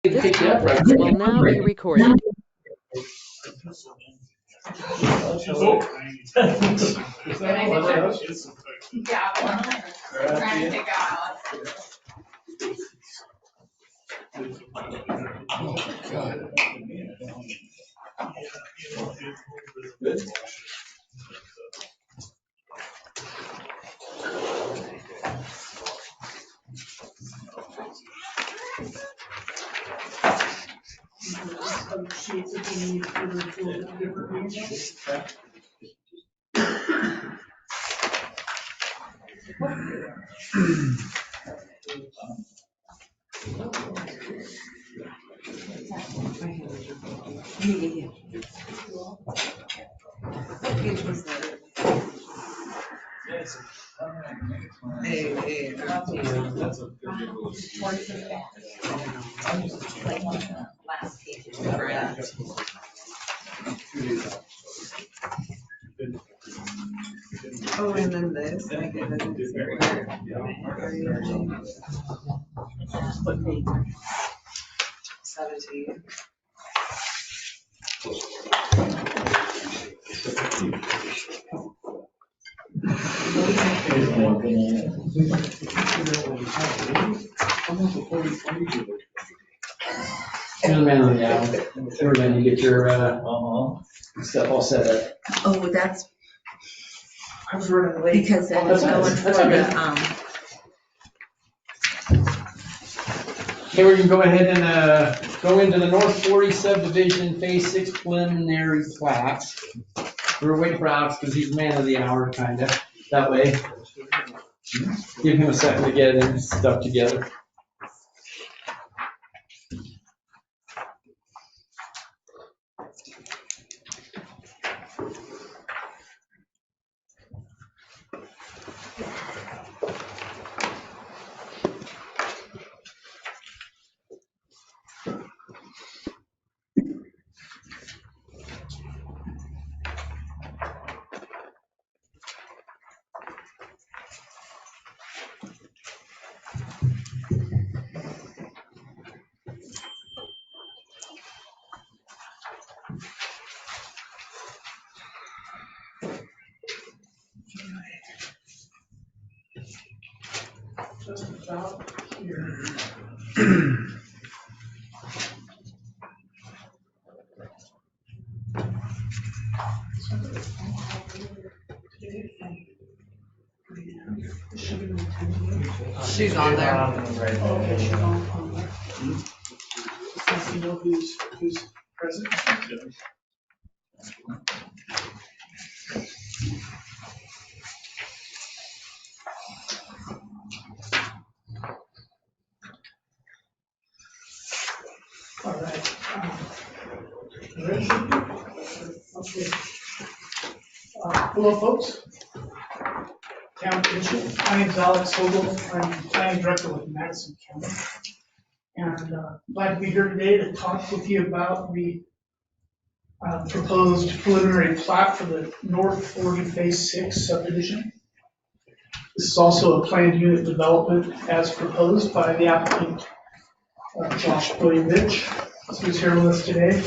This conference will now be recorded. Oh, and then this. Seventeen. You're the man on the hour. Sure, then you get your stuff all set up. Oh, that's I was running late. because then That's it's all going right. for That's all good. the, Okay, we're gonna go ahead and go into the North 40 subdivision, phase 6 preliminary plat. We were waiting for Alex because he's man of the hour, kinda, that way. Give him a second to get his stuff together. Just about here. she's on there. Okay, she's on there. Does he know who's present? All right. Ready? Okay. Hello, folks. Town Commission. My name's Alex Fogel. I'm Planning Director with Madison County. And glad to be here today to talk with you about the proposed preliminary plat for the North 40 Phase 6 subdivision. This is also a planned unit development as proposed by the applicant, Josh Boyovich, who's here with us today.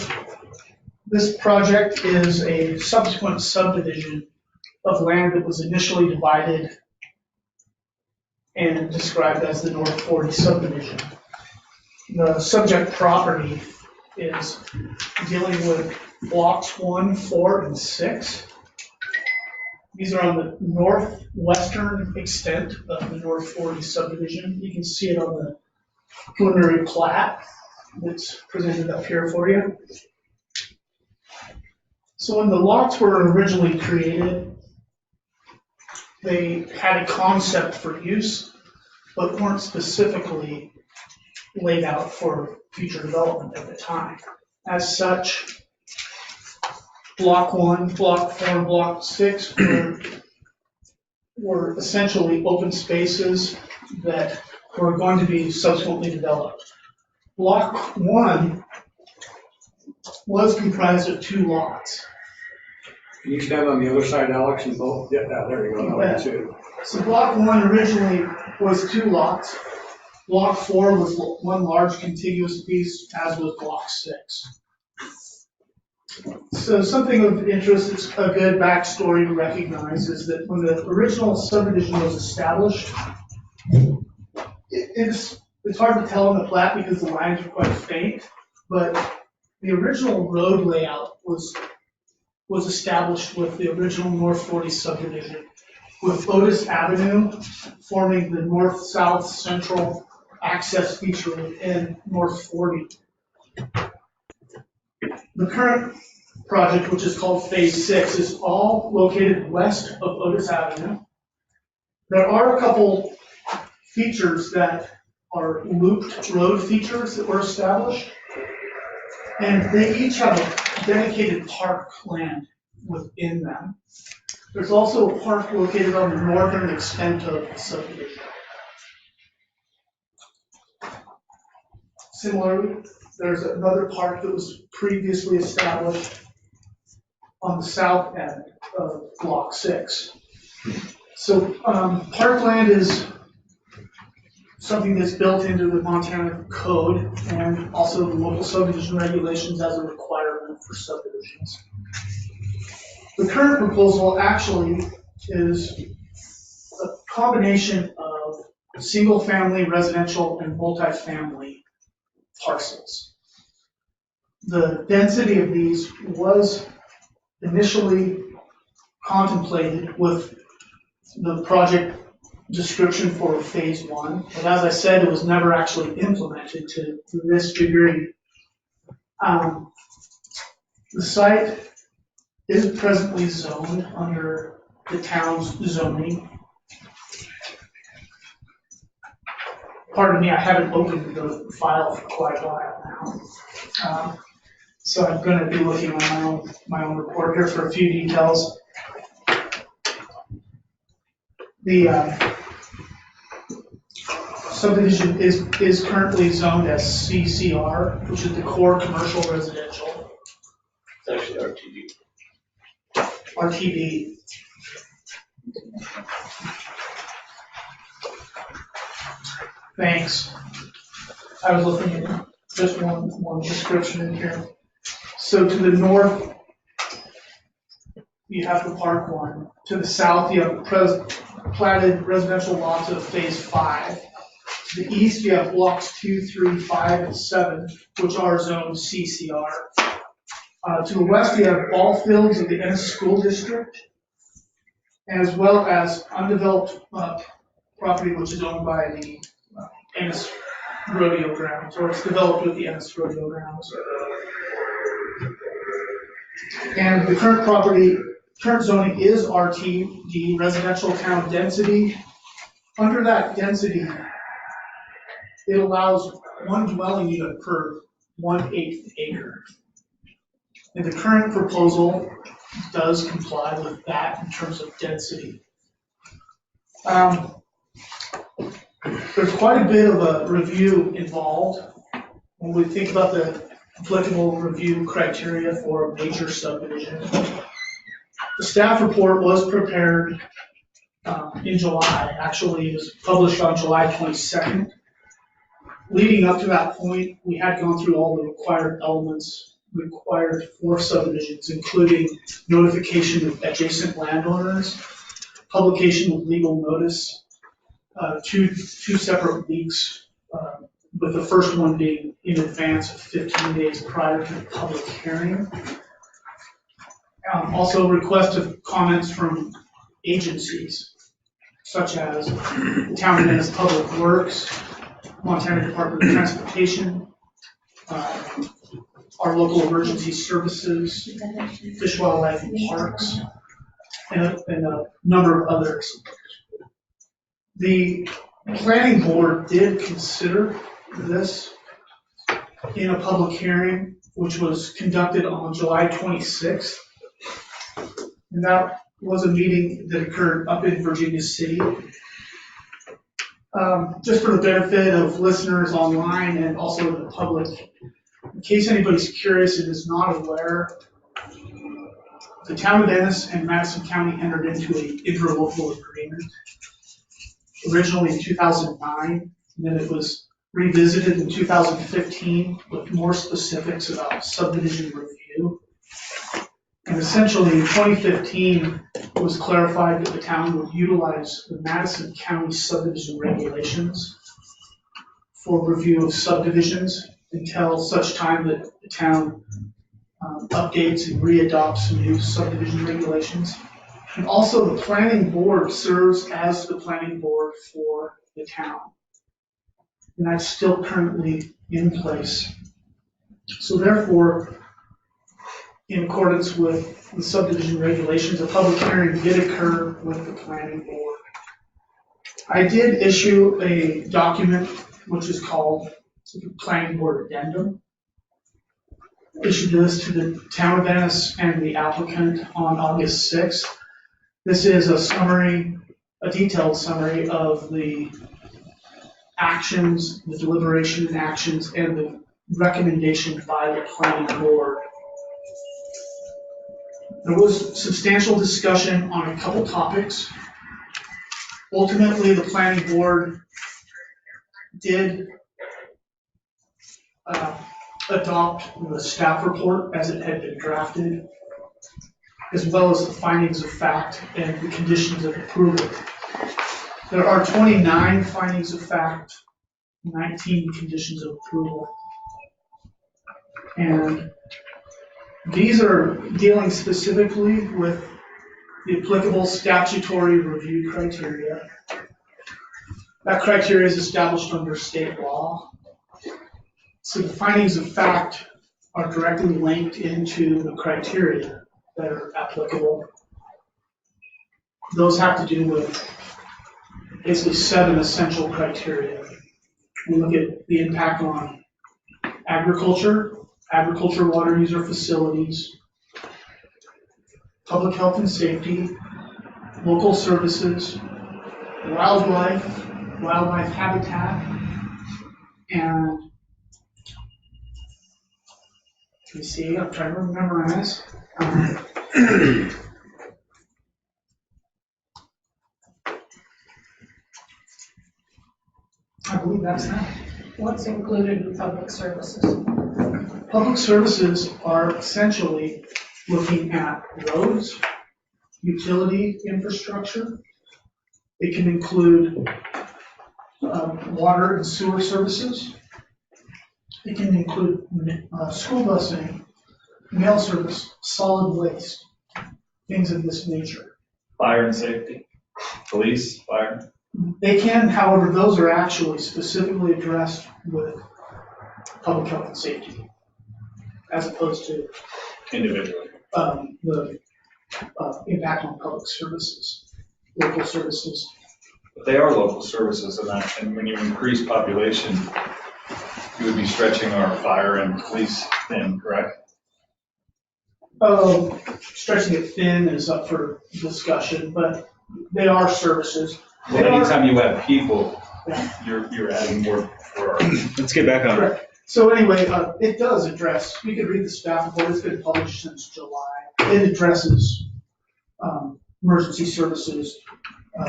This project is a subsequent subdivision of land that was initially divided and described as the North 40 subdivision. The subject property is dealing with blocks 1, 4, and 6. These are on the northwestern extent of the North 40 subdivision. You can see it on the preliminary plat that's presented up here for you. So when the lots were originally created, they had a concept for use, but weren't specifically laid out for future development at the time. As such, Block 1, Block 4, and Block 6 were essentially open spaces that were going to be subsequently developed. Block 1 was comprised of 2 lots. Can you stand on the other side, Alex, and both? Yeah, there you go. Now I can see it. So Block 1 originally was 2 lots. Block 4 was one large contiguous piece, as was Block 6. So something of interest, it's a good backstory to recognize, is that when the original subdivision was established, it's hard to tell in the plat because the lines are quite faint, but the original road layout was established with the original North 40 subdivision, with Otis Avenue forming the north-south central access feature within North 40. The current project, which is called Phase 6, is all located west of Otis Avenue. There are a couple features that are looped road features that were established, and they each have a dedicated park land within them. There's also a park located on the northern extent of the subdivision. Similarly, there's another park that was previously established on the south end of Block 6. So parkland is something that's built into the Montana code and also the local subdivision regulations as a requirement for subdivisions. The current proposal actually is a combination of single-family residential and multifamily parcels. The density of these was initially contemplated with the project description for Phase 1, but as I said, it was never actually implemented to this degree. The site is presently zoned under the town's zoning. Pardon me, I haven't opened the file for quite a while now. So I'm going to be looking on my own report here for a few details. The subdivision is currently zoned as CCR, which is the core commercial residential. It's actually RTD. RTD. Thanks. I was looking at just one description in here. So to the north, you have the Park 1. To the south, you have platted residential lots of Phase 5. To the east, you have blocks 2, 3, 5, and 7, which are zoned CCR. To the west, you have ball fields of the Ennis School District, as well as undeveloped property which is owned by the Ennis Rodeo Grounds, or it's developed with the Ennis Rodeo Grounds. And the current zoning is RTD, residential town density. Under that density, it allows one dwelling unit per 1/8 acre. And the current proposal does comply with that in terms of density. There's quite a bit of a review involved when we think about the applicable review criteria for a major subdivision. The staff report was prepared in July. Actually, it was published on July 22nd. Leading up to that point, we had gone through all the required elements required for subdivisions, including notification of adjacent landowners, publication of legal notice, two separate weeks, with the first one being in advance of 15 days prior to the public hearing. Also request of comments from agencies such as the Town of Ennis Public Works, Montana Department of Transportation, our local emergency services, Fish, Wildlife, and Parks, and a number of others. The planning board did consider this in a public hearing, which was conducted on July 26th. And that was a meeting that occurred up in Virginia City. Just for the benefit of listeners online and also the public, in case anybody's curious and is not aware, the Town of Ennis and Madison County entered into an interlocal agreement originally in 2009, Then it was revisited in 2015 with more specifics about subdivision review. And essentially, in 2015, it was clarified that the town would utilize the Madison County subdivision regulations for review of subdivisions until such time that the town updates and readopts new subdivision regulations. And also, the planning board serves as the planning board for the town. And that's still currently in place. So therefore, in accordance with the subdivision regulations, a public hearing did occur with the planning board. I did issue a document which is called the Planning Board Addendum. Issued this to the town of Venice and the applicant on August 6th. This is a summary, a detailed summary of the actions, the deliberation and actions, and the recommendation by the planning board. There was substantial discussion on a couple topics. Ultimately, the planning board did adopt the staff report as it had been drafted, as well as the findings of fact and the conditions of approval. There are 29 findings of fact, 19 conditions of approval. And these are dealing specifically with the applicable statutory review criteria. That criteria is established under state law. So the findings of fact are directly linked into the criteria that are applicable. Those have to do with basically 7 essential criteria. We look at the impact on agriculture water user facilities, public health and safety, local services, wildlife habitat, and let me see, I'm trying to memorize. I believe that's that. What's included in public services? Public services are essentially looking at roads, utility infrastructure. It can include water and sewer services. It can include school busing, mail service, solid waste, things of this nature. Fire and safety, police, fire. They can, however, those are actually specifically addressed with public health and safety, as opposed to Individually. the impact on public services, local services. But they are local services, and when you increase population, you would be stretching our fire and police thin, correct? Stretching it thin is up for discussion, but they are services. Well, anytime you add people, Yeah. you're adding more for our. Let's get back on it. Correct. So anyway, it does address, we could read the staff report, it's been published since July. It addresses emergency services,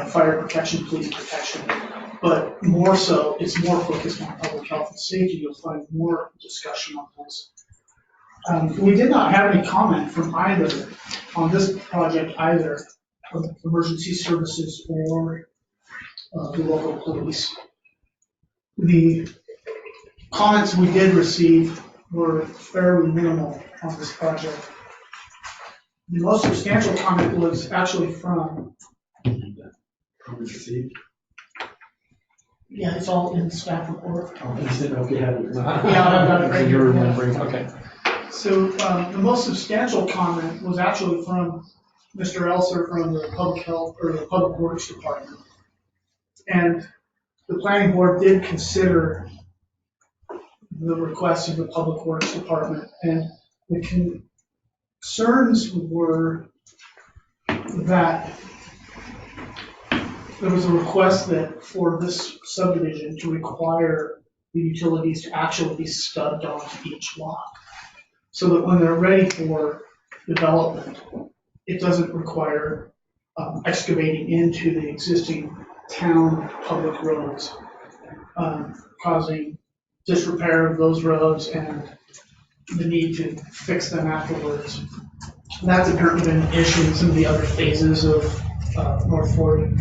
fire protection, police protection, but more so, it's more focused on public health and safety. You'll find more discussion on this. We did not have any comment from either, on this project either, of emergency services or the local police. The comments we did receive were fairly minimal on this project. The most substantial comment was actually from, yeah, it's all in the staff report. Oh, you said, okay, had it. Yeah, I've got it right You're here. remembering, okay. So the most substantial comment was actually from Mr. Elser from the Public Health, or the Public Works Department. And the planning board did consider the request of the Public Works Department, and the concerns were that there was a request that for this subdivision to require the utilities to actually be stubbed onto each lot, so that when they're ready for development, it doesn't require excavating into the existing town public roads. causing disrepair of those roads and the need to fix them afterwards. And that's apparently been an issue in some of the other phases of North 40.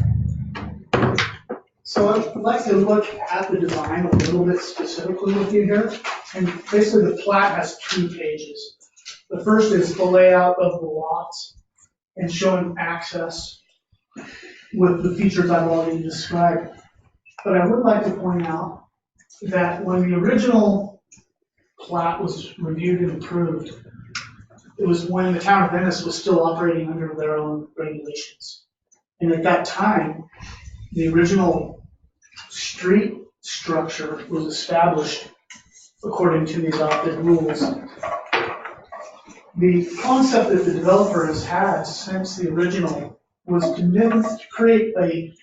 So I'd like to look at the design a little bit specifically with you here. And basically the plat has 2 pages. The first is the layout of the lots and showing access with the features I've already described. But I would like to point out that when the original plat was reviewed and approved, it was when the town of Venice was still operating under their own regulations. And at that time, the original street structure was established according to the adopted rules. The concept that the developer has had since the original was to create a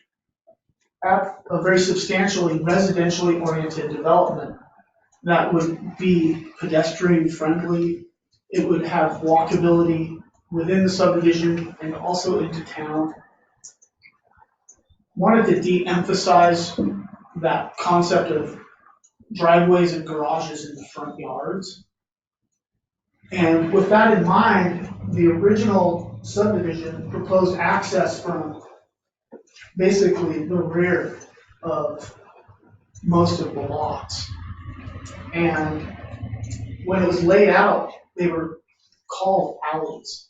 very substantially residentially oriented development that would be pedestrian friendly. It would have walkability within the subdivision and also into town. Wanted to de-emphasize that concept of driveways and garages in the front yards. And with that in mind, the original subdivision proposed access from basically the rear of most of the lots. And when it was laid out, they were called alleys.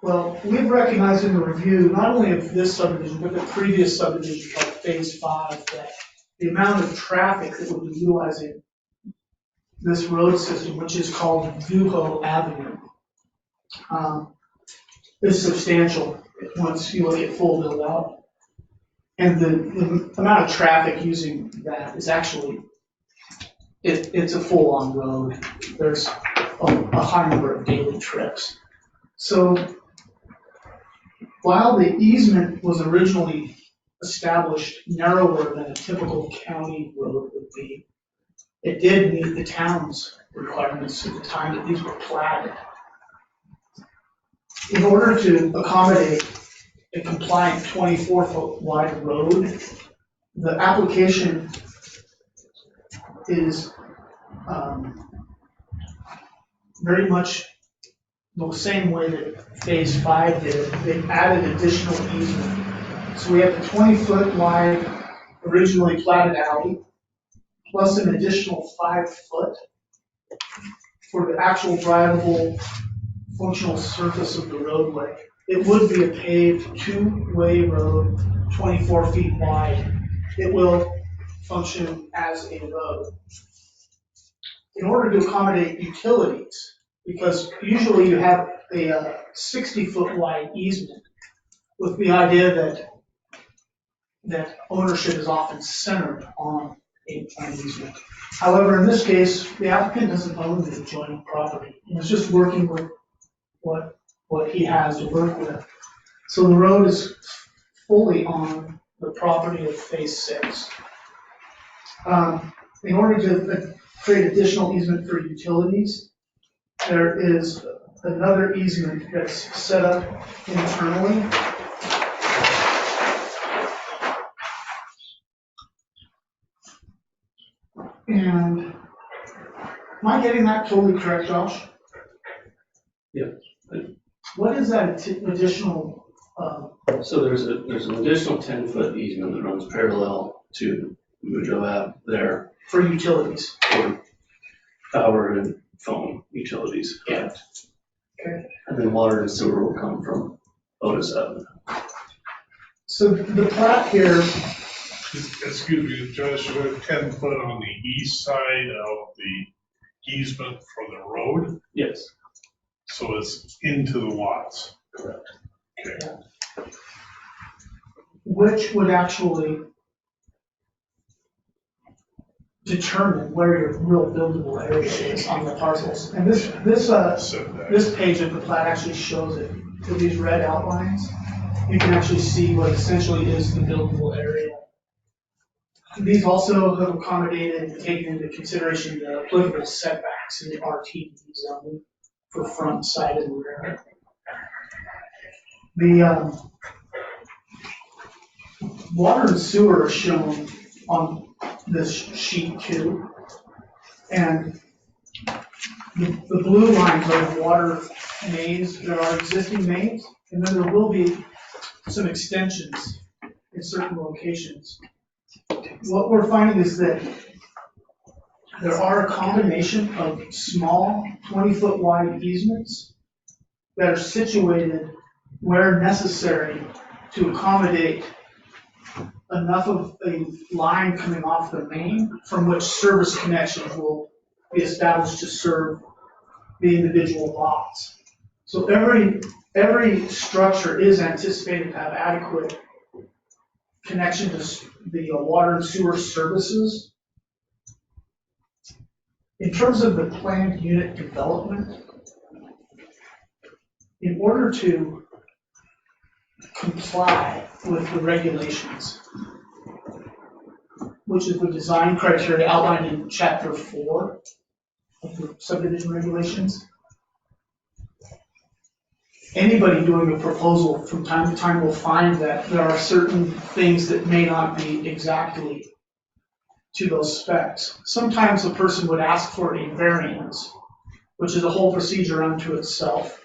Well, we've recognized in the review, not only of this subdivision, but the previous subdivision called Phase 5, that the amount of traffic that would be utilizing this road system, which is called Vuho Avenue, is substantial once you look at full build out. And the amount of traffic using that is actually, it's a full-on road. There's a high number of daily trips. So while the easement was originally established narrower than a typical county road would be, it did meet the town's requirements at the time that these were platted. In order to accommodate a compliant 24-foot wide road, the application is very much the same way that Phase 5 did. They added additional easement. So we have a 20-foot wide, originally platted alley, plus an additional 5 foot for the actual drivable functional surface of the roadway. It would be a paved 2-way road, 24 feet wide. It will function as a road. In order to accommodate utilities, because usually you have a 60-foot wide easement with the idea that ownership is often centered on an easement. However, in this case, the applicant doesn't own the adjoining property. He's just working with what he has to work with. So the road is fully on the property of Phase 6. In order to create additional easement for utilities, there is another easement that's set up internally. And am I getting that totally correct, Josh? Yeah. What is that additional? So there's an additional 10-foot easement that runs parallel to Mujo Ave there For utilities? for power and phone utilities. Yeah. Okay. And then water and sewer will come from Otis Avenue. So the plat here, Excuse me, Josh, we're 10 foot on the east side of the easement for the road, Yes. so it's into the lots. Correct. Okay. which would actually determine where your real buildable area is on the parcels. And this page of the plat actually shows it. So these red outlines, you can actually see what essentially is the buildable area. These also have accommodated and taken into consideration the applicable setbacks in the RTD zone for front, side, and rear. Water and sewer are shown on this sheet too. And the blue lines are the water mains, there are existing mains, and then there will be some extensions in certain locations. What we're finding is that there are a combination of small 20-foot wide easements that are situated where necessary to accommodate enough of a line coming off the main from which service connections will be established to serve the individual lots. So every structure is anticipated to have adequate connection to the water and sewer services. In terms of the planned unit development, in order to comply with the regulations, which is the design criteria outlined in Chapter 4 of the subdivision regulations, anybody doing a proposal from time to time will find that there are certain things that may not be exactly to those specs. Sometimes a person would ask for a variance, which is a whole procedure unto itself.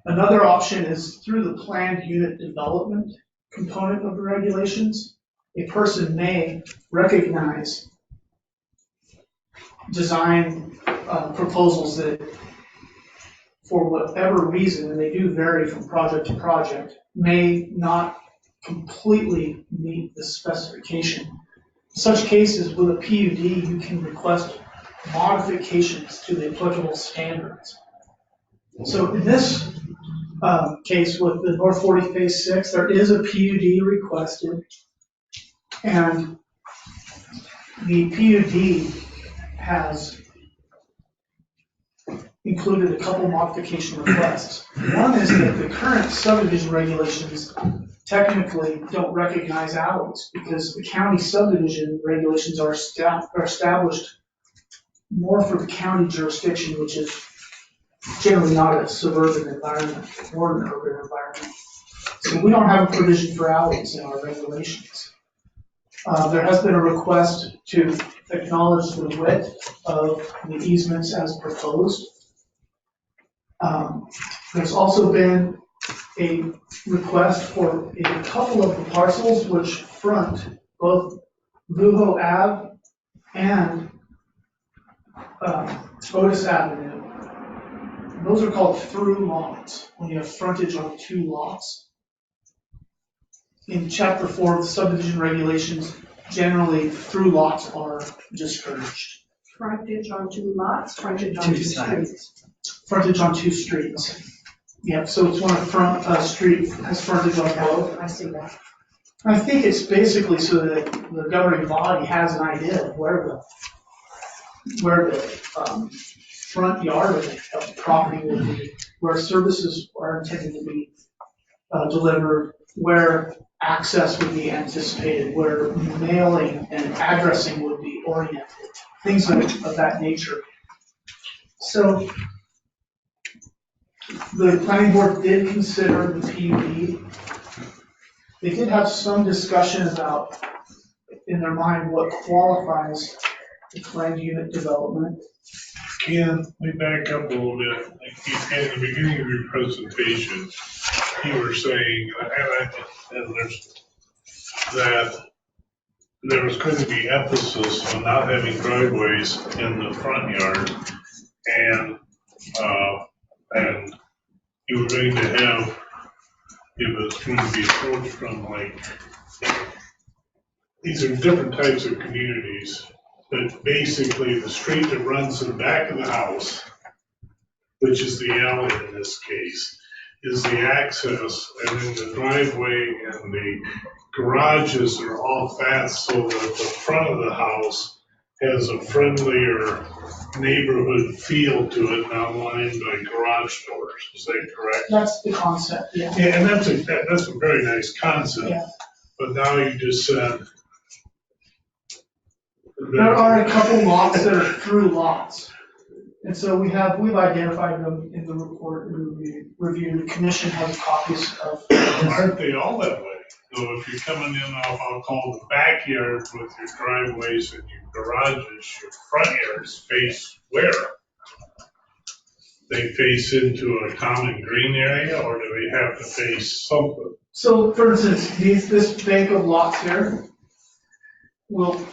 Another option is through the planned unit development component of the regulations. A person may recognize design proposals that, for whatever reason, and they do vary from project to project, may not completely meet the specification. In such cases, with a PUD, you can request modifications to the applicable standards. So in this case with the North 40 Phase 6, there is a PUD requested, and the PUD has included a couple modification requests. One is that the current subdivision regulations technically don't recognize alleys because the county subdivision regulations are established more for the county jurisdiction, which is generally not a suburban environment or an urban environment. So we don't have a provision for alleys in our regulations. There has been a request to acknowledge the width of the easements as proposed. There's also been a request for a couple of the parcels which front both Lujo Ave and Otis Avenue. Those are called through lots, when you have frontage on two lots. In Chapter 4 of the subdivision regulations, generally through lots are discouraged. Frontage on two lots, frontage on two streets. Frontage on two streets. Yeah, so it's when a front street has frontage on both. I see that. I think it's basically so that the governing body has an idea of where the front yard of the property will be, where services are intended to be delivered, where access would be anticipated, where mailing and addressing would be oriented, things of that nature. So the planning board did consider the PUD. They did have some discussion about, in their mind, what qualifies the planned unit development. Ken, we back up a little bit. Like in the beginning of your presentation, you were saying, that there was going to be emphasis on not having driveways in the front yard, and you were going to have, it was going to be approached from like, these are different types of communities, but basically the street that runs to the back of the house, which is the alley in this case, is the access, and then the driveway and the garages are all fast so that the front of the house has a friendlier neighborhood feel to it, not lined by garage doors. Is that correct? That's the concept, yeah. Yeah, and that's a very nice concept. Yeah. But now you just said. There are a couple lots that are through lots. And so we've identified them in the report and review. The commission has copies of. Aren't they all that way? So if you're coming in off, I'll call the backyard with your driveways and your garages, your front yards face where? They face into a common green area, or do they have to face something? So for instance, this bank of lots here will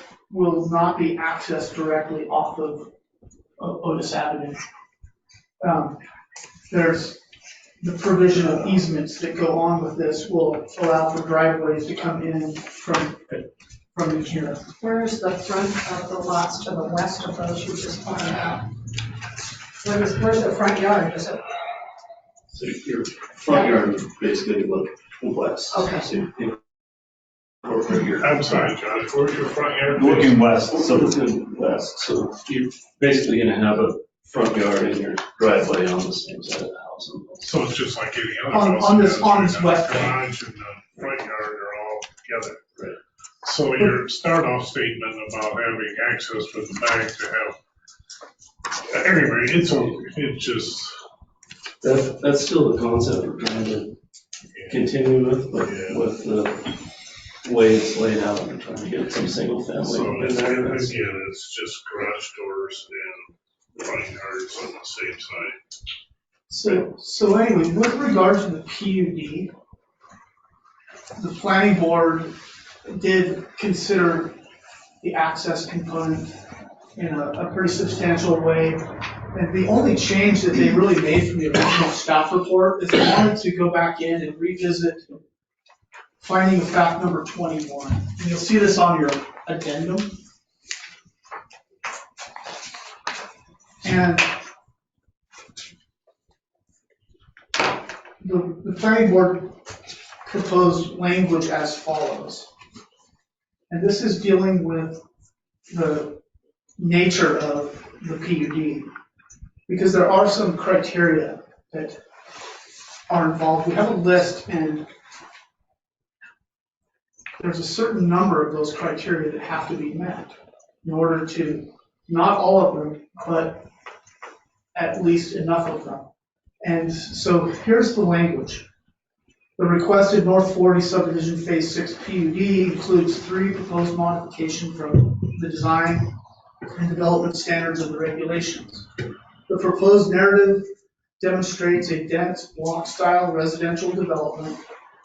not be accessed directly off of Otis Avenue. There's the provision of easements that go on with this will allow for driveways to come in from here. Where's the front of the lots to the west of those you just pointed out? Where's the front yard? Is it? So your front yard is basically look west. Okay. So you incorporate your. I'm sorry, Josh, where's your front yard? Looking west, so Looking west, so you're basically gonna have a front yard and your driveway on the same side of the house. So it's just like any other On- house. on this- has, on this right? west The bank. garage and the front yard are all together. Right. So your start-off statement about having access to the back to have, anyway, it's just, That's still the concept we're trying to continue with, but with the way it's laid out, we're trying to get some single so family it's, in there. again, it's just garage doors and front yards on the same side. So anyway, with regard to the PUD, the planning board did consider the access component in a pretty substantial way. And the only change that they really made from the original staff report is they wanted to go back in and revisit finding of fact number 21. And you'll see this on your addendum. And the planning board proposed language as follows. And this is dealing with the nature of the PUD, because there are some criteria that are involved. We have a list, and there's a certain number of those criteria that have to be met in order to, not all of them, but at least enough of them. And so here's the language. The requested North 40 subdivision phase 6 PUD includes 3 proposed modifications from the design and development standards of the regulations. The proposed narrative demonstrates a dense block-style residential development,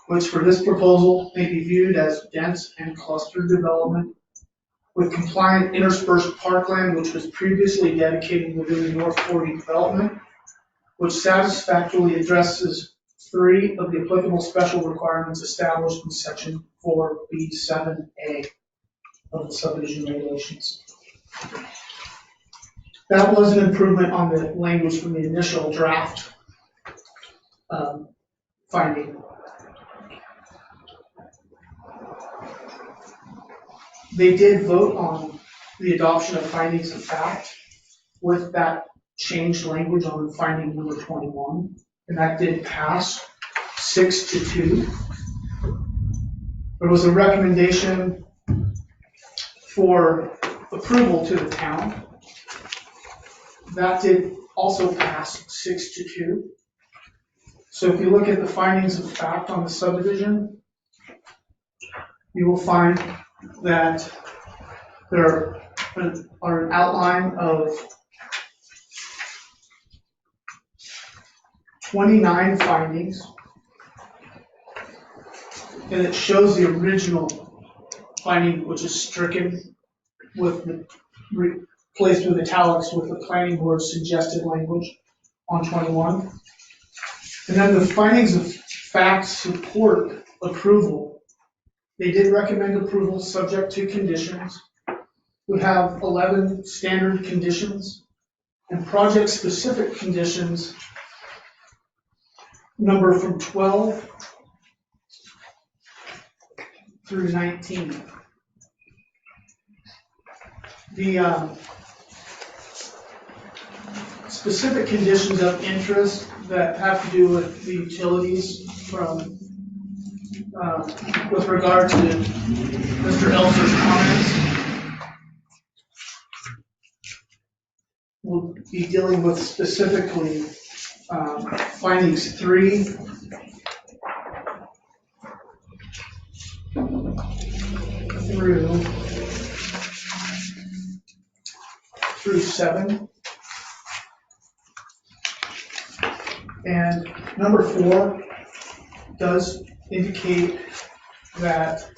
which for this proposal may be viewed as dense and clustered development with compliant interspersed parkland, which was previously dedicated within the North 40 development, which satisfactorily addresses 3 of the applicable special requirements established in section 4B7A of the subdivision regulations. That was an improvement on the language from the initial draft finding. They did vote on the adoption of findings of fact with that changed language on finding number 21, and that did pass 6-2. There was a recommendation for approval to the town. That did also pass 6-2. So if you look at the findings of fact on the subdivision, you will find that there are an outline of 29 findings, and it shows the original finding, which is stricken with the replaced with italics with the planning board's suggested language on 21. And then the findings of fact support approval. They did recommend approval subject to conditions. We have 11 standard conditions and project-specific conditions number from 12 through 19. The specific conditions of interest that have to do with the utilities from, with regard to Mr. Elser's comments, we'll be dealing with specifically findings 3 through 7. And number 4 does indicate that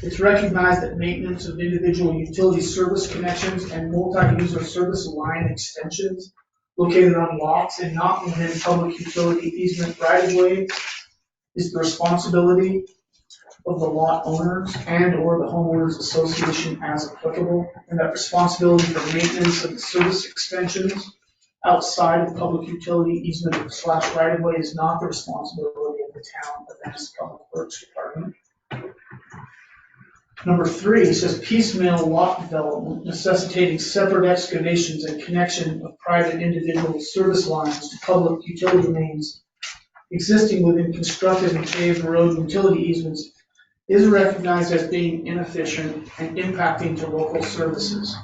it's recognized that maintenance of individual utility service connections and multi-user service line extensions located on lots and not within public utility easement right-of-way is the responsibility of the lot owners and/or the homeowners association as applicable, and that responsibility for maintenance of the service extensions outside of public utility easement / right-of-way is not the responsibility of the town of Venice Public Works Department. Number 3 says piecemeal lot development necessitating separate excavations and connection of private individual service lines to public utility mains existing within constructed and paved road utility easements is recognized as being inefficient and impacting to local services.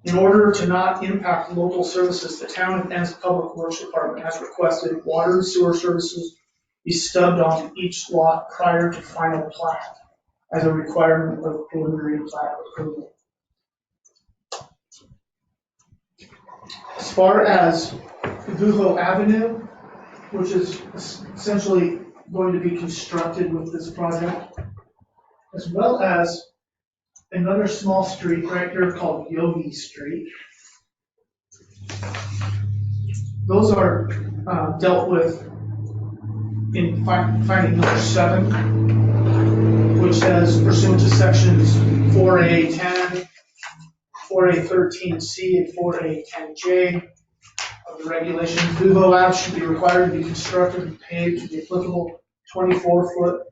In order to not impact local services, the town of Venice Public Works Department has requested water and sewer services be stubbed on each lot prior to final plat as a requirement of preliminary plat approval. As far as Vujo Avenue, which is essentially going to be constructed with this project, as well as another small street right here called Yogi Street. Those are dealt with in finding number 7, which says pursuant to sections 4A10, 4A13C, and 4A10J of the regulations, Vujo Ave should be required to be constructed and paved to the applicable 24-foot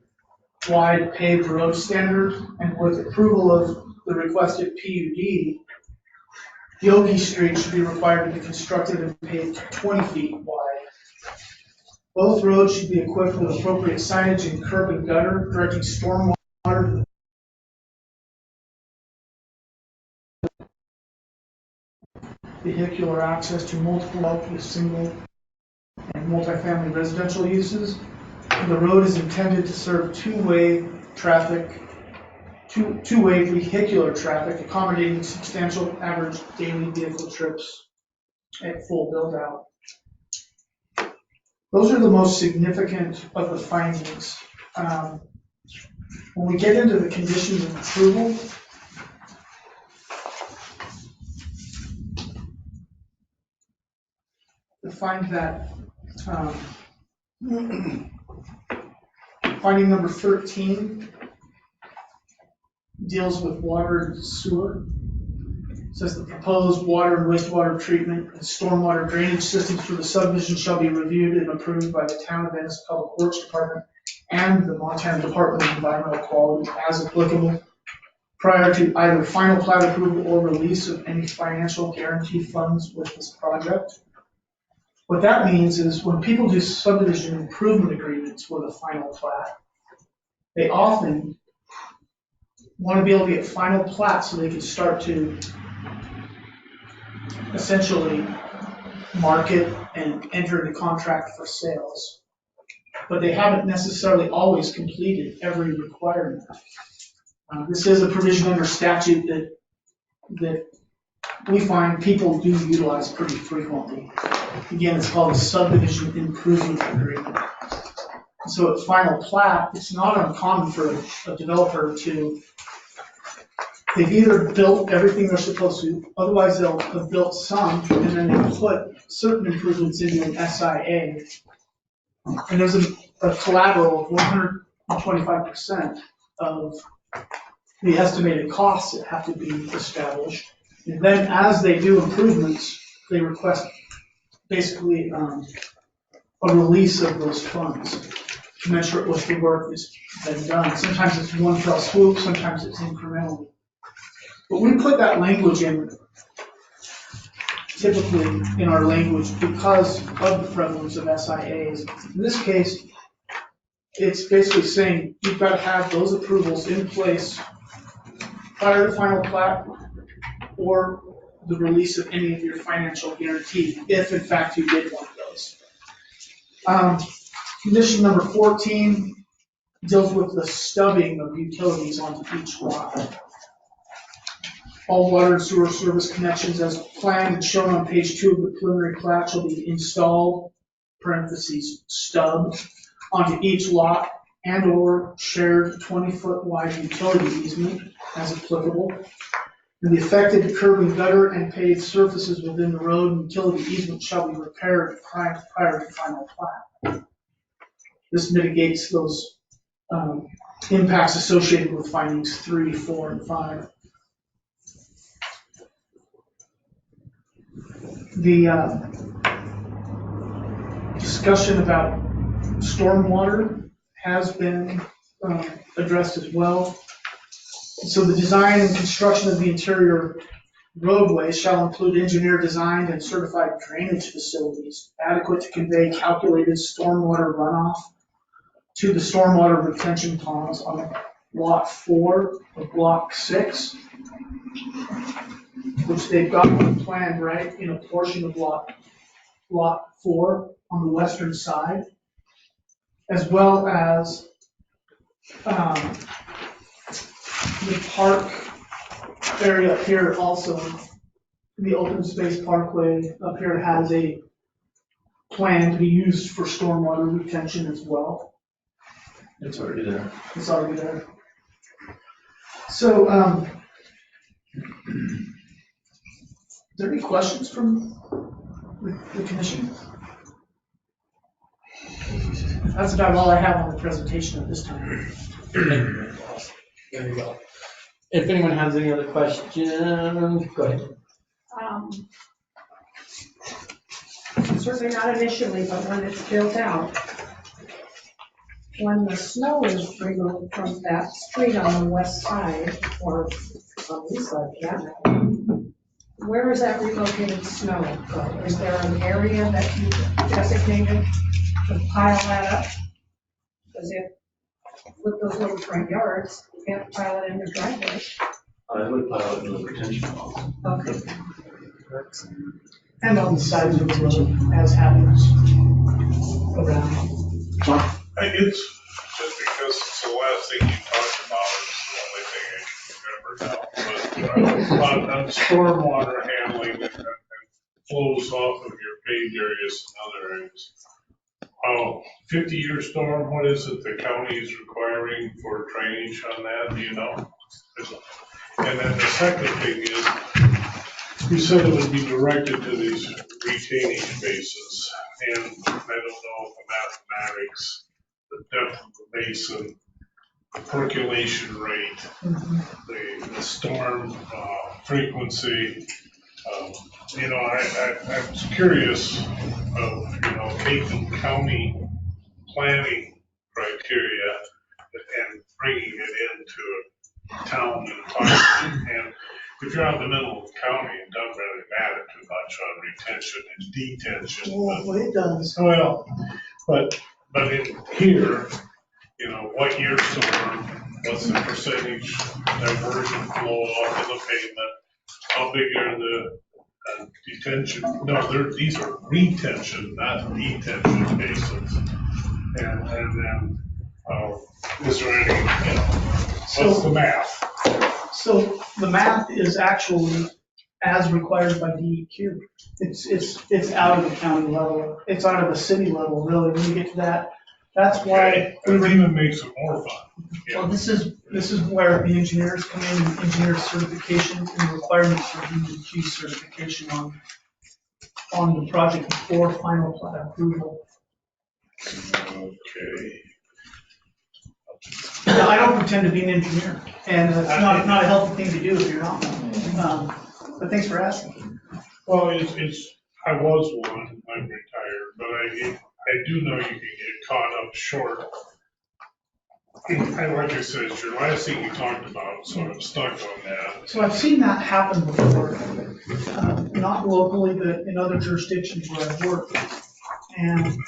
wide paved road standard, and with approval of the requested PUD, Yogi Street should be required to be constructed and paved 20 feet wide. Both roads should be equipped with appropriate signage and curb and gutter directing stormwater vehicular access to multiple single and multifamily residential uses. The road is intended to serve two-way vehicular traffic, accommodating substantial average daily vehicle trips at full build-out. Those are the most significant of the findings. When we get into the conditions of approval, to find that finding number 13 deals with water and sewer. It says the proposed water and wastewater treatment and stormwater drainage systems for the subdivision shall be reviewed and approved by the Town of Venice Public Works Department and the Montana Department of Environmental Quality as applicable prior to either final plat approval or release of any financial guarantee funds with this project. What that means is when people do subdivision improvement agreements with a final plat, they often want to be able to get final plat so they can start to essentially market and enter into contract for sales. But they haven't necessarily always completed every requirement. This is a provision under statute that we find people do utilize pretty frequently. Again, it's called a subdivision improvement agreement. So at final plat, it's not uncommon for a developer to, they've either built everything they're supposed to, otherwise they'll have built some, and then they put certain improvements into an SIA. And there's a collateral of 125% of the estimated costs that have to be established. And then as they do improvements, they request basically a release of those funds, commensurate with the work that's been done. Sometimes it's one fell swoop, sometimes it's incrementally. But we put that language in, typically in our language, because of the prevalence of SIAs. In this case, it's basically saying you've got to have those approvals in place prior to final plat or the release of any of your financial guarantee, if in fact you did want those. Condition number 14 deals with the stubbing of utilities onto each lot. All water and sewer service connections as planned and shown on page 2 of the preliminary plat shall be installed, parentheses, stub, onto each lot and/or shared 20-foot wide utility easement as applicable. And the affected curb and gutter and paved surfaces within the road and utility easement shall be repaired prior to final plat. This mitigates those impacts associated with findings 3, 4, and 5. The discussion about stormwater has been addressed as well. So the design and construction of the interior roadway shall include engineer designed and certified drainage facilities adequate to convey calculated stormwater runoff to the stormwater retention ponds on lot 4 of block 6, which they've got planned right in a portion of lot 4 on the western side, as well as the park area up here also, the open space parkway up here has a plan to be used for stormwater retention as well. It's already there. It's already there. So, are there any questions from the commission? That's about all I have on the presentation at this time. There you go. If anyone has any other questions, go ahead. Certainly not initially, but when it's built out, when the snow is removed from that street on the west side, or on the east side, yeah, where is that relocated snow go? Is there an area that you designated to pile that up? Because if, with those little front yards, you can't pile it in your driveway. I would pile it in the retention pond. Okay. And on the sides of the road, as happens around. It's just because it's the last thing you talked about is the only thing I can remember now. But on stormwater handling and flows off of your paved areas and other areas. 50-year storm, what is it the county is requiring for drainage on that, do you know? And then the second thing is, you said it would be directed to these retaining basins, and I don't know the mathematics, the depth of the basin, the percolation rate, the storm frequency. I was curious of, taking county planning criteria and bringing it into a town environment. And if you're out in the middle of the county, it doesn't really matter too much on retention and detention. Well, it does. Well, but in here, what year storm, what's the percentage diversion flow off of the pavement? How big are the detention? No, these are retention, not detention basins. And then, is there any, what's the math? So the math is actually as required by DEQ. It's out of the county level. It's out of the city level, really, when you get to that. That's why. That even makes it more fun. Well, this is where the engineers come in, and engineer certification and the requirements for DEQ certification on the project before final plat approval. Okay. Now, I don't pretend to be an engineer, and it's not a healthy thing to do if you're not one. But thanks for asking. Well, I was one, I'm retired, but I do know you can get caught up short. Like I said, it's your last thing you talked about, so I'm stuck on that. So I've seen that happen before, not locally, but in other jurisdictions where I've worked. And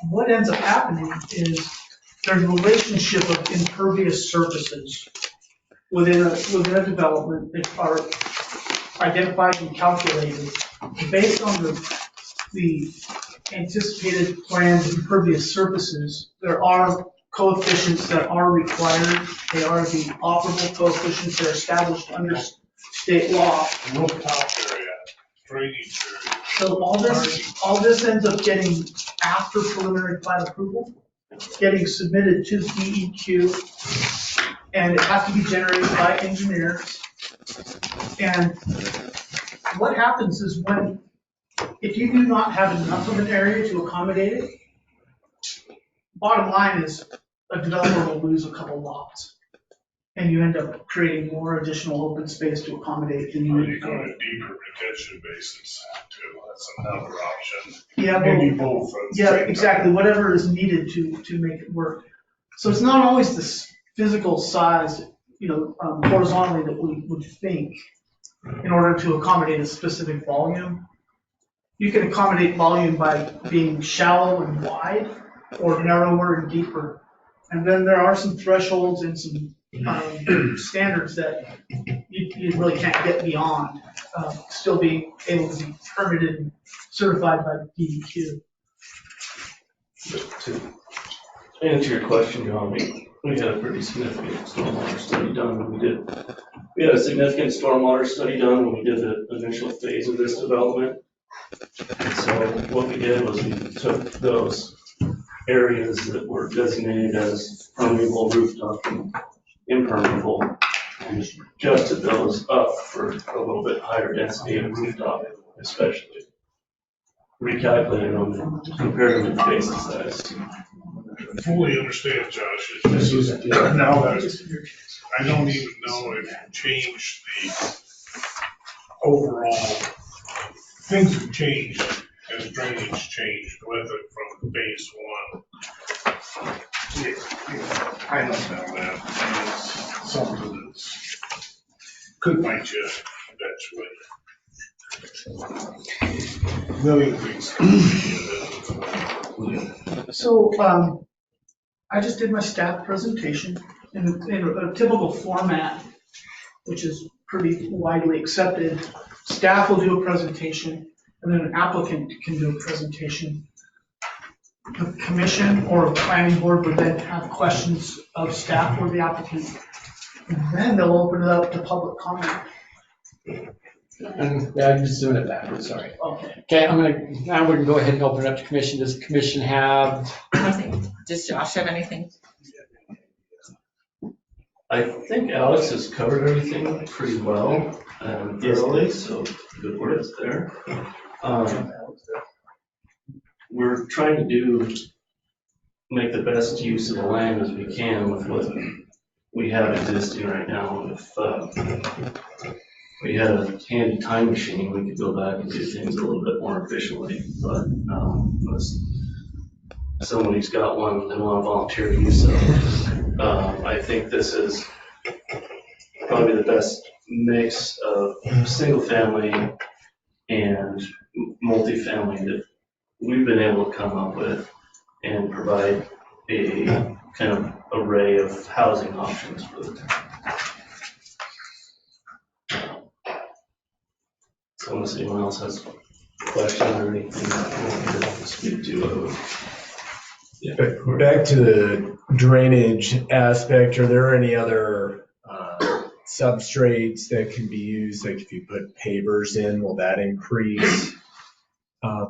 what ends up happening is there's a relationship of impervious surfaces within a development that are identified and calculated based on the anticipated planned impervious surfaces. There are coefficients that are required. They are the operable coefficients that are established under state law. Rooftop area, drainage area. So all this ends up getting, after preliminary plat approval, getting submitted to DEQ, and it has to be generated by engineers. And what happens is if you do not have enough of an area to accommodate it, bottom line is a developer will lose a couple lots. And you end up creating more additional open space to accommodate than you Or would. you go to deeper retention basins too, that's another option. Yeah, Maybe well, both. at the yeah, same time. exactly, whatever is needed to make it work. So it's not always the physical size, horizontally that we would think in order to accommodate a specific volume. You can accommodate volume by being shallow and wide, or narrower and deeper. And then there are some thresholds and some standards that you really can't get beyond, still being able to be permitted and certified by the DEQ. To answer your question, John, we had a pretty significant stormwater study done when we had a significant stormwater study done when we did the initial phase of this development. And so what we did was we took those areas that were designated as permeable rooftop and impermeable and adjusted those up for a little bit higher density of rooftop, especially. Recalculated them, compared them to basin size. Fully understand, Josh. This is, now that, I don't even know if you changed the overall, things have changed as drainage changed with it from phase one. I don't know that, it's something that's, could bite you eventually. Million things. So, I just did my staff presentation in a typical format, which is pretty widely accepted. Staff will do a presentation, and then an applicant can do a presentation. The commission or planning board would then have questions of staff or the applicant, and then they'll open it up to public comment. And I'm just doing it backwards, sorry. Okay. Okay, now we can go ahead and open it up to commission. Does the commission have? Does Josh have anything? I think Alex has covered everything pretty well and thoroughly, so good words there. We're trying to make the best use of the land as we can with what we have existing right now. If we had a handy time machine, we could go back and do things a little bit more efficiently, but unless somebody's got one and want to volunteer to use it. I think this is probably the best mix of single family and multifamily that we've been able to come up with and provide a kind of array of housing options for the town. So unless anyone else has a question or anything that you want to speak to, Back to the drainage aspect, are there any other substrates that can be used? Like if you put pavers in, will that increase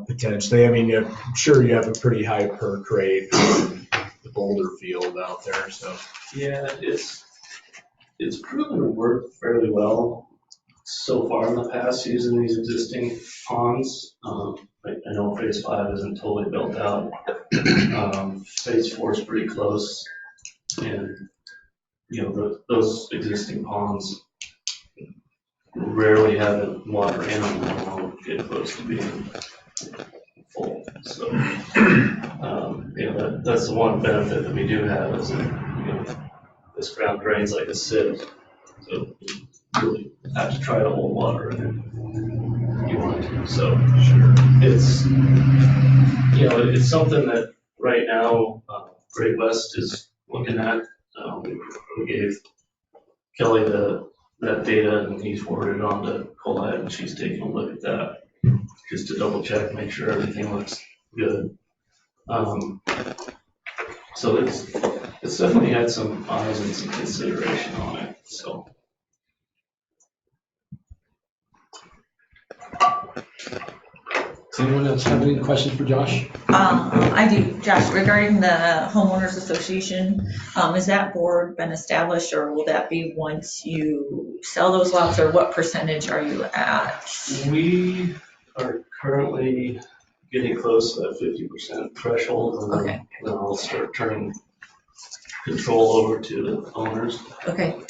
potentially? I mean, I'm sure you have a pretty high perk rate on the boulder field out there, so. yeah, it's proven to work fairly well so far in the past using these existing ponds. I know phase 5 isn't totally built out. Phase 4 is pretty close, and those existing ponds rarely have water in them and won't get close to being full. So, that's the one benefit that we do have is that this ground drains like a sieve, so you really have to try to hold water in it. You want to, so it's it's something that right now Great West is looking at. We gave Kelly that data and he's forwarded it on to Colette and she's taking a look at that just to double check, make sure everything looks good. So it's definitely had some eyes and some consideration on it. So Does anyone else have any questions for Josh? I do, Josh, regarding the homeowners association, has that board been established, or will that be once you sell those lots, or what percentage are you at? We are currently getting close to that 50% threshold, and Okay. then I'll start turning control over to the owners. Okay,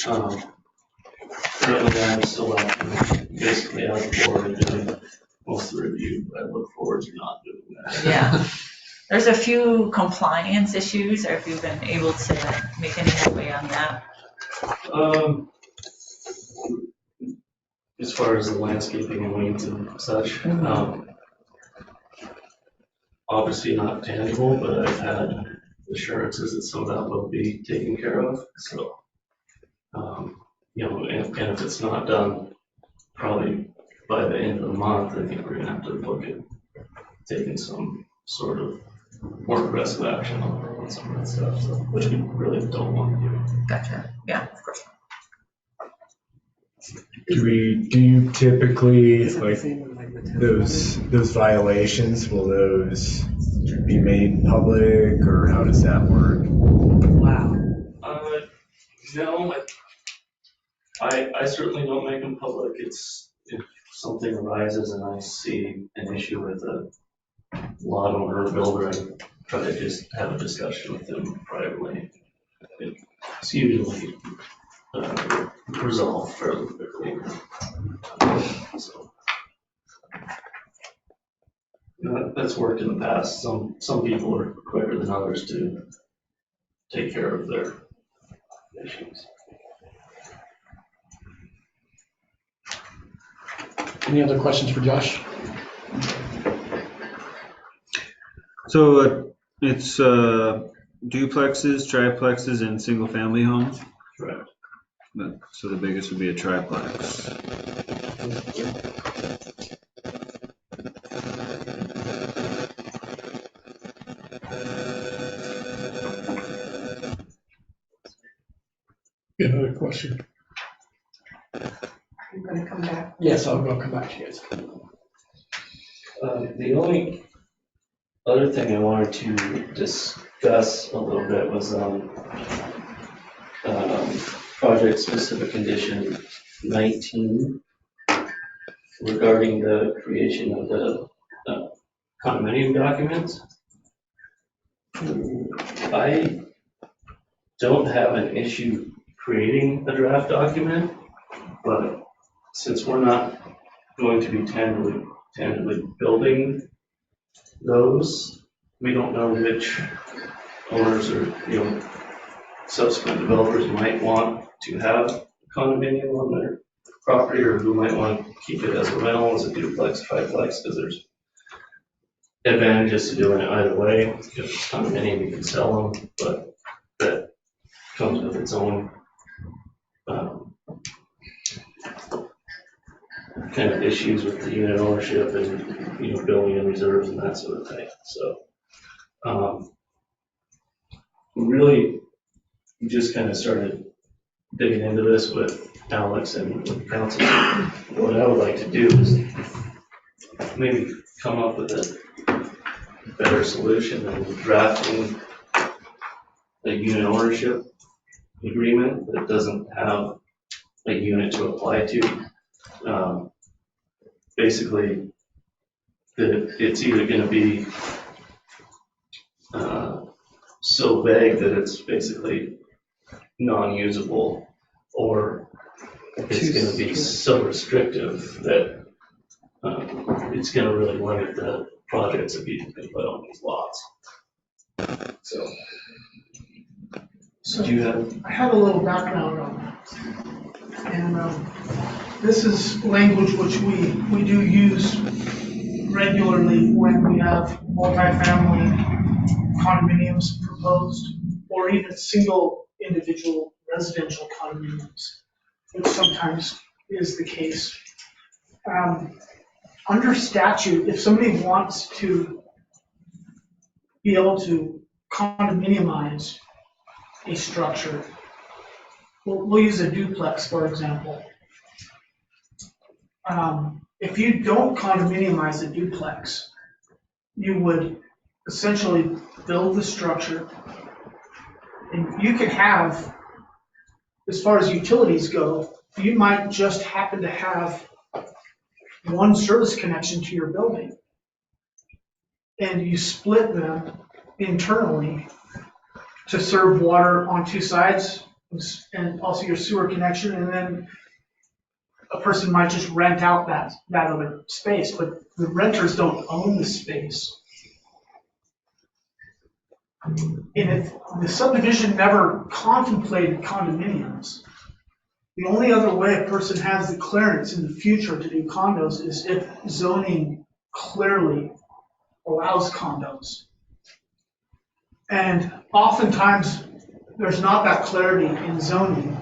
Currently, I'm still acting basically as a board and doing most of the review, but I look forward to not doing that. yeah. There's a few compliance issues, or if you've been able to make any headway on that. As far as the landscaping and weeds and such, obviously not tangible, but I've had assurances that some of that will be taken care of, so. And if it's not done, probably by the end of the month, I think we're gonna have to look at taking some sort of more aggressive action on some of that stuff, so, which we really don't want to do. Gotcha, yeah, of course. Do you typically, like, those violations, will those be made public, or how does that work? No, I certainly don't make them public. It's, if something arises and I see an issue with a lot owner or builder, I try to just have a discussion with them privately. It's usually resolved fairly quickly. So that's worked in the past. Some people are quicker than others to take care of their issues. Any other questions for Josh? So it's duplexes, triplexes, and single-family homes? Correct. So the biggest would be a triplex. Another question? I'm gonna come back. Yes, I'll come back to you guys. The only other thing I wanted to discuss a little bit was project specific condition 19 regarding the creation of the condominium documents. I don't have an issue creating a draft document, but since we're not going to be tangibly building those, we don't know which owners or, subsequent developers might want to have a condominium on their property, or who might want to keep it as a rental, as a duplex, triplex, because there's advantages to doing it either way. If it's condominium, you can sell them, but that comes with its own kind of issues with the unit ownership and, building in reserves and that sort of thing. So, really just kind of started digging into this with Alex and with council. What I would like to do is maybe come up with a better solution than drafting a unit ownership agreement that doesn't have a unit to apply to. Basically, that it's either going to be so vague that it's basically non-usable, or it's going to be so restrictive that it's going to really limit the projects that people can put on these lots. So do you have? I have a little background on that. And this is language which we do use regularly when we have multifamily condominiums proposed, or even single individual residential condominiums, which sometimes is the case. Under statute, if somebody wants to be able to condominiumize a structure, we'll use a duplex, for example. If you don't condominiumize a duplex, you would essentially build the structure. And you could have, as far as utilities go, you might just happen to have one service connection to your building. And you split them internally to serve water on two sides and also your sewer connection. And then a person might just rent out that other space, but the renters don't own the space. And if the subdivision never contemplated condominiums, the only other way a person has the clearance in the future to do condos is if zoning clearly allows condos. And oftentimes, there's not that clarity in zoning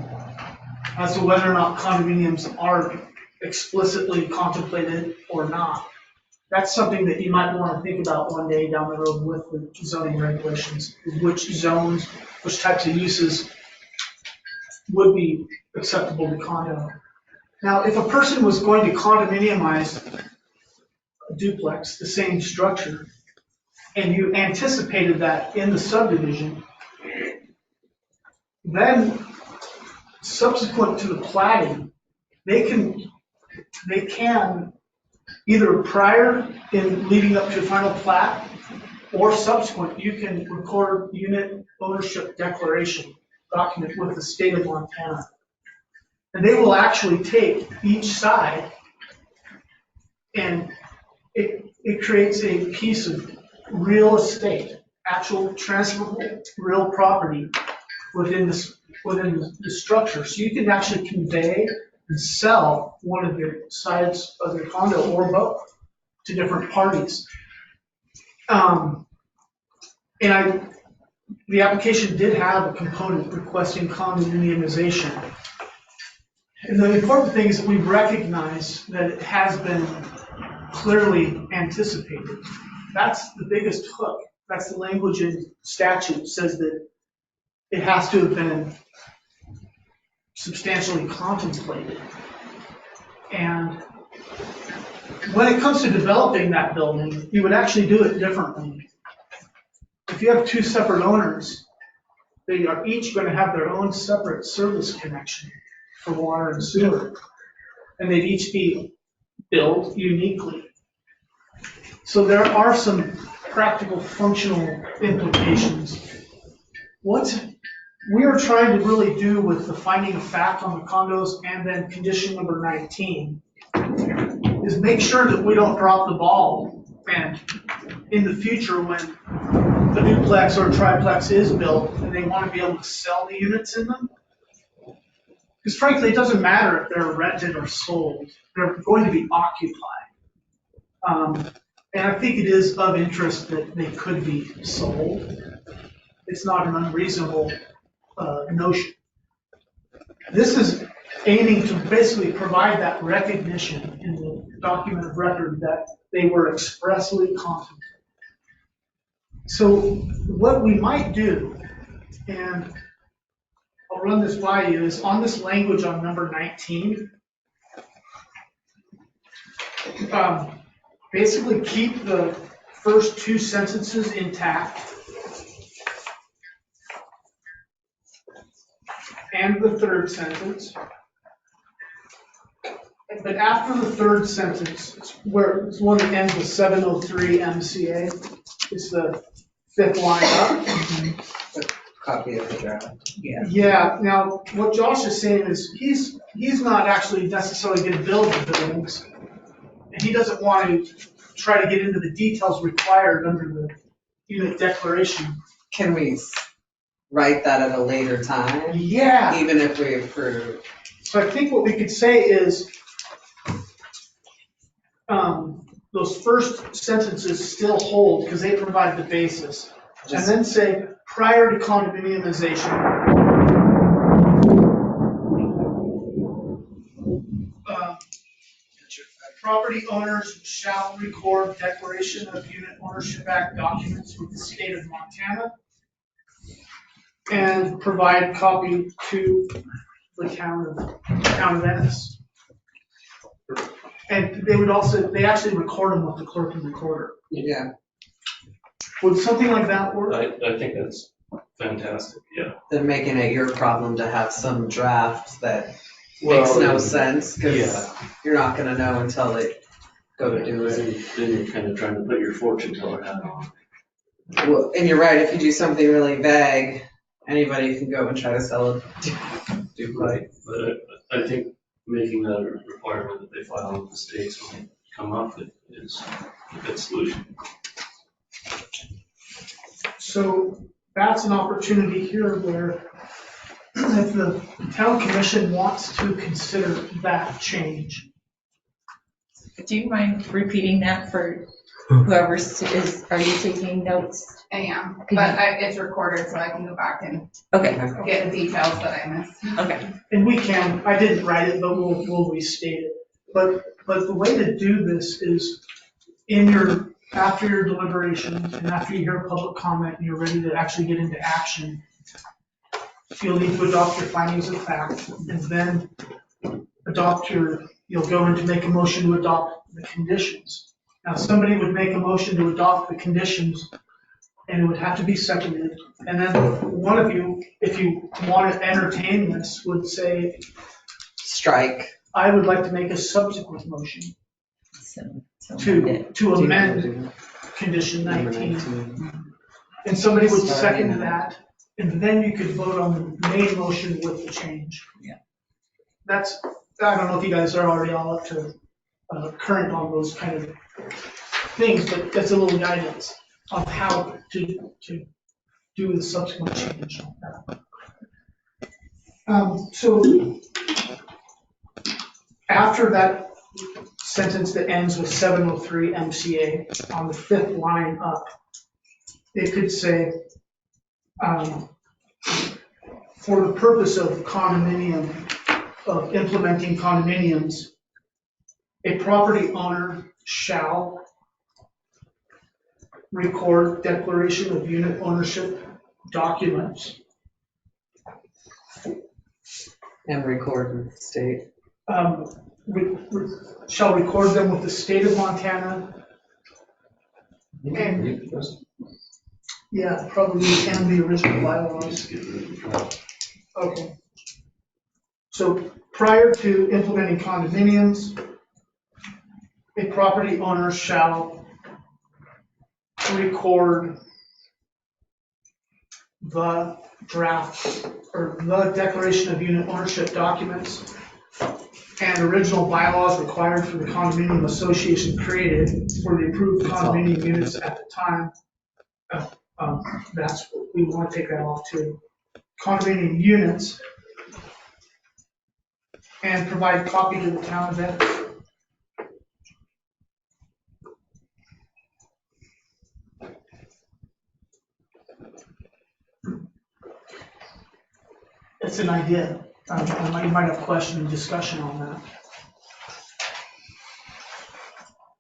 as to whether or not condominiums are explicitly contemplated or not. That's something that you might want to think about one day down the road with the zoning regulations, which zones, which types of uses would be acceptable to condo. Now, if a person was going to condominiumize a duplex, the same structure, and you anticipated that in the subdivision, then subsequent to the platting, they can either prior in leading up to final plat or subsequent, you can record unit ownership declaration document with the state of Montana. And they will actually take each side and it creates a piece of real estate, actual transferable real property within the structure. So you can actually convey and sell one of your sides of your condo or both to different parties. The application did have a component requesting condominiumization. And the important thing is that we recognize that it has been clearly anticipated. That's the biggest hook. That's the language in statute says that it has to have been substantially contemplated. And when it comes to developing that building, you would actually do it differently. If you have two separate owners, they are each going to have their own separate service connection for water and sewer, and they'd each be built uniquely. So there are some practical functional implications. What we are trying to really do with the finding of fact on the condos and then condition number 19 is make sure that we don't drop the ball, and in the future when a duplex or a triplex is built and they want to be able to sell the units in them, because frankly it doesn't matter if they're rented or sold, they're going to be occupied. And I think it is of interest that they could be sold. It's not an unreasonable notion. This is aiming to basically provide that recognition in the document of record that they were expressly contemplated. So what we might do, and I'll run this by you, is on this language on number 19, basically keep the first two sentences intact and the third sentence. But after the third sentence, it's one that ends with 703 MCA. It's the fifth line up. Copy of the draft. Yeah. Yeah. Now, what Josh is saying is he's not actually necessarily going to build the buildings, and he doesn't want to try to get into the details required under the unit declaration. Can we write that at a later time? Yeah. Even if we approve. So I think what we could say is those first sentences still hold because they provide the basis. And then say, prior to condominiumization, property owners shall record declaration of Unit Ownership Act documents with the state of Montana and provide copy to the town of Venice. And they actually record them with the clerk and recorder. Yeah. Would something like that work? I think that's fantastic, yeah. Then making it your problem to have some draft that Well, makes no sense, because Yeah. you're not gonna know until they go to do it. Then you're kind of trying to put your fortune teller hat on. Well, and you're right, if you do something really vague, anybody can go and try to sell a duplex. But I think making that a requirement that they file with the states when they come up is a good solution. So that's an opportunity here where if the town commission wants to consider that change. Do you mind repeating that for whoever is, are you taking notes? I am, but it's recorded so I can go back and Okay, get the details that I missed. okay. And we can, I didn't write it, but we'll restate it. But the way to do this is after your deliberations and after you hear public comment and you're ready to actually get into action, you'll need to adopt your findings of fact and then you'll go in to make a motion to adopt the conditions. Now, somebody would make a motion to adopt the conditions and it would have to be seconded. And then one of you, if you want to entertain this, would say, Strike. I would like to make a subsequent motion So to amend condition Number 19. And somebody would second that, and then you could vote on the main motion with the change. Yeah. I don't know if you guys are already all up to current on those kind of things, but that's a little guidance on how to do the subsequent change. So after that sentence that ends with 703 MCA, on the fifth line up, it could say, for the purpose of implementing condominiums, a property owner shall record declaration of unit ownership documents. And record with the state. Shall record them with the state of Montana. And, yeah, probably can the original bylaws. Okay. So prior to implementing condominiums, a property owner shall record the draft or the declaration of unit ownership documents and original bylaws required for the condominium association created for the approved condominium units at the time. We want to take that off too. Condominium units, and provide copy to the town of it. It's an idea. You might have question and discussion on that.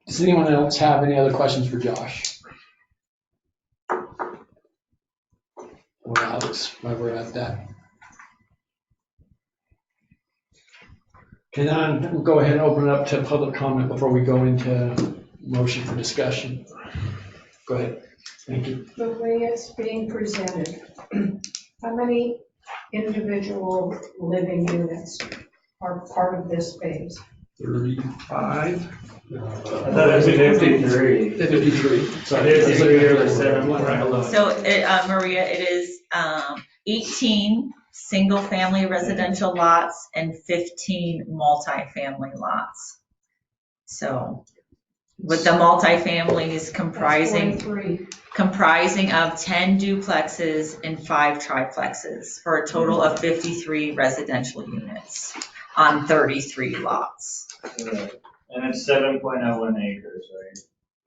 Does anyone else have any other questions for Josh? Or Alex, while we're at that? Okay, then we'll go ahead and open it up to public comment before we go into motion for discussion. Go ahead. Thank you. The way it's being presented, how many individual living units are part of this phase? 35? I thought it was 53. 53, sorry. It is here with 7. So, Maria, it is 18 single-family residential lots and 15 multifamily lots. So, with the multifamilies comprising of 10 duplexes and 5 triplexes for a total of 53 residential units on 33 lots. And it's 7.01 acres,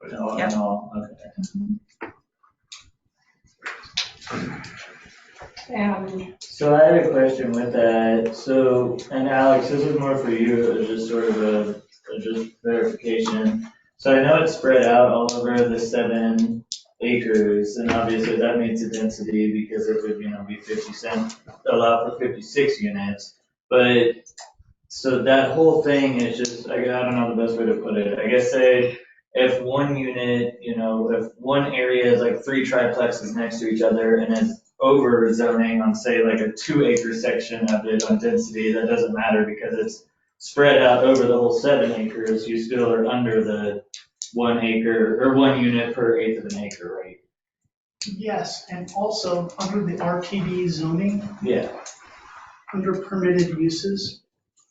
right? No, Yep. no, okay. And So I had a question with that. So, and Alex, this is more for you, it was just sort of just verification. So I know it's spread out all over the 7 acres, and obviously that meets the density because it would, be 50 cents, allow for 56 units. But, so that whole thing is just, I don't know the best way to put it. I guess say if one unit, if one area is like 3 triplexes next to each other and it's over zoning on, say, like a 2-acre section of it on density, that doesn't matter because it's spread out over the whole 7 acres, you still are under the 1 acre, or 1 unit per eighth of an acre, right? Yes, and also under the RTD zoning, Yeah. under permitted uses,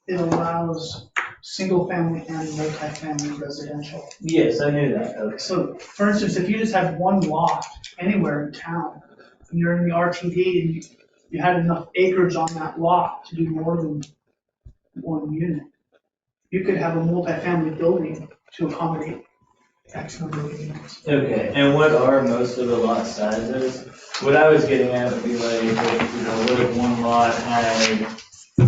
it allows single-family and multifamily residential. Yes, I knew that, okay. So, for instance, if you just have one lot anywhere in town, and you're in the RTD and you had enough acreage on that lot to do more than one unit, you could have a multifamily building to accommodate X number of units. Okay, and what are most of the lot sizes? What I was getting at would be like, what if one lot had, 2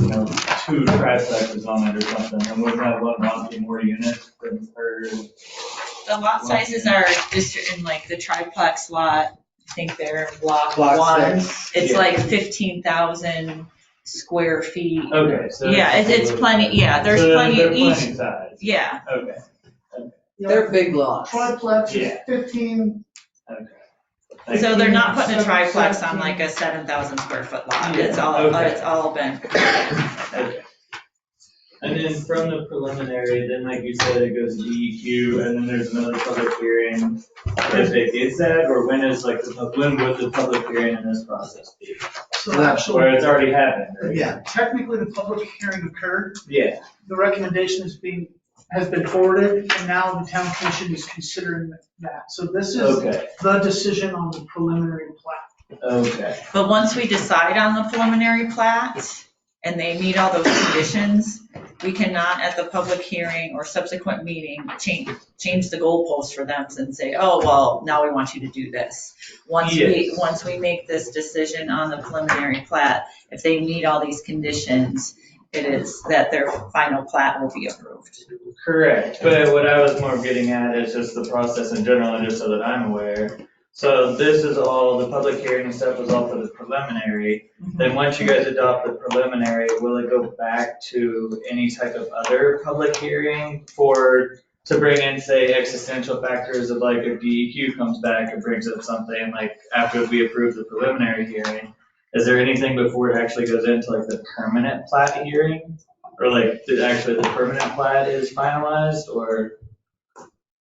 triplexes on it or something, and would that one lot be more units than per? The lot sizes are just in like the triplex lot, I think they're block Block 1. 6. It's Yeah. like 15,000 square feet. Okay, so. Yeah, it's plenty, yeah, there's So plenty they're of each, plenty size. yeah. Okay, They're big lots. Triplex is Yeah. 15. okay. So they're not putting a 17. triplex on like a 7,000 square foot lot. Yeah, It's all, okay. it's all been. Okay. And then from the preliminary, then like you said, it goes to DEQ, and then there's another public hearing. If it gets that, or when would the public hearing in this process be? So Where actually, it's already happened, right? yeah, technically the public hearing occurred. Yeah, The recommendation has been forwarded, and now the town commission is considering that. So this is okay, the decision on the preliminary plat. okay, But once we decide on the preliminary plat and they meet all those conditions, we cannot at the public hearing or subsequent meeting change the goalpost for them and say, oh, well, now we want you to do this. Once we make this decision on the preliminary plat, if they meet all these conditions, it is that their final plat will be approved. correct. But what I was more getting at is just the process in general, and just so that I'm aware. So this is all, the public hearing and stuff was all for the preliminary. Then once you guys adopt the preliminary, will it go back to any type of other public hearing to bring in, say, existential factors of like if DEQ comes back and brings up something like after we approve the preliminary hearing? Is there anything before it actually goes into like the permanent plat hearing? Or like the permanent plat is finalized, or?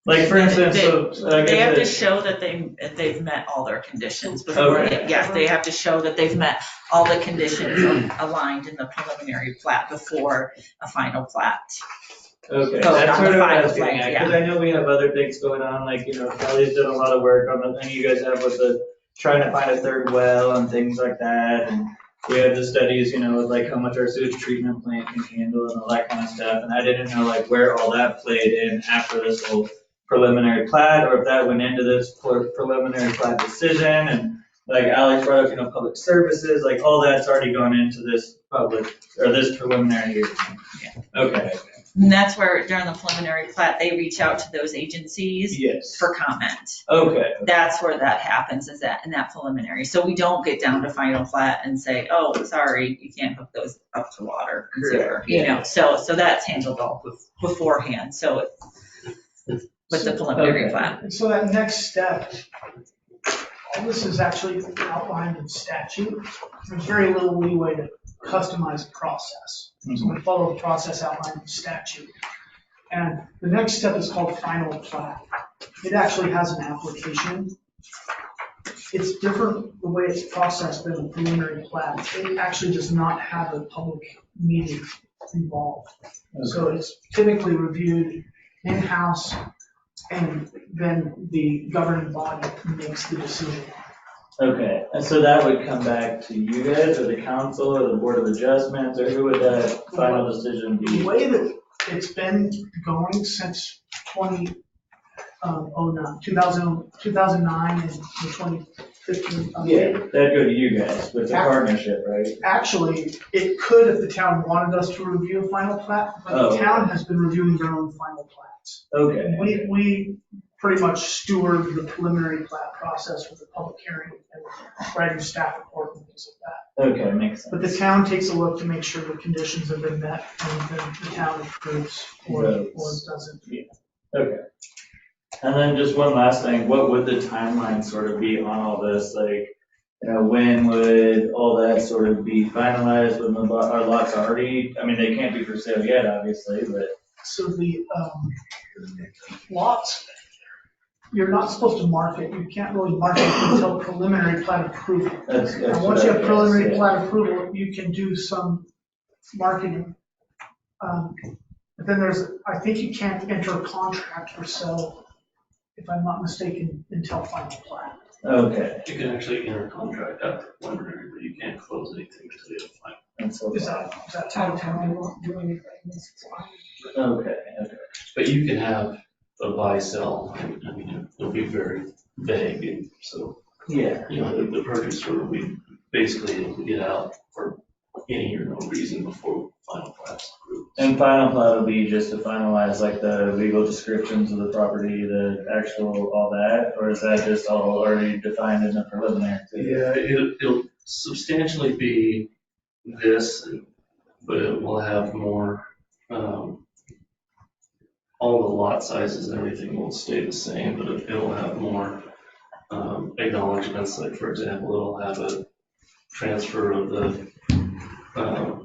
Like, for instance, They have to show that they've met all their conditions before, Okay. yes, they have to show that they've met all the conditions aligned in the preliminary plat before a final plat. Okay, Vote that's on sort the of what I final was getting plat, at, because I know we have other things going on, like, Kelly's done a lot of work on the thing you guys have with the, trying to find a third well and things like that, and we have the studies, with like how much our sewage treatment plant can handle and all that kind of stuff, and I didn't know like where all that played in after this whole preliminary plat, or if that went into this preliminary plat decision, and like Alex brought up, public services, like all that's already gone into this this preliminary hearing. Yeah. Okay. And that's where during the preliminary plat, they reach out to those agencies Yes. for comment. Okay. That's where that happens, is that in that preliminary. So we don't get down to final plat and say, oh, sorry, you can't hook those up to water and sewer, so that's handled all beforehand, so with the preliminary plat. And so that next step, all this is actually outlined in statute. There's very little leeway to customize the process. So we follow the process outlined in statute. And the next step is called final plat. It actually has an application. It's different the way it's processed than the preliminary plat. It actually does not have a public meeting involved. So it's typically reviewed in-house, and then the governing body makes the decision. Okay, and so that would come back to you guys, or the council, or the board of adjustments, or who would that final decision The be? way that it's been going since 2009 and 2015. Yeah, that'd go to you guys with the partnership, right? Actually, it could if the town wanted us to review a final plat, but the town has been reviewing their own final plats. Okay. We pretty much steward the preliminary plat process with the public hearing and writing staff report and things like that. Okay, makes sense. But the town takes a look to make sure the conditions have been met, and then the town approves or doesn't. Okay. And then just one last thing, what would the timeline sort of be on all this? Like, when would all that sort of be finalized when our lots already, I mean, they can't be for sale yet, obviously, but. So the lots, you're not supposed to market, you can't really market until preliminary plat approval. That's And once you have what I preliminary guess, plat approval, you can do some marketing. But then I think you can't enter a contract or sell, if I'm not mistaken, until final plat. yeah. Okay. You can actually enter a contract after preliminary, but you can't close anything until you have final. That's so Is that Town time? I won't do anything, this is fine. Okay, But you can have a buy-sell, I mean, it'll be very vague, and so, yeah. you know, the purchaser will be basically able to get out for any or no reason before final plat's approved. And final plat will be just to finalize like the legal descriptions of the property, the actual, all that, or is that just all already defined in the preliminary? Yeah, it'll substantially be this, but it will have more, all the lot sizes and everything will stay the same, but it'll have more acknowledgements, like for example, it'll have a transfer of the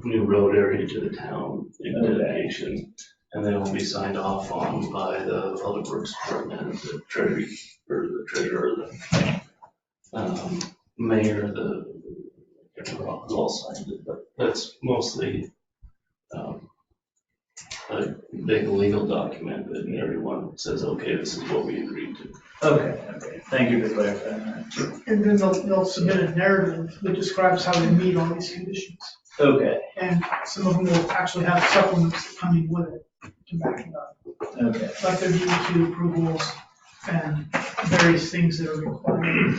new road area to the town in dedication, and then it'll be signed off on by the Public Works Department, the treasury, or the treasurer, the mayor, who all signed it, but that's mostly a big legal document that everyone says, okay, this is what we agreed to. Okay, thank you for clarifying that. And then they'll submit a narrative that describes how they meet all these conditions. Okay, And some of them will actually have supplements coming with it to back it up. okay, Like their DEQ approvals and various things that are required.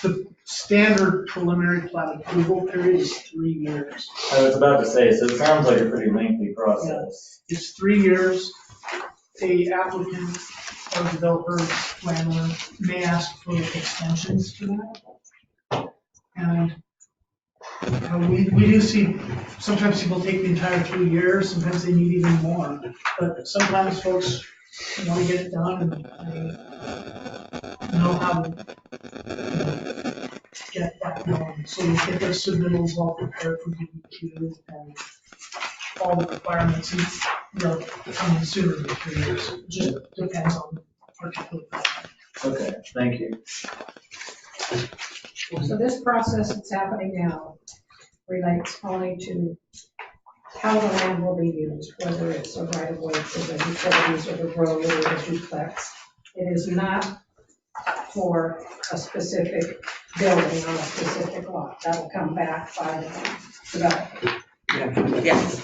The standard preliminary plat approval period is 3 years. I was about to say, so it sounds like a pretty lengthy process. It's 3 years. A applicant or developer, landlord may ask for extensions to that. And we do see, sometimes people take the entire 3 years, sometimes they need even more. But sometimes folks want to get it done and they know how to get that going. So we get their submittals all prepared for DEQ and all the requirements, and they'll come in sooner than 3 years. It just depends on the particular project. Okay, thank you. So this process that's happening now relates only to how the land will be used, whether it's a right of way for the utilities or the road or the duplex. It is not for a specific building on a specific lot. That will come back by the developer. Yes.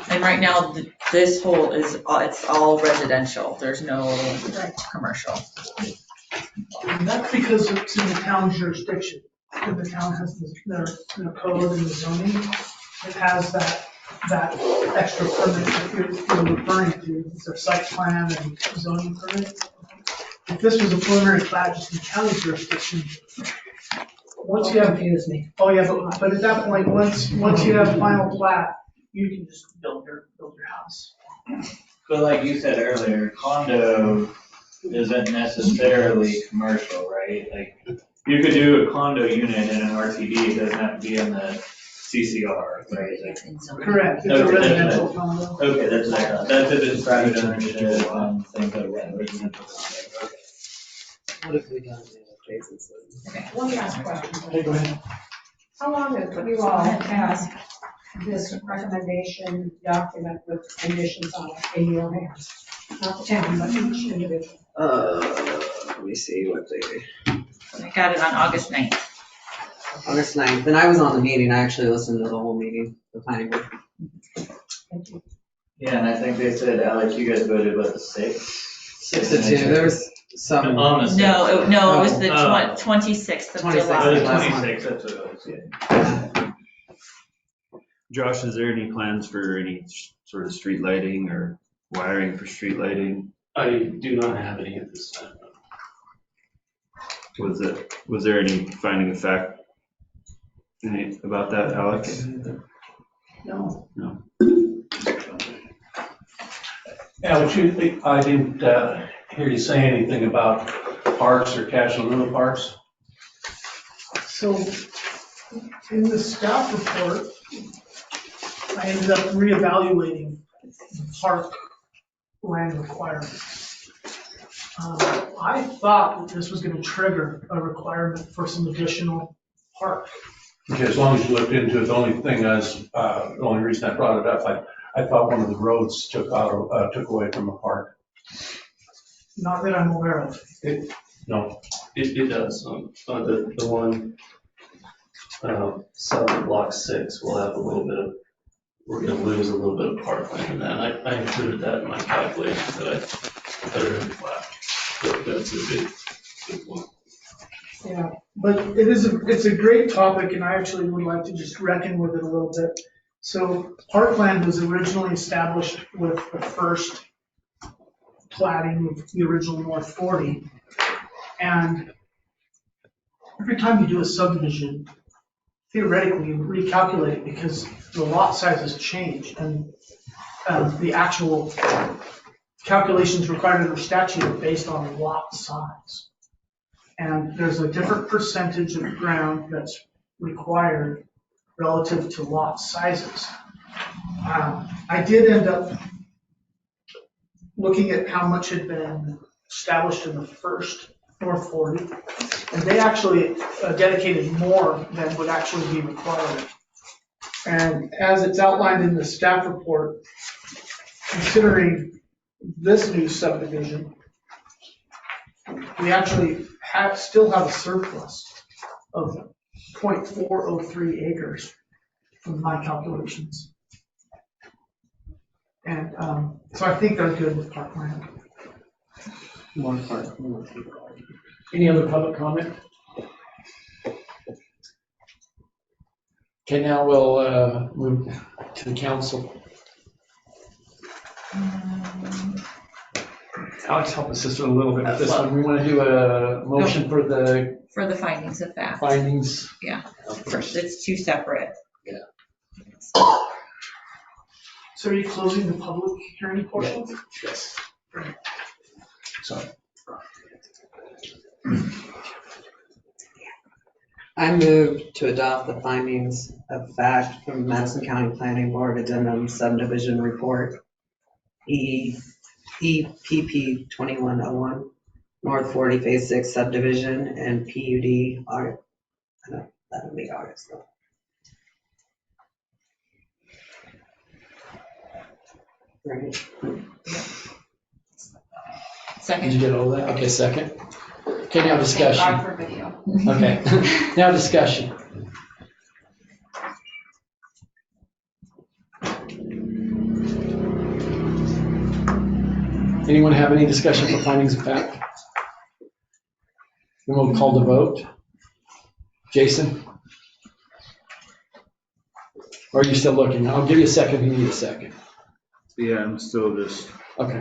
And right now, this whole it's all residential. There's no commercial. And that's because it's in the town jurisdiction. And the town has their code and the zoning. It has that extra permit that you're referring to. It's their site plan and zoning permit. If this was a preliminary plat just in county jurisdiction, once you have. Confuse me. Oh, yeah, but at that point, once you have final plat, you can just build your house. But like you said earlier, condo isn't necessarily commercial, right? Like, you could do a condo unit in an RTD, it doesn't have to be in the CCR, right? Correct, it's a Okay, residential condo. Okay, that's what I thought. That's if it's private ownership and things like that. Residential condo. Okay. What have we done in the cases? One last question. Hey, go ahead. How long have you all had this recommendation document with conditions on it in your hands? Not the town, but each individual. Let me see what day. I got it on August 9th. August 9th, and I was on the meeting, I actually listened to the whole meeting, the planning board. Thank you. Yeah, and I think they said, Alex, you guys voted what, the 6th? 6 to 2, there was some. On the 6th. No, it was the Oh. 26th of 26th. July. Oh, the Last one. 26th, that's what it was, yeah. Josh, is there any plans for any sort of street lighting or wiring for street lighting? I do not have any at this time. Was there any finding of fact about that, Alex? No. No. Alex, I didn't hear you say anything about parks or Castle parks. So in the staff report, I ended up reevaluating the park land requirements. I thought that this was going to trigger a requirement for some additional park. Okay, as long as you looked into it, the only thing is, the only reason I brought it up, I thought one of the roads took away from a park. Not that I'm aware of. No. It does, the one, south of block 6, we'll have a little bit of, we're gonna lose a little bit of parkland in that, and I included that in my calculations that I put it in flat. So that's a big one. Yeah, but it's a great topic, and I actually would like to just reckon with it a little bit. So parkland was originally established with the first platting of the original North 40. And every time you do a subdivision, theoretically, you recalculate it because the lot sizes change, and the actual calculations required under statute are based on lot size. And there's a different percentage of ground that's required relative to lot sizes. I did end up looking at how much had been established in the first North 40, and they actually dedicated more than would actually be required. And as it's outlined in the staff report, considering this new subdivision, we actually still have a surplus of 0.403 acres from my calculations. And so I think they're good with parkland. Any other public comment? Okay, now we'll move to the council. Alex, help us just a little bit with this one. We want to do a motion for the findings of fact. Findings. Yeah, first, it's two separate. Yeah. So are you closing the public hearing portion? Yes. Sorry. I move to adopt the findings of fact from Madison County Planning Board Addendum Subdivision Report, EPP 2101, North 40 Phase 6 Subdivision, and PUD, that'll be August though. Right. Second. Did you get all that? Okay, second. Okay, now discussion. Thank God for video. Okay, now discussion. Anyone have any discussion for findings of fact? Then we'll call the vote. Jason? Or are you still looking? I'll give you a second if you need a second. Yeah, I'm still just. Okay.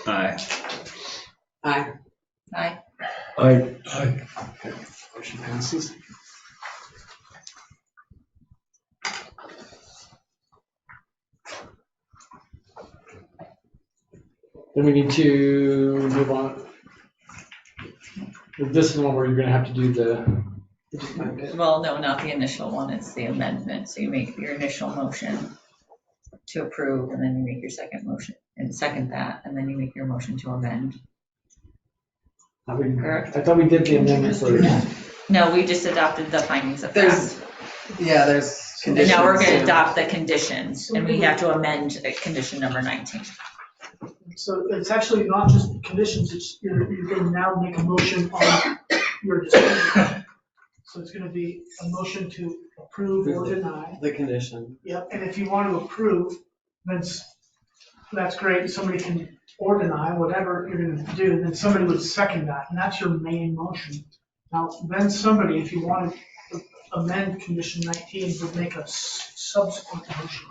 Aye. Aye. Aye. Aye. Aye. Okay, motion passes. Then we need to move on. This is the one where you're gonna have to do the. Well, no, not the initial one, it's the amendment. So you make your initial motion to approve, and then you make your second motion, and second that, and then you make your motion to amend. Correct? I thought we did the amendment first. No, we just adopted the findings of There's fact. And conditions. now we're gonna adopt the conditions, and we have to amend condition number 19. So it's actually not just conditions, it's, you're going to now make a motion on your decision. So it's going to be a motion to approve or deny. The condition. Yep, and if you want to approve, then that's great, somebody can, or deny, whatever you're going to do, then somebody would second that, and that's your main motion. Now, then somebody, if you want to amend condition 19, would make a subsequent motion.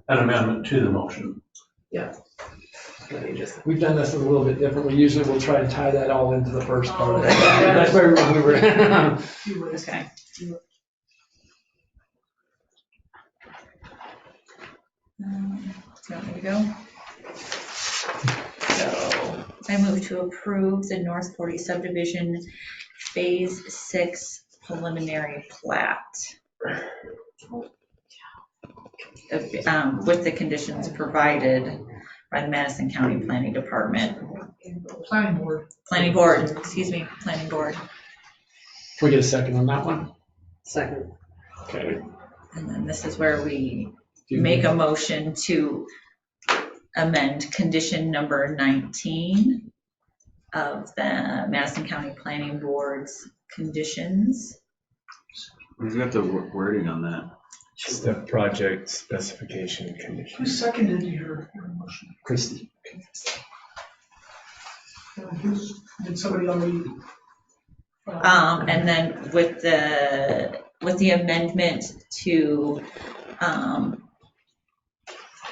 An amendment to the motion. Yeah. We've done this a little bit differently. Usually we'll try and tie that all into the first part of it. That's where we were. Okay. Do you want me to go? So I move to approve the North 40 subdivision Phase 6 preliminary plat. With the conditions provided by the Madison County Planning Department. Planning board. Planning board, excuse me, planning board. Can we get a second on that one? Second. Okay. And then this is where we make a motion to amend condition number 19 of the Madison County Planning Board's conditions. Who's got the wording on that? Just the project specification Who conditions. seconded your motion? Christie. Did somebody already? And then with the amendment to,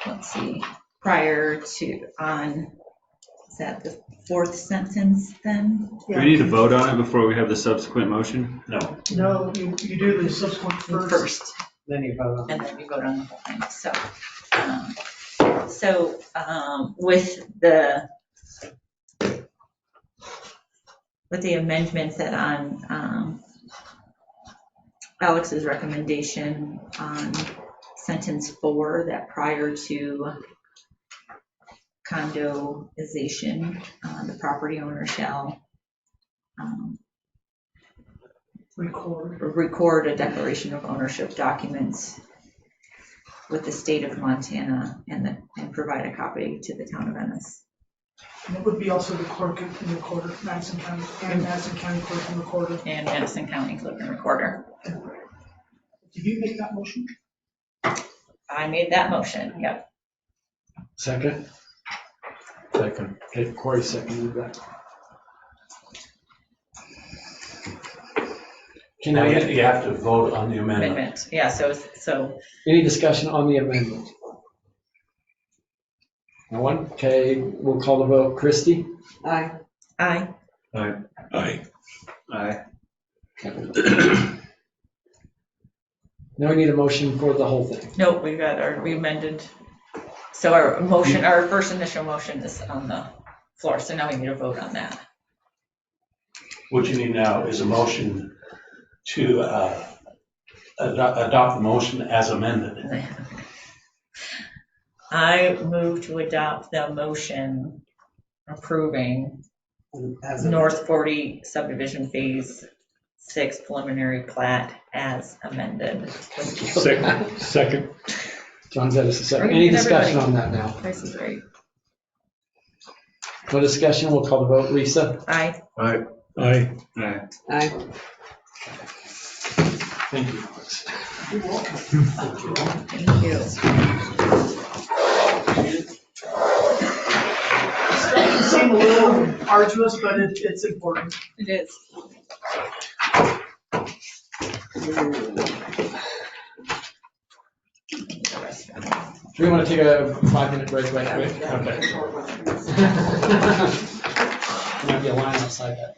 let's see, prior to, is that the fourth sentence then? Do we need to vote on it before we have the subsequent motion? No. No, you do the subsequent first. Then you vote on it. And then you vote on the whole thing, so. With the amendments that on Alex's recommendation on sentence 4, that prior to condoization, the property owner shall record a declaration of ownership documents with the state of Montana and provide a copy to the town of Ennis. And it would be also the clerk and recorder, Madison County, and Madison County clerk and recorder. And Madison County clerk and recorder. Did you make that motion? I made that motion, yep. Second? Second. Okay, Corey seconded that. Can Now, I, you have to vote on the amendment. Amendment, yeah, so any discussion on the amendment? No one? Okay, we'll call the vote. Christie? Aye. aye. Aye. Aye. Aye. Now we need a motion for the whole thing. Nope, we amended. So our motion, our first initial motion is on the floor, so now we need to vote on that. What you need now is a motion to adopt the motion as amended. I move to adopt the motion approving North 40 subdivision Phase 6 preliminary plat as amended. Second. John's at us a second. Bring Any it, discussion everybody. on that now? This is great. No discussion, we'll call the vote. Lisa? Aye. Aye. Aye. Aye. Aye. Thank you, Alex. You're welcome. Thank you. It seemed a little arduous, but it's important. It is. Do we want to take a 5-minute break right quick? Okay. Might be a line outside that.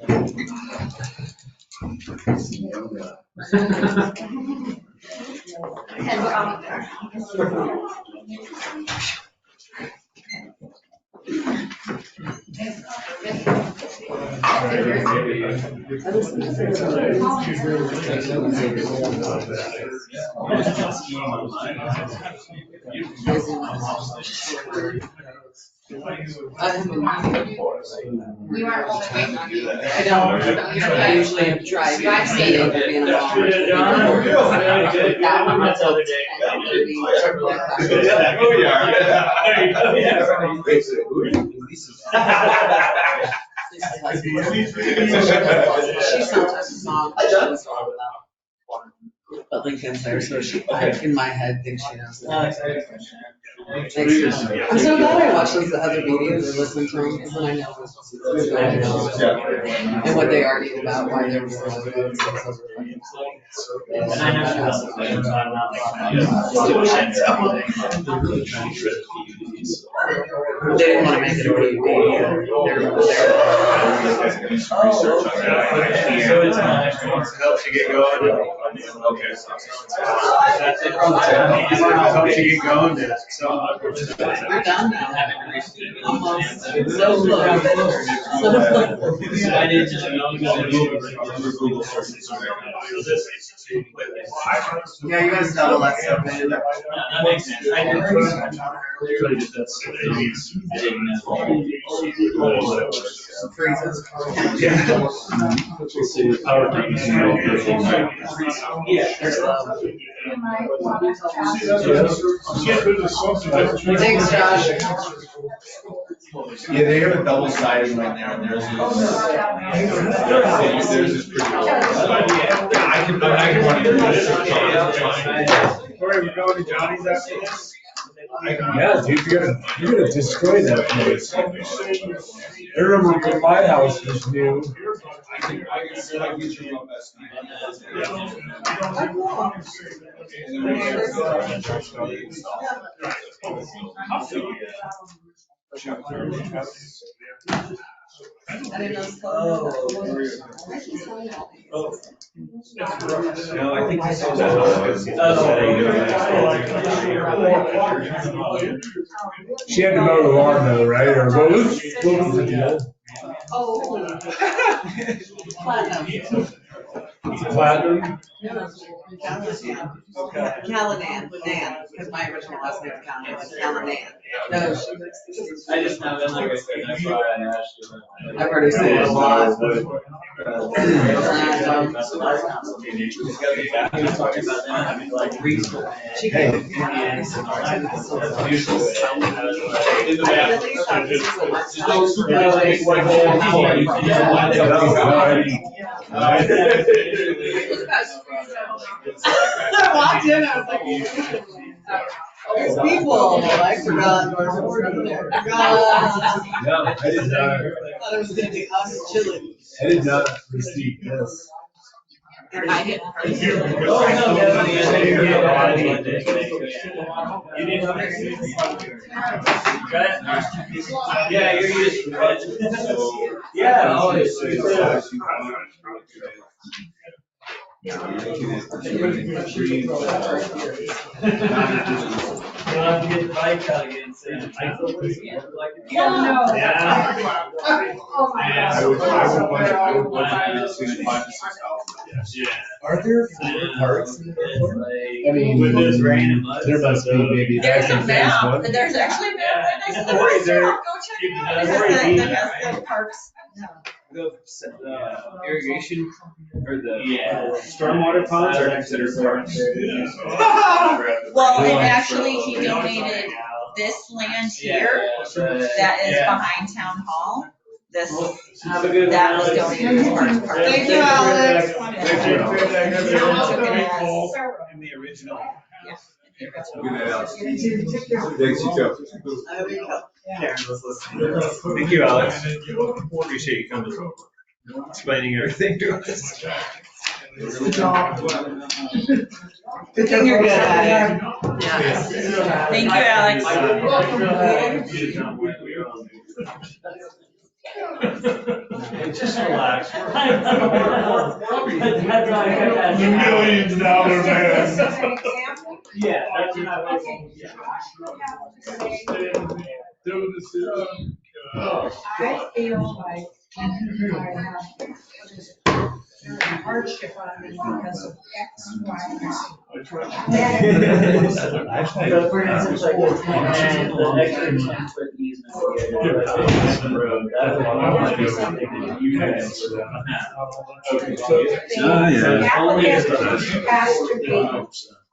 We weren't holding weight on you. I don't. I usually drive. Drive me. That one was over there. She's sometimes mom. But Lincoln's there, so she, in my head, thinks she knows. I'm so glad I watched those other videos or listened to them, because then I know what's going on. And what they argued about, why they were so good. And I know she was so I'm not. They didn't want to make it a So it's not. Helps you get going. Okay. Helps you get going. We're done now. Almost. So close. I did just know. Yeah, you guys done all that stuff, man. That makes sense. I didn't. Freezes. Thanks, Josh. Yeah, they have a double-sided one there, and theirs is pretty cool. I can run it. Corey, we're going to Johnny's after this? Yeah, dude, you're gonna destroy that place. I remember when my house was new. I didn't know it's closed. No, I think this was. She had to mow the lawn though, right? Or what was the deal? Oh. Platinum. Platinum? Callahan, Nan, because my original last name is Callahan. No, I just know that, like I said, that's why I asked you. I've heard her say it a lot. She can. I walked in, I was like, there's people, I forgot. No, I did not. I thought it was gonna be us chilling. I did not receive this. I didn't. Yeah, you're used to it. Yeah, always. You'll have to get the bike out again soon. Are there parks in the airport? I mean, With this rain and mud. there must be maybe There's back a in phase map, one. there's actually a map right next to the Corey, there- restaurant, go check it out, it has the parks. The irrigation or the Yeah. stormwater ponds are considered parks. Well, and actually, he donated this land here, that is behind town hall, this, Have a good one. that was donated as Parks Park. Thank you, Alex. Thank you. Took it as- In the original. Thanks, you too. Karen was listening. Thank you, Alex. Appreciate you coming over, explaining everything to us. Good job. Good thing you're good at it. Yeah. Thank you, Alex. Just relax. $1 million man. Yeah, that's what I was. I feel like I have hardship on me because of X, Y, and So for instance, like this plan, the extra 10-foot easement here, like the road, that would be something that you guys would have. Oh, yeah. Only if the- has to be.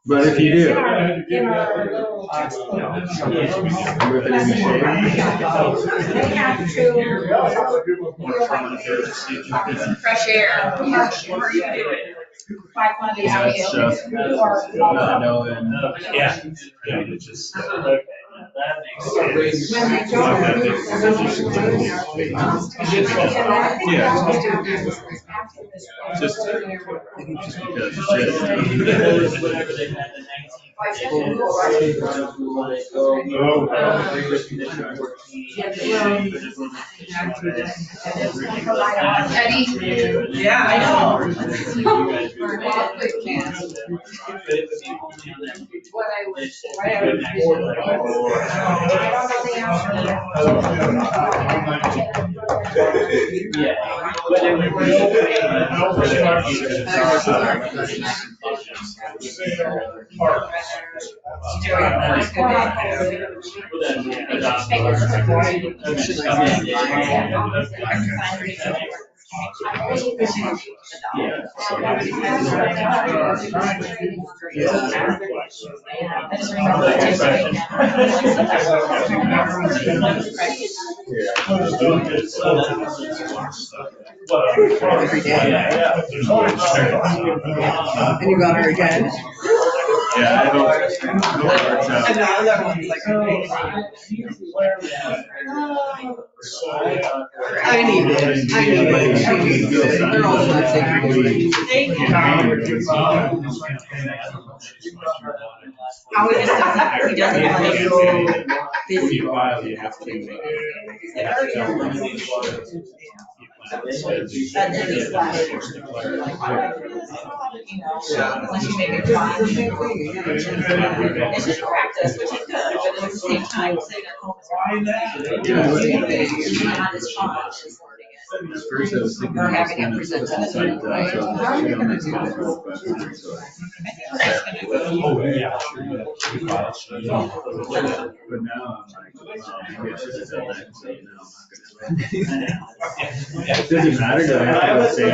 But if you do. In our little text book. They have to Fresh air. Five months Yeah, it's just, or. not knowing. Yeah. Yeah, it's just. Okay. that makes sense. When they Just because Whatever they had in 19. Yeah, I know. What I Yeah. But it would Every day. And you got her again. Yeah, I don't. And the other one's like, I need it. She needs it. They're all touching. Thank you. How is it? He doesn't like busy. You have to. And then he's like, you know, unless you make it fun. It's just practice, which is good, but at the same time, sitting at home is not as fun as learning it. Or having it presented. How are you gonna do this? Oh, yeah. But now I'm like, it doesn't matter that I have to say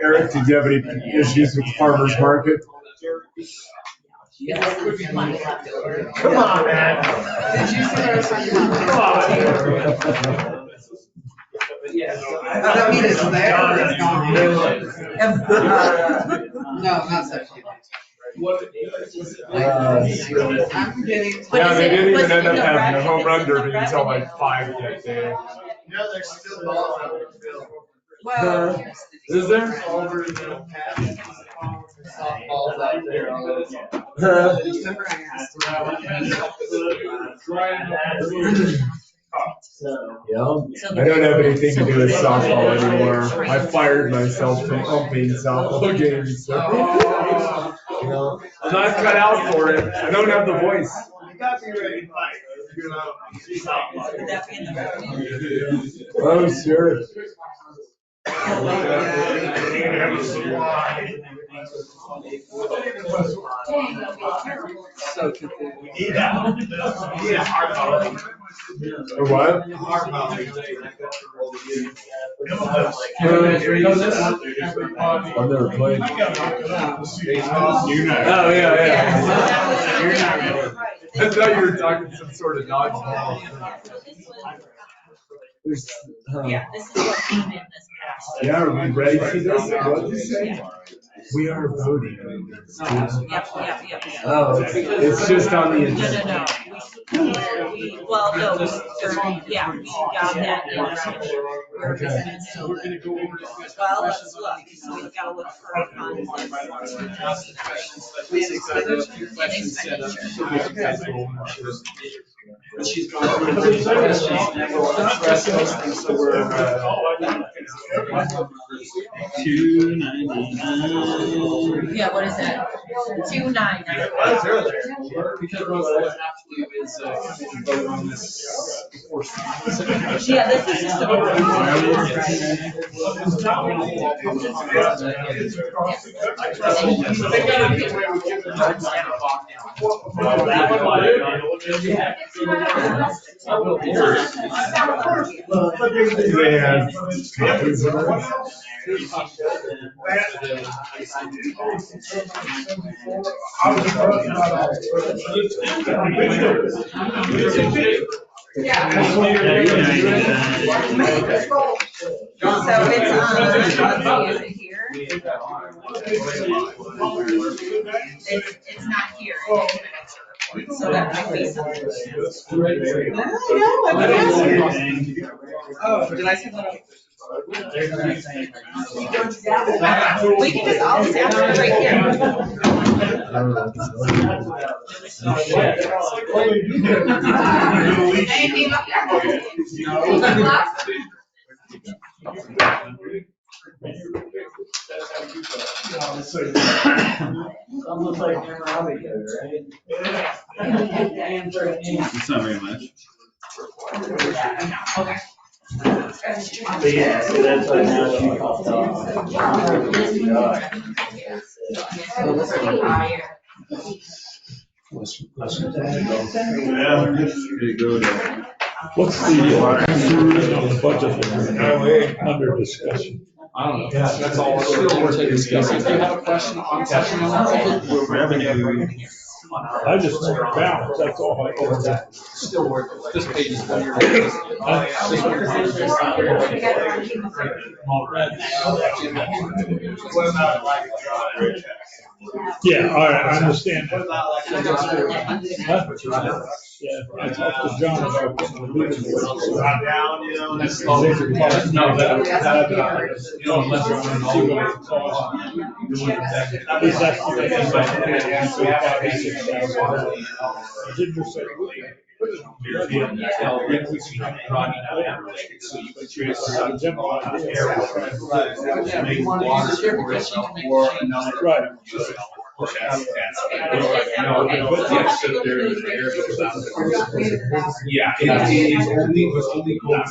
Eric, did you have any issues with the farmer's market? Come on, man. Did you see what I was talking about? I don't mean it's there, it's gone. No, not sexually. I'm kidding. Yeah, they didn't even end up having a home run derby until like 5 that day. Yeah, there's still balls out there. Well, Is there? Softballs out there. remember I asked Yeah, I don't have anything to do with softball anymore. I fired myself from umping softball games, so. You know, I'm not cut out for it. I don't have the voice. You gotta be ready to fight. Would that be in the revenue? Oh, sure. So confused. We need that. We need a hard mouth. Or what? Hard mouth. I've never played. Oh, yeah. You're not. I thought you were talking some sort of dodgeball. There's, Yeah, this is what came in this past. yeah, are we ready for this? What did you say? We are voting. Yep. Oh, it's just on the agenda. No. Well, no, we got that. We're Okay. Well, let's look, so we've got to look for funds. She's gone through the questions, expressed those things, so we're, 299. Yeah, what is that? 299. because what we'll have to do is, vote on this before. Yeah, this is just Do they have copies of it? So it's, let's see, is it here? It's not here. So that might be something. Oh, did I say that? We can just all just ask her right here. Anything up there? Almost like Hammurabi code, right? It's not very much. But yeah, so that's why now she popped off. What's the budget under discussion? I don't know. That's all we're still worth discussing. If you have a question on something on the Revenue. I just want to balance, that's all I care. still worth it. This page is when you're. Yeah, all right, I understand that. Huh? Yeah, I talked to John about the legal board. That's slow. No, you don't let your own See what it costs. He's estimating about $56,000. Did you say? Right. Yeah, it's only going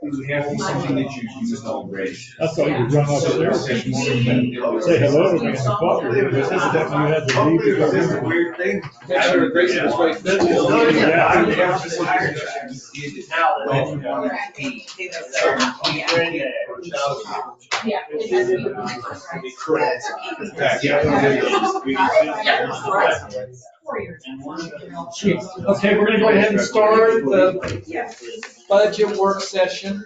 it would have to be something that you use already. I thought you'd run upstairs and say hello to me in the coffee room, but this is that you had to leave. This is a weird thing. That's where Grace is right. Okay, we're gonna go ahead and start the budget work session.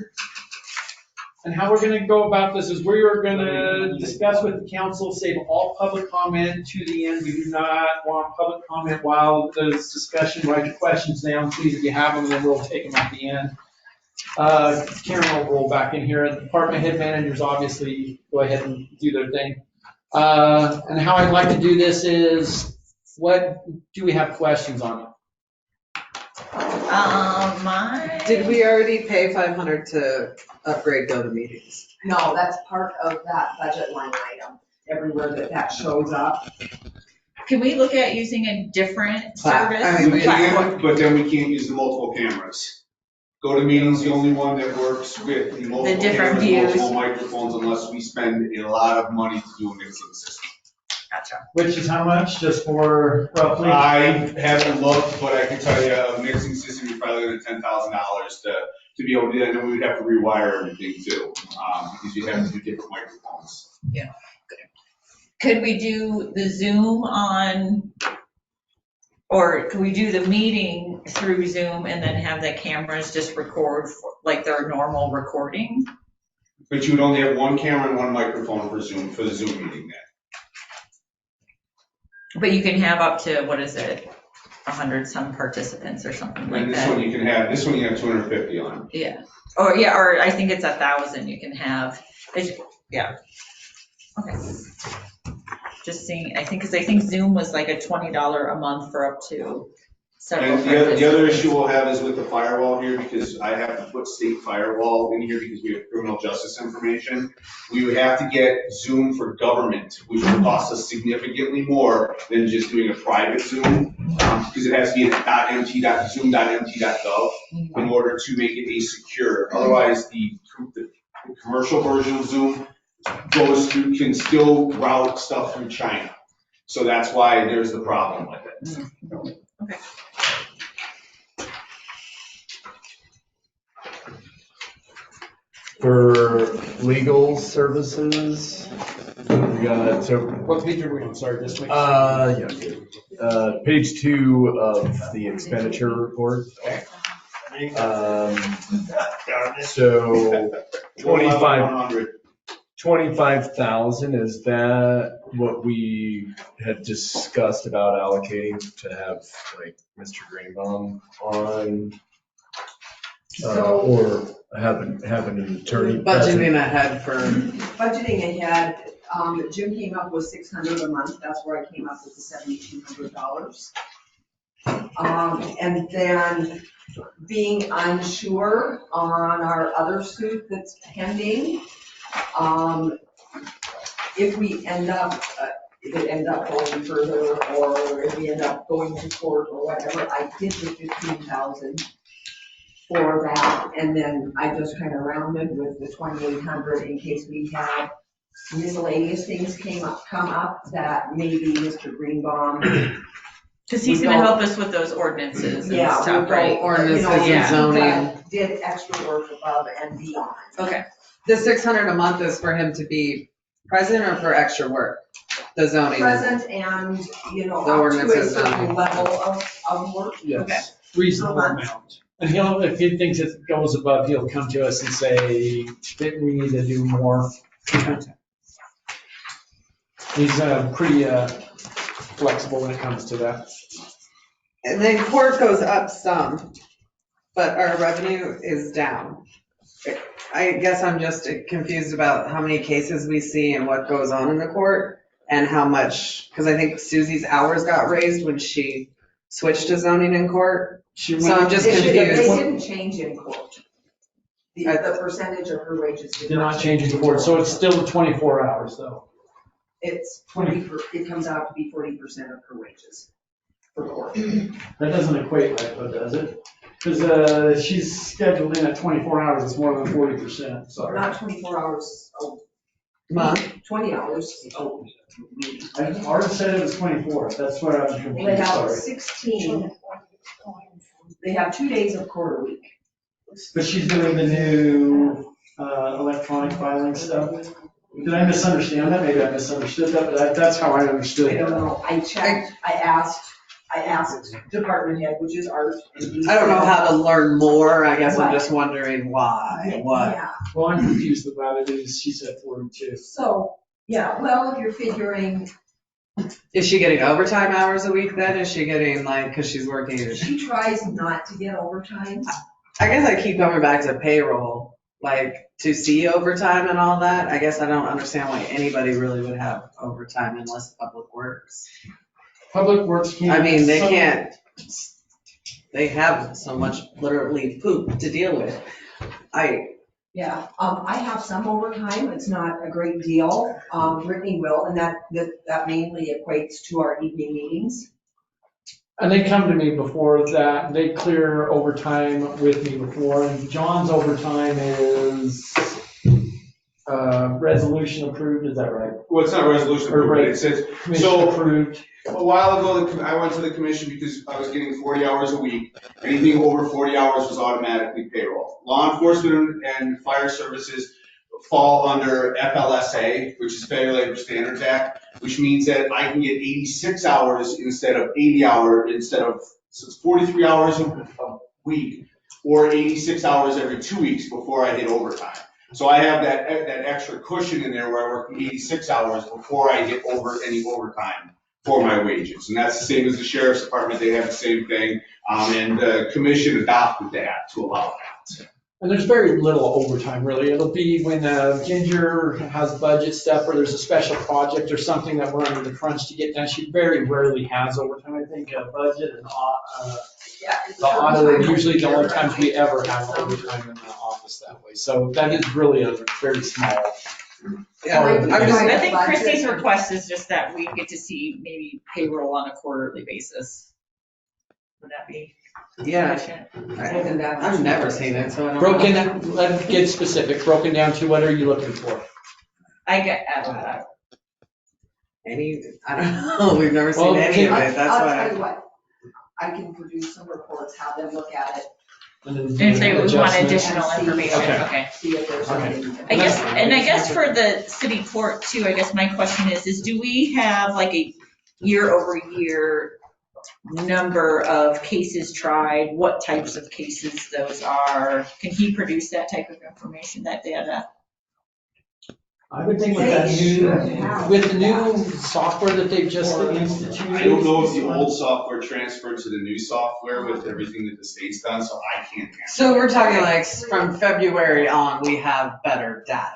And how we're gonna go about this is we are gonna discuss with the council, save all public comment to the end. We do not want public comment while there's discussion. Write your questions down, please, if you have them, and then we'll take them at the end. Karen will roll back in here. Department head managers obviously go ahead and do their thing. And how I'd like to do this is, what, do we have questions on it? Did we already pay 500 to upgrade GoToMeetings? No, that's part of that budget line item, everywhere that shows up. Can we look at using a different I service? mean, We can, but then we can't use the multiple cameras. GoToMeeting's the only one that works with the multiple different cameras, views. multiple microphones, unless we spend a lot of money to do a mixing system. Gotcha. Which is how much, just for roughly? I haven't looked, but I can tell you a mixing system is probably looking at $10,000 to be able to do that, and then we would have to rewire everything too, because you'd have to do different microphones. Yeah. Could we do the Zoom on, or could we do the meeting through Zoom and then have the cameras just record like their normal recording? But you would only have one camera and one microphone for Zoom, for the Zoom meeting then. But you can have up to, what is it, 100 some participants or something like And this that? one you can have, this one you have 250 on. Yeah, or yeah, or I think it's 1,000 you can have, yeah. Okay. Just seeing, I think Zoom was like a $20 a month for up to several. And the other issue we'll have is with the firewall here, because I have to put state firewall in here because we have criminal justice information. We would have to get Zoom for government, which would cost us significantly more than just doing a private Zoom, because it has to be at .mt.zoom.mt.gov in order to make it a secure. Otherwise, the commercial version of Zoom goes through, can still route stuff from China. So that's why there's the problem with it. Okay. For legal services, we got, so. What page are we on, sorry, just make. Yeah, page 2 of the expenditure report. So 1,100. 25,000, is that what we had discussed about allocating to have like Mr. Greenbaum on? So- Or having an attorney? Budgeting ahead for, Budgeting ahead, Jim came up with $600 a month, that's where I came up with the $7,200. And then being unsure on our other suit that's pending, if we end up, if it end up going further, or if we end up going to court or whatever, I did the 15,000 for that, and then I just kind of rounded with the 2,800 in case we had miscellaneous things come up that maybe Mr. Greenbaum. Because he's gonna help us with those ordinances and Yeah, stuff, right? ordinances You know, and yeah. zoning. Did extra work above and beyond. Okay. The 600 a month is for him to be present or for extra work? The zoning? Present and, you know, The up to a ordinances, certain zoning. level of work. Yes, reasonable amount. And he'll, if he thinks it goes above, he'll come to us and say that we need to do more. He's pretty flexible when it comes to that. And then court goes up some, but our revenue is down. I guess I'm just confused about how many cases we see and what goes on in the court and how much, because I think Susie's hours got raised when she switched to zoning in court. So I'm just They confused. didn't change in court. The percentage of her wages Did not change in court, so it's still 24 hours though. It's 40, it comes out to be 40% of her wages for court. That doesn't equate right though, does it? Because she's scheduled in at 24 hours, it's more than 40%, sorry. Not 24 hours, Month? 20 hours. I already said it was 24, that's where I was They confused, have sorry. 16, they have 2 days of court a week. But she's doing the new electronic filing stuff. Did I misunderstand that? Maybe I misunderstood that, but that's how I understood I it. don't know, I checked, I asked department head, which is Art. And he I don't know said- how to learn more. I guess I'm What? just wondering why, what? Yeah, Well, I'm confused about it, is she said 42. so, yeah, well, if you're figuring, Is she getting overtime hours a week then? Is she getting like, because she's working? she tries not to get overtime. I guess I keep coming back to payroll, like to see overtime and all that. I guess I don't understand why anybody really would have overtime unless Public Works. Public Works can't. I mean, they can't, they have so much literally poop to deal with. Yeah, I have some overtime, it's not a great deal, Brittany will, and that mainly equates to our evening meetings. And they come to me before that, they clear overtime with me before, and John's overtime is resolution approved, is that right? Well, it's not a resolution, Or but right. it says, Commission so approved. a while ago, I went to the commission because I was getting 40 hours a week. Anything over 40 hours was automatically payroll. Law enforcement and fire services fall under FLSA, which is Federal Labor Standards Act, which means that I can get 86 hours instead of 80 hours, so it's 43 hours a week, or 86 hours every 2 weeks before I hit overtime. So I have that extra cushion in there where I work 86 hours before I hit any overtime for my wages. And that's the same as the sheriff's department, they have the same thing. And the commission adopted that to allow that. And there's very little overtime, really. It'll be when Ginger has budget stuff, or there's a special project or something that we're under the crunch to get done. She very rarely has overtime. I think budget and the audit are usually the only times we ever have overtime in the office that way. So that is really a very small. Yeah, I think Christie's request is just that we get to see maybe payroll on a quarterly basis. Would that be? Yeah. sufficient? I've never seen it, so I don't know. Broken, let's get specific, broken down to what are you looking for? I get, I don't know, we've never seen any of it, that's I'll why. tell you what, I can produce some reports, have them look at it. And if they would want additional And see- information, Okay. okay. See if there's something. I guess for the city court too, I guess my question is do we have like a year over year number of cases tried, what types of cases those are. Can he produce that type of information, that data? I would think with that new, with the new software that they've just instituted. I don't know if the old software transferred to the new software with everything that the state's done, so I can't answer. So we're talking like from February on, we have better data.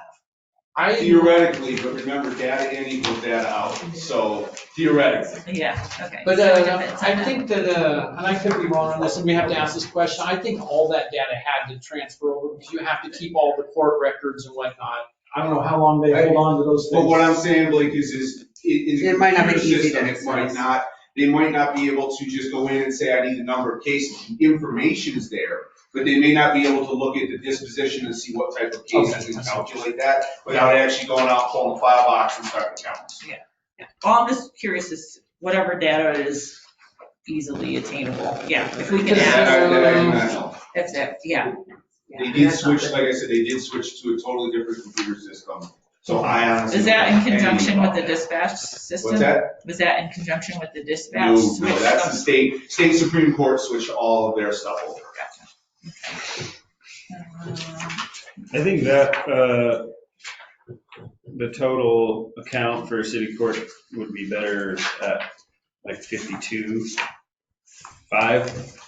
Theoretically, but remember, data in equals data out, so theoretically. Yeah, okay. But So it depends I on think that, and I could be wrong on this, and we have to ask this question, I think all that data had to transfer over, because you have to keep all the court records and whatnot. I don't know how long they hold on to those things. But what I'm saying, Blake, is It might not be computer easy system, to it might access. not, they might not be able to just go in and say, I need the number of cases. The information is there, but they may not be able to look at the disposition and see what type of cases and calculate that without actually going out, pulling a file box and starting to count. Yeah. Well, I'm just curious, is whatever data is easily attainable, yeah, if we can That I do not ask. know. If that, yeah. They did switch, like I said, they did switch to a totally different computer system. So I honestly. Is that in don't know conjunction anything with about the that. dispatch system? What's that? Was that in conjunction with the dispatch? No, switch? no, that's the state Supreme Court switched all of their stuff over. I think that, the total account for city court would be better at like 52.5.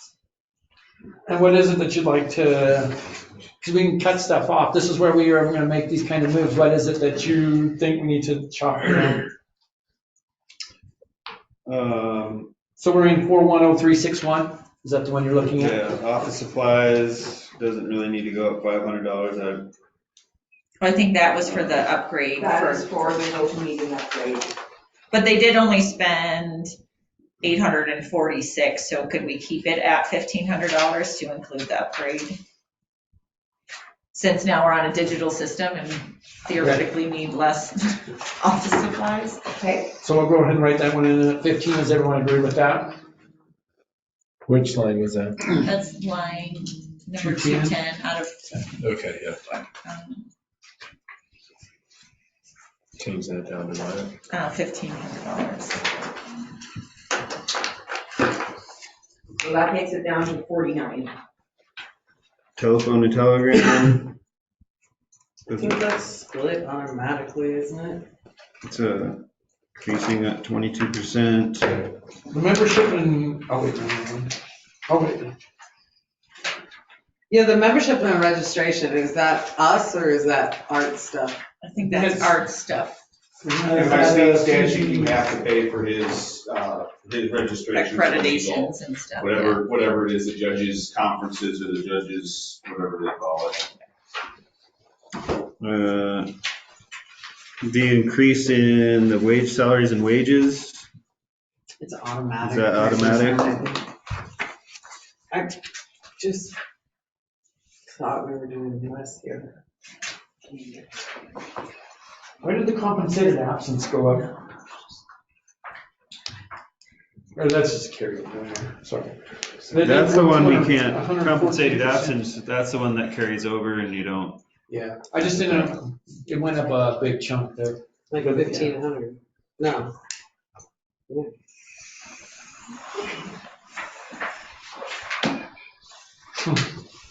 And what is it that you'd like to, because we can cut stuff off, this is where we are gonna make these kind of moves, what is it that you think we need to chop down? So we're in 410361, is that the one you're looking at? Yeah, office supplies doesn't really need to go up $500. I think that was for the upgrade. That is for the open meeting upgrade. But they did only spend 846, so could we keep it at $1,500 to include the upgrade? Since now we're on a digital system and theoretically need less office supplies. Okay. So we'll go ahead and write that one in at 15, does everyone agree with that? Which line was that? That's line number 210 out of, Okay, yeah. Change that down to what? $1,500. So that takes it down to 49. Telephone and telegram. I think that's split automatically, isn't it? It's increasing at 22%. The membership and, oh wait, no. Yeah, the membership and registration, is that us or is that art stuff? I think that's art stuff. And by state statute, you have to pay for his registration. Accreditations and stuff. Whatever it is, the judges' conferences or the judges, whatever they call it. The increase in the wage salaries and wages, It's automatic. is that automatic? I just thought we were doing less here. Where did the compensated absence go up? Or that's just carry over, sorry. That's the one we can't, compensated absence, that's the one that carries over and you don't. Yeah, I just didn't, it went up a big chunk there. Like 1,500. No. Yeah.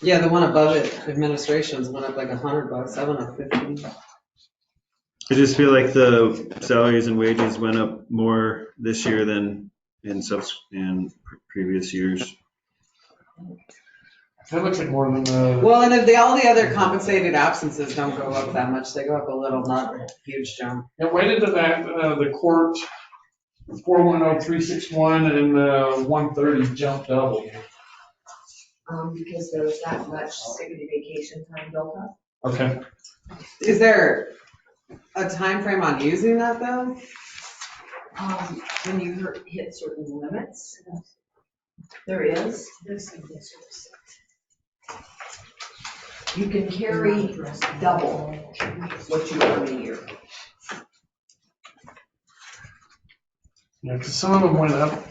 Yeah, the one above it, administrations, went up like $100. I went up 50. I just feel like the salaries and wages went up more this year than in previous years. That looks like more than the. Well, and if all the other compensated absences don't go up that much, they go up a little, not a huge jump. And why did the court 410361 and 130 jump double? Because there was that much sick and vacation time built up. Okay. Is there a time frame on using that though? When you hit certain limits, there is. You can carry double what you earn a year. Yeah, because some of them went up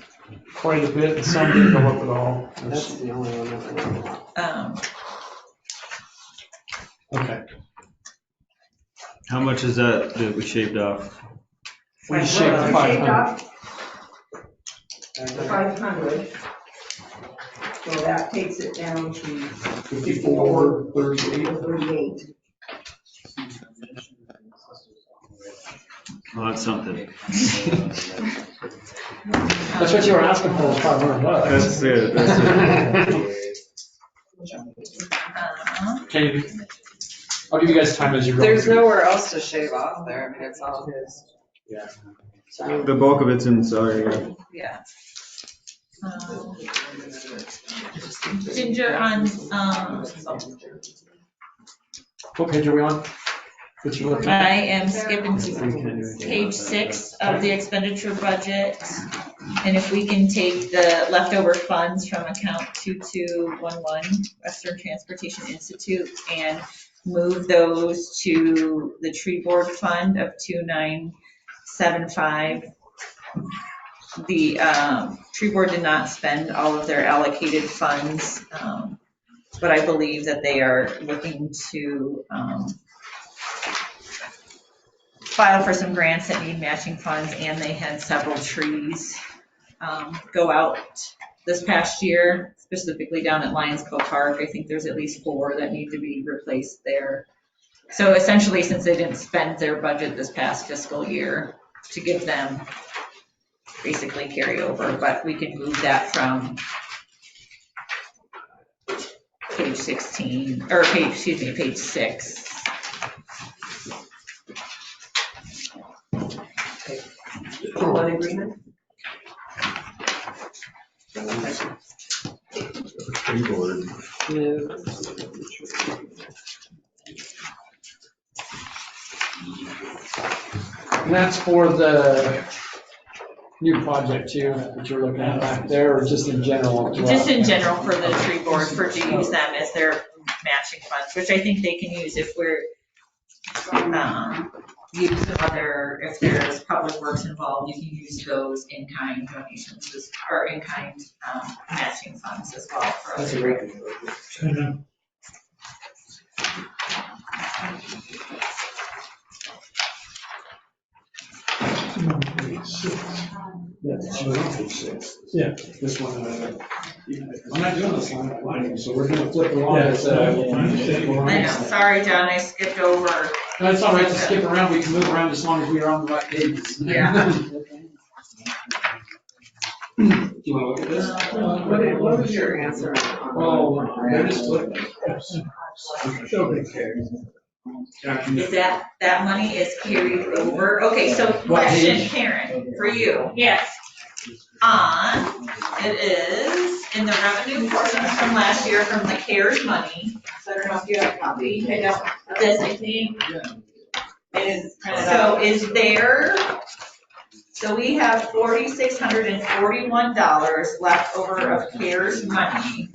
quite a bit and some didn't go up at all. That's the only one that went up. Okay. How much is that we shaved off? We shaved 500. 500. So that takes it down to 54.38. 38. Well, that's something. That's what you were asking for, was $500. That's it, that's Okay, I'll give you guys time as you go. There's nowhere else to shave off there. I mean, it's all his. Yeah. it. The bulk of it's in salary. Yeah. Ginger on, What page are we on? What you looking I at? am skipping to page 6 of the expenditure budget. And if we can take the leftover funds from account 2211 Western Transportation Institute and move those to the tree board fund of 2975. The tree board did not spend all of their allocated funds, but I believe that they are looking to file for some grants that need matching funds, and they had several trees go out this past year, specifically down at Lions Cove Park. I think there's at least 4 that need to be replaced there. So essentially, since they didn't spend their budget this past fiscal year, to give them basically carry over, but we can move that from page 16, or page 6. One agreement? And that's for the new project too, that you're looking at back there, or just in general? Just in general for the tree board, to use them as their matching funds, which I think they can use if we're, use some other, if there's public works involved, you can use those in-kind donations, or in-kind matching funds as well for us. That's a great. Yeah, this one, I'm not doing this line, so we're gonna flip along. Yeah, this, I know, sorry, John, I skipped over. No, it's all right to skip around, we can move around as long as we are on the right pages. Yeah. Do you wanna look at this? What was your answer? Oh, they're just flipping. Is that money is carried over? Okay, so What question, page? Karen, for you. Yes. It is in the revenue portions from last year from the CARES money. So I don't know if you have a copy. I don't. This, I think. It is printed So out. is there, so we have $4,641 left over of CARES money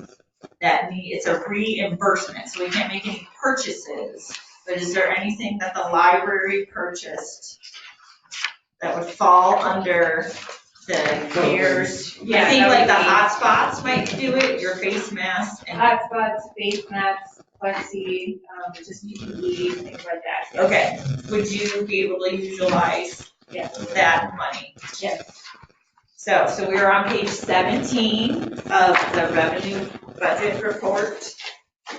that it's a reimbursement, so we can't make any purchases. But is there anything that the library purchased that would fall under the CARES? Yeah, I think that like would the be- hotspots might do it, your face mask and. Hotspots, face masks, plexi, just PPE, things like that. Okay, would you be able to utilize Yes. that money? Yes. So we're on page 17 of the revenue budget report.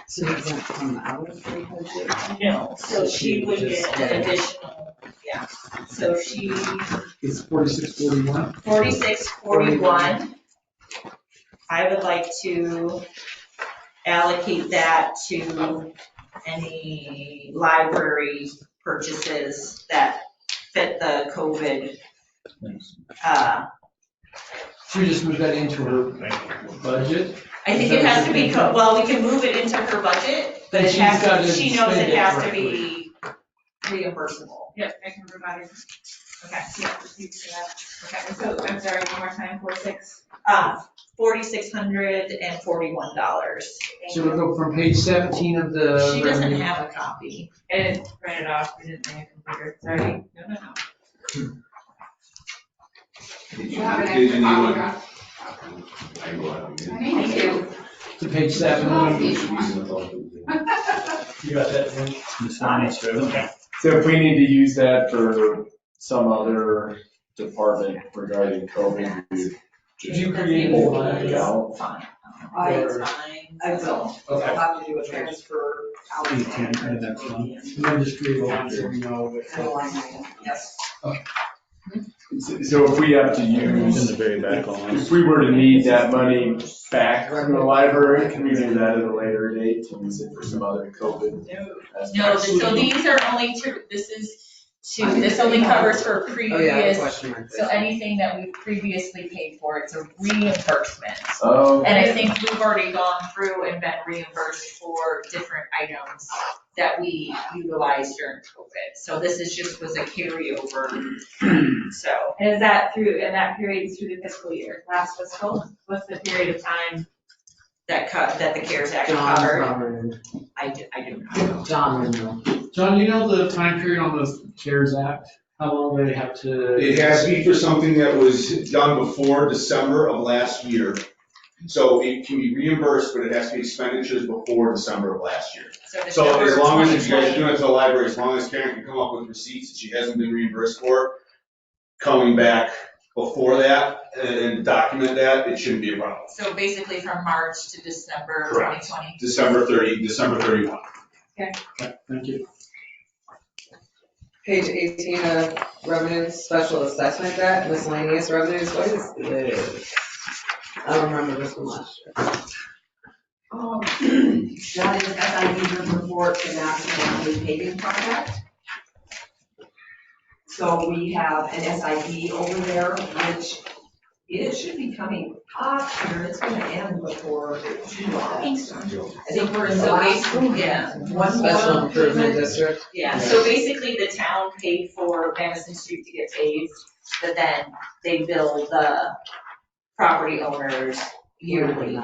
So does that come out of free budget? No, so she would get an additional, yeah. So she, It's 4641. 4641. I would like to allocate that to any library purchases that fit the COVID. Should we just move that into her budget? I think it has to be, well, we can move it into her budget, but it She's has got to, to she knows spend it it has to correctly. be reimbursable. Yep, I can provide it. Okay, Yeah, receipts for that. Okay, so I'm sorry, one more time, 46. $4,641. So we'll go from page 17 of the. She doesn't revenue. have a copy. I didn't print it off, I didn't bring a computer, sorry. No. You have an Did you extra need copy, one? Thank you. To page 7. You got that, Vin? Okay. So if we need to use that for some other department regarding COVID, we Did you create a line account? Fine. I Or- will. Okay. I'll have to do a transfer out. And then just create a line so we know. And a line item, yes. So if we have to In use, the very back line. if we were to need that money back from the library, can we do that at a later date to use it for some other COVID? No, so these are only this only covers for Oh, yeah, previous, question mark. so anything that we've previously paid for, it's a reimbursement. Oh. And I think we've already gone through and been reimbursed for different items that we utilized during COVID. So this is just was a carryover, so. And is that through, and that period is through the fiscal year, last fiscal? What's the period of time? That the CARES Act John covered. probably, I do not know. John would know. John, you know the time period on the CARES Act? How long they have to? It has to be for something that was done before December of last year. So it can be reimbursed, but it has to be expenditures before December of last year. So as long as, if you guys are doing it to the library, as long as Karen can come up with receipts that she hasn't been reimbursed for, coming back before that and document that, it shouldn't be a problem. So basically from March to December Correct. 2020. December 31. Okay, thank you. Page 18 revenue special assessment debt, miscellaneous revenues, what is this? I don't remember this one last year. That is SID's report to National Monthly Paving Project. So we have an SID over there, which it should be coming up here, it's gonna end before July. I think we're in the last, one Special more improvement district. Yeah, so basically the town paid for Madison Street to get paved, but then they bill the property owners yearly.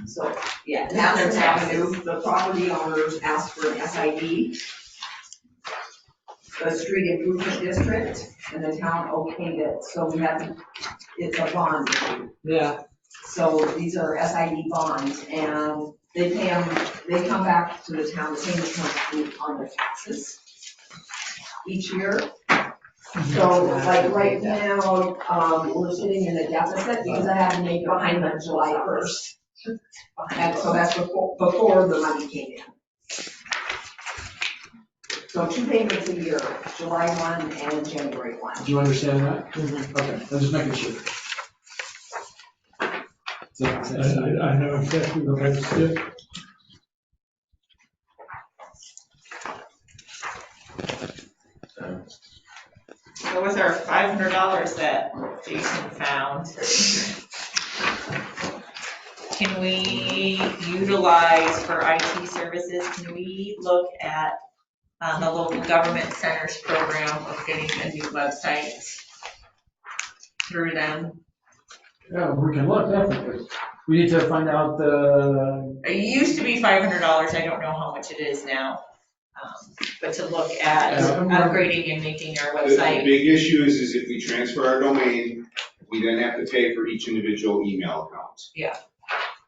So, yeah, that's their Madison taxes. Avenue, the property owners asked for an SID, the street improvement district, and the town okayed it, so we have, it's a bond issue. Yeah. So these are SID bonds, and they pay them, they come back to the town, the payment comes through on their taxes each year. So like right now, we're sitting in a deficit because I had to make it behind on July 1st. And so that's before the money came in. So 2 payments a year, July 1 and January 1. Do you understand that? Okay, I'm just making sure. I know exactly what I said. So with our $500 that Jason found, can we utilize for IT services, can we look at the local government centers program of getting a new website through them? Yeah, we can look, definitely. We need to find out the, It used to be $500, I don't know how much it is now. But to look at upgrading and making our The website. big issue is if we transfer our domain, we then have to pay for each individual email account. Yeah.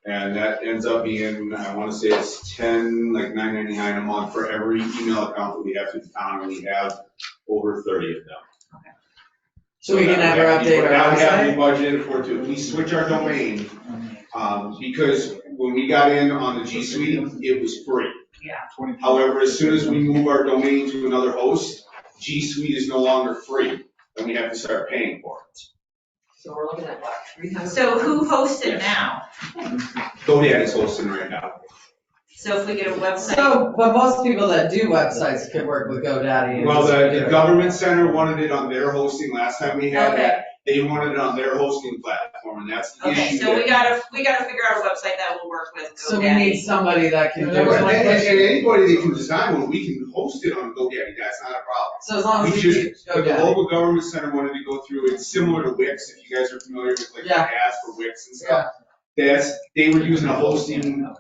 And that ends up being, I want to say it's $9.99 a month for every email account that we have to town, and we have over 30 of them. So we can never update our That would have to website? be budgeted for to at least switch our domain, because when we got in on the G Suite, it was free. Yeah. However, as soon as we move our domain to another host, G Suite is no longer free, and we have to start paying for it. So we're looking at what, 300? So who hosts it now? GoDaddy's hosting right now. So if we get a website. So, but most people that do websites could work with GoDaddy. and Well, just do the it. government center wanted it on their hosting last time we had Okay. that. They wanted it on their hosting platform, and that's the issue. Okay, so we gotta figure out a website that will work with GoDaddy. So we need somebody that can do And it. anybody that can design one, we can host it on GoDaddy, that's not a problem. So as long as We we just, use but the GoDaddy. local government center wanted to go through, it's similar to Wix, if you guys are familiar with like the Yeah. ads for Wix and stuff. They were using a hosting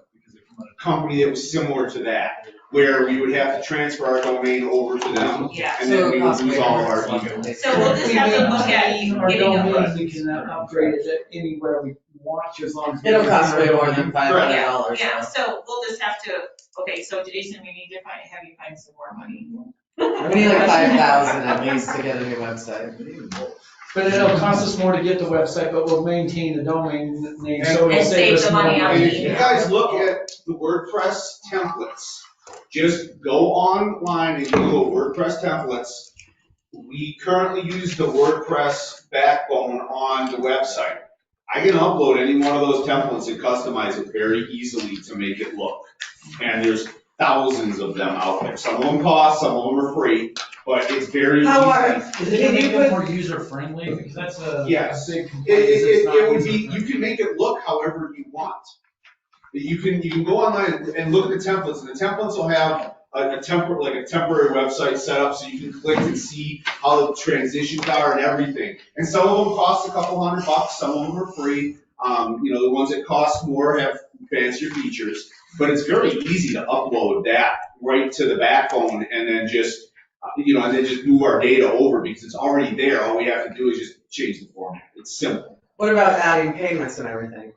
company that was similar to that, where we would have to transfer our domain over to them. Yeah. And then we would lose all of our email. So we'll just have to look at our getting a. domain, we can upgrade it anywhere we want to, as long as. It'll cost way more than $500. Yeah, so we'll just have to, okay, so Jason, we need to have you find some more money. We need like 5,000 at least to get a new website. But it'll cost us more to get the website, but we'll maintain the domain name, so it'll And save save us the more money on money. And if you guys look at the WordPress templates, just go online and Google WordPress templates. We currently use the WordPress backbone on the website. I can upload any one of those templates and customize it very easily to make it look. And there's thousands of them out there. Some of them cost, some of them are free, but it's very easy. Is it gonna make it more user friendly? Because that's a Yes. big complaint. is it's not It would be, user-friendly. you can make it look however you want. You can go online and look at the templates, and the templates will have a temporary website set up so you can click and see how the transitions are and everything. And some of them cost a couple $100, some of them are free. The ones that cost more have fancier features, but it's very easy to upload that right to the backbone and then just move our data over because it's already there. All we have to do is just change the format. It's simple. What about adding payments and everything?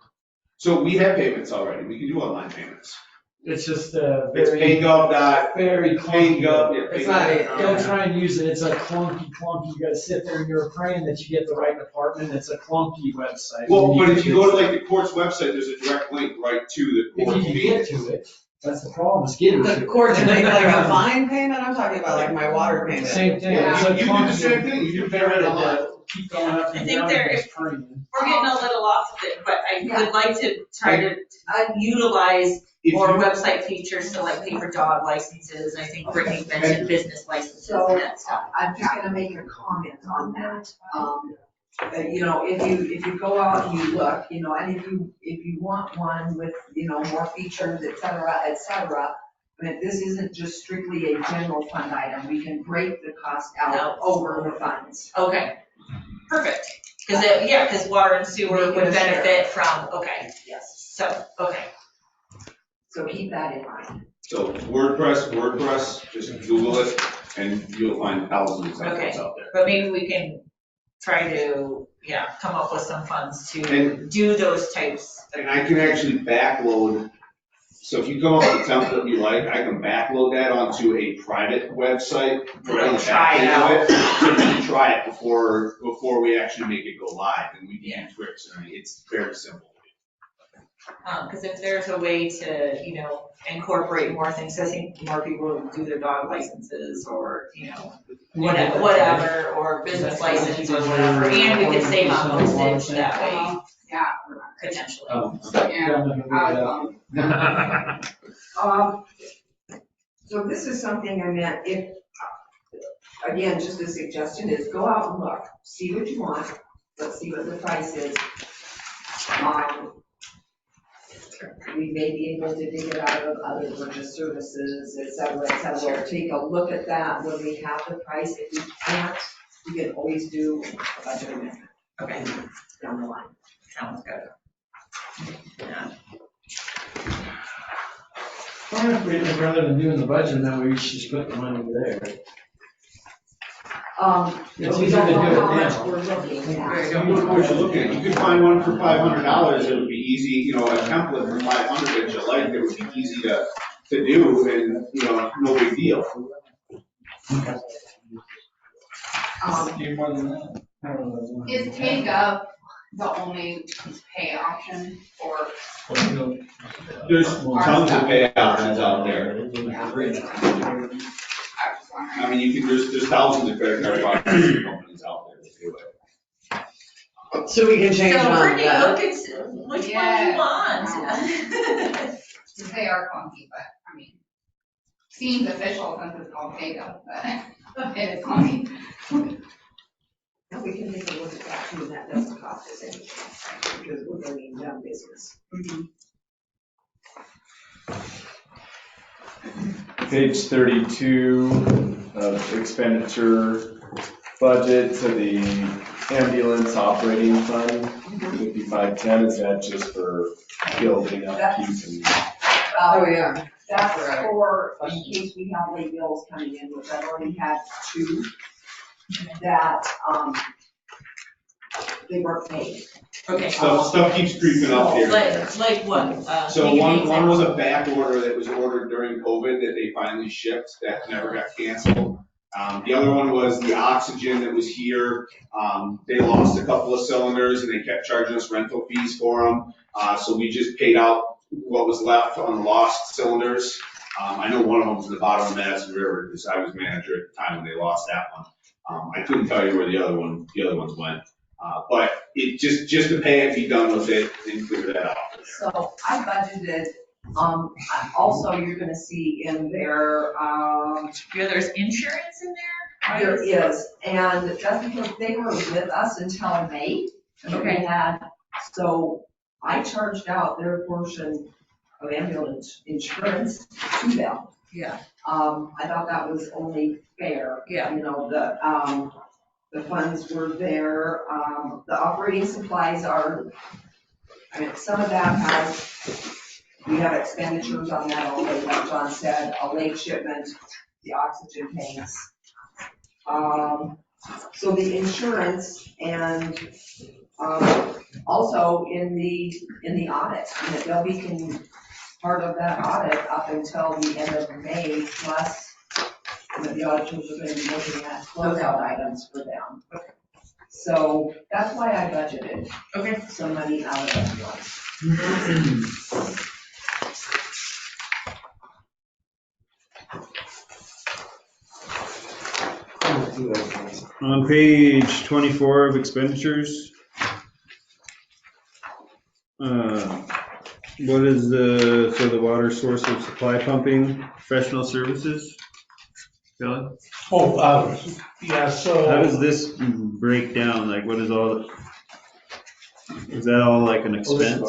So we have payments already. We can do online payments. It's just It's very, PayGov. very clunky. PayGov, yeah, It's PayGov. not- Don't try and use it, it's a clunky, you gotta sit there and you're praying that you get the right department, it's a clunky website. Well, but if you go to like the court's website, there's a direct link right to the court. If you can get to it, that's the problem, is getting to The it. court to make like a fine payment, I'm talking about like my water payment. Same thing. Yeah, It's a you can do the clunky- same thing. You can pay right online. Keep going up I and think down there and is- just praying. We're getting a little off of it, but I would like to try to utilize If more you- website features, so like paper dog licenses, I think Brittany mentioned business licenses and that stuff. I'm just gonna make a comment on that. If you go out and you look, and if you want one with, more features, et cetera, but this isn't just strictly a general fund item, we can break the cost out over the funds. Okay, perfect. Because water and sewer would benefit from, okay, Yes, okay. so keep that in mind. So WordPress, just Google it and you'll find thousands of templates out there. But maybe we can try to, come up with some funds to And- do those types. And I can actually backload, so if you come up with a template you like, I can backload that onto a private website. To try it out. So you can try it before we actually make it go live and we can use Wix. I mean, it's very simple. Because if there's a way to, incorporate more things, I think more people do their dog licenses or, whatever, or business license or whatever, and we could save on postage that way, Yeah. potentially. So this is something I meant, again, just a suggestion is go out and look, see what you want, let's see what the price is. We may be able to dig it out of other purchase services, et cetera, take a look at that when we have the price. If we can't, we can always do a budget amendment. Okay. Down the line. Sounds good. Yeah. Rather than doing the budget, now we should just put the money there. But we don't know how much we're looking at. You look what you're looking at. You could find one for $500. It would be easy, a template for $500 that you like, that would be easy to do and, no big deal. Do more than that. I don't know. Is PayGov the only pay option for? There's tons of pay options out there. I mean, there's thousands of credit card processing companies out there that do it. So we can change So on Brittany, that. look at which one you want. They are clunky, but I mean, seems official since it's called PayGov, but it is clunky. And we can take a look at that too, and that doesn't cost us anything, because we're going down business. Page 32 of expenditure budget to the ambulance operating fund, 5510, is that just for building up keeping? Oh, yeah. That's for, in case we have late bills coming in, which I've already had 2, that, they weren't paid. Okay. Stuff keeps creeping up here. Like what? So Give me an one was example. a back order that was ordered during COVID that they finally shipped, that never got canceled. The other one was the oxygen that was here. They lost a couple of cylinders and they kept charging us rental fees for them. So we just paid out what was left on the lost cylinders. I know one of them was in the bottom of Madison River because I was manager at the time when they lost that one. I couldn't tell you where the other ones went. But it just to pay it, be done with it, and clear that out. So I budgeted, also you're gonna see in there, There's insurance in there? there is, and that's because they were with us until May. And we Okay. had, so I charged out their portion of ambulance insurance to them. Yeah. I thought that was only fair. Yeah. You know, the funds were there, the operating supplies are, I mean, some of that has, we have expenditures on that already, like John said, a late shipment, the oxygen tanks. So the insurance and, also in the audit, and they'll be part of that audit up until the end of May, plus the auditors are gonna be looking at closeout items for them. So that's why I budgeted some money out of that one. On page 24 of expenditures, what is the water source of supply pumping, professional services? Kelly? Yeah, so. How does this break down? Like, what is all, is that all like an expense?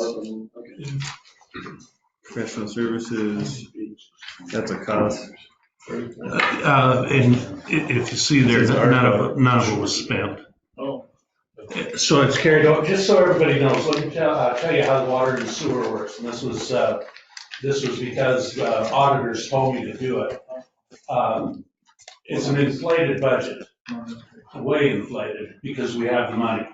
Professional services, that's a cost. And if you see there, none of it was spent. Oh. So it's carried over, just so everybody knows, let me tell you how the water and sewer works. And this was because auditors told me to do it. It's an inflated budget, way inflated, because we have the money.